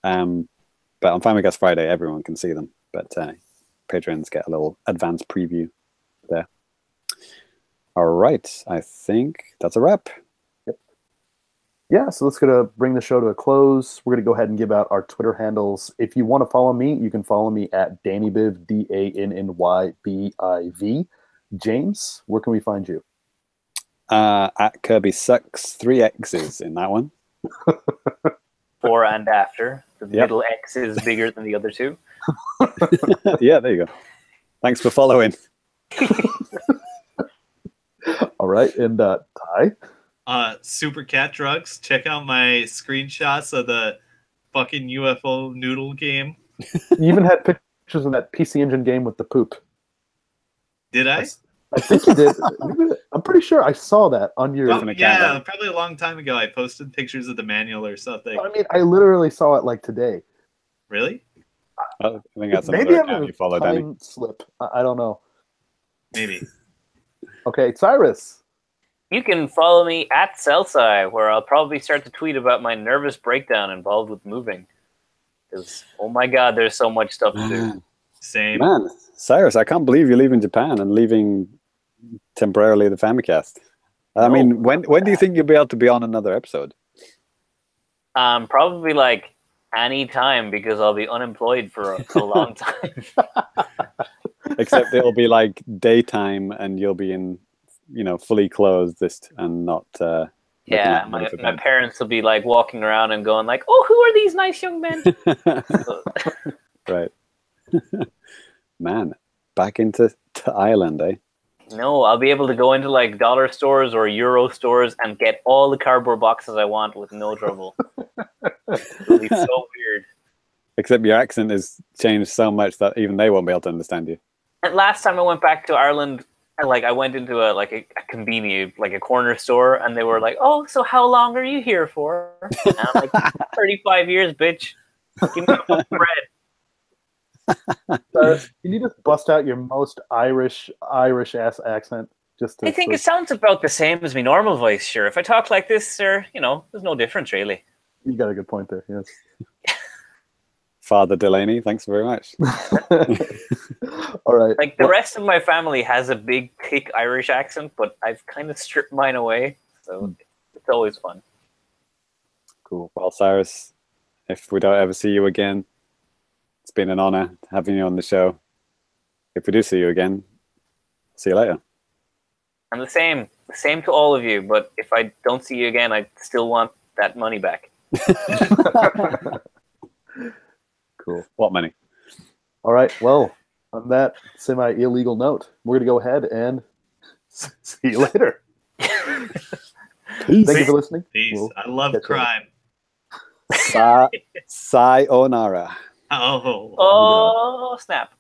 But on Famicast Friday, everyone can see them, but patrons get a little advanced preview there. All right, I think that's a wrap. Yeah, so let's bring the show to a close. We're going to go ahead and give out our Twitter handles. If you want to follow me, you can follow me at DannyBiv, DANNYBIV. James, where can we find you? At Kirby Sucks, 3 X's in that one. Before and after. The middle X is bigger than the other two. Yeah, there you go. Thanks for following. All right, and Ty? Super Cat Drugs. Check out my screenshots of the fucking UFO noodle game. You even had pictures of that PC Engine game with the poop. Did I? I think you did. I'm pretty sure I saw that on your... yeah, probably a long time ago. I posted pictures of the manual or something. I mean, I literally saw it like today. Really? I think that's maybe I'm a time slip. I don't know. Maybe. Okay, Cyrus. You can follow me at SAI-YONARA, where I'll probably start to tweet about my nervous breakdown involved with moving. Because, oh my god, there's so much stuff to do. Same. Man, Cyrus, I can't believe you're leaving Japan and leaving temporarily the Famicast. I mean, when do you think you'll be able to be on another episode? Probably like any time, because I'll be unemployed for a long time. Except it'll be like daytime and you'll be in, fully clothed and not. Yeah, my parents will be like walking around and going like, "Oh, who are these nice young men?" Right. Man, back into Ireland, eh? No, I'll be able to go into like dollar stores or euro stores and get all the cardboard boxes I want with no trouble. It'll be so weird. Except your accent has changed so much that even they won't be able to understand you. And last time I went back to Ireland, I went into a convenient, like a corner store, and they were like, "Oh, so how long are you here for?" And I'm like, 35 years, bitch. Give me some bread. Can you just bust out your most Irish ass accent? Just to, I think it sounds about the same as my normal voice, sure. If I talk like this, sir, there's no difference, really. You got a good point there, yes. Father Delaney, thanks very much. All right. Like, the rest of my family has a big, thick Irish accent, but I've kind of stripped mine away, so it's always fun. Cool. Well, Cyrus, if we don't ever see you again, it's been an honor having you on the show. If we do see you again, see you later. And the same to all of you, but if I don't see you again, I still want that money back. Cool. What money? All right. Well, on that semi-illegal note, we're going to go ahead and see you later. Peace. Thank you for listening. Peace. We'll I love catch you later. crime. Sai-YONARA. Oh. Oh, snap.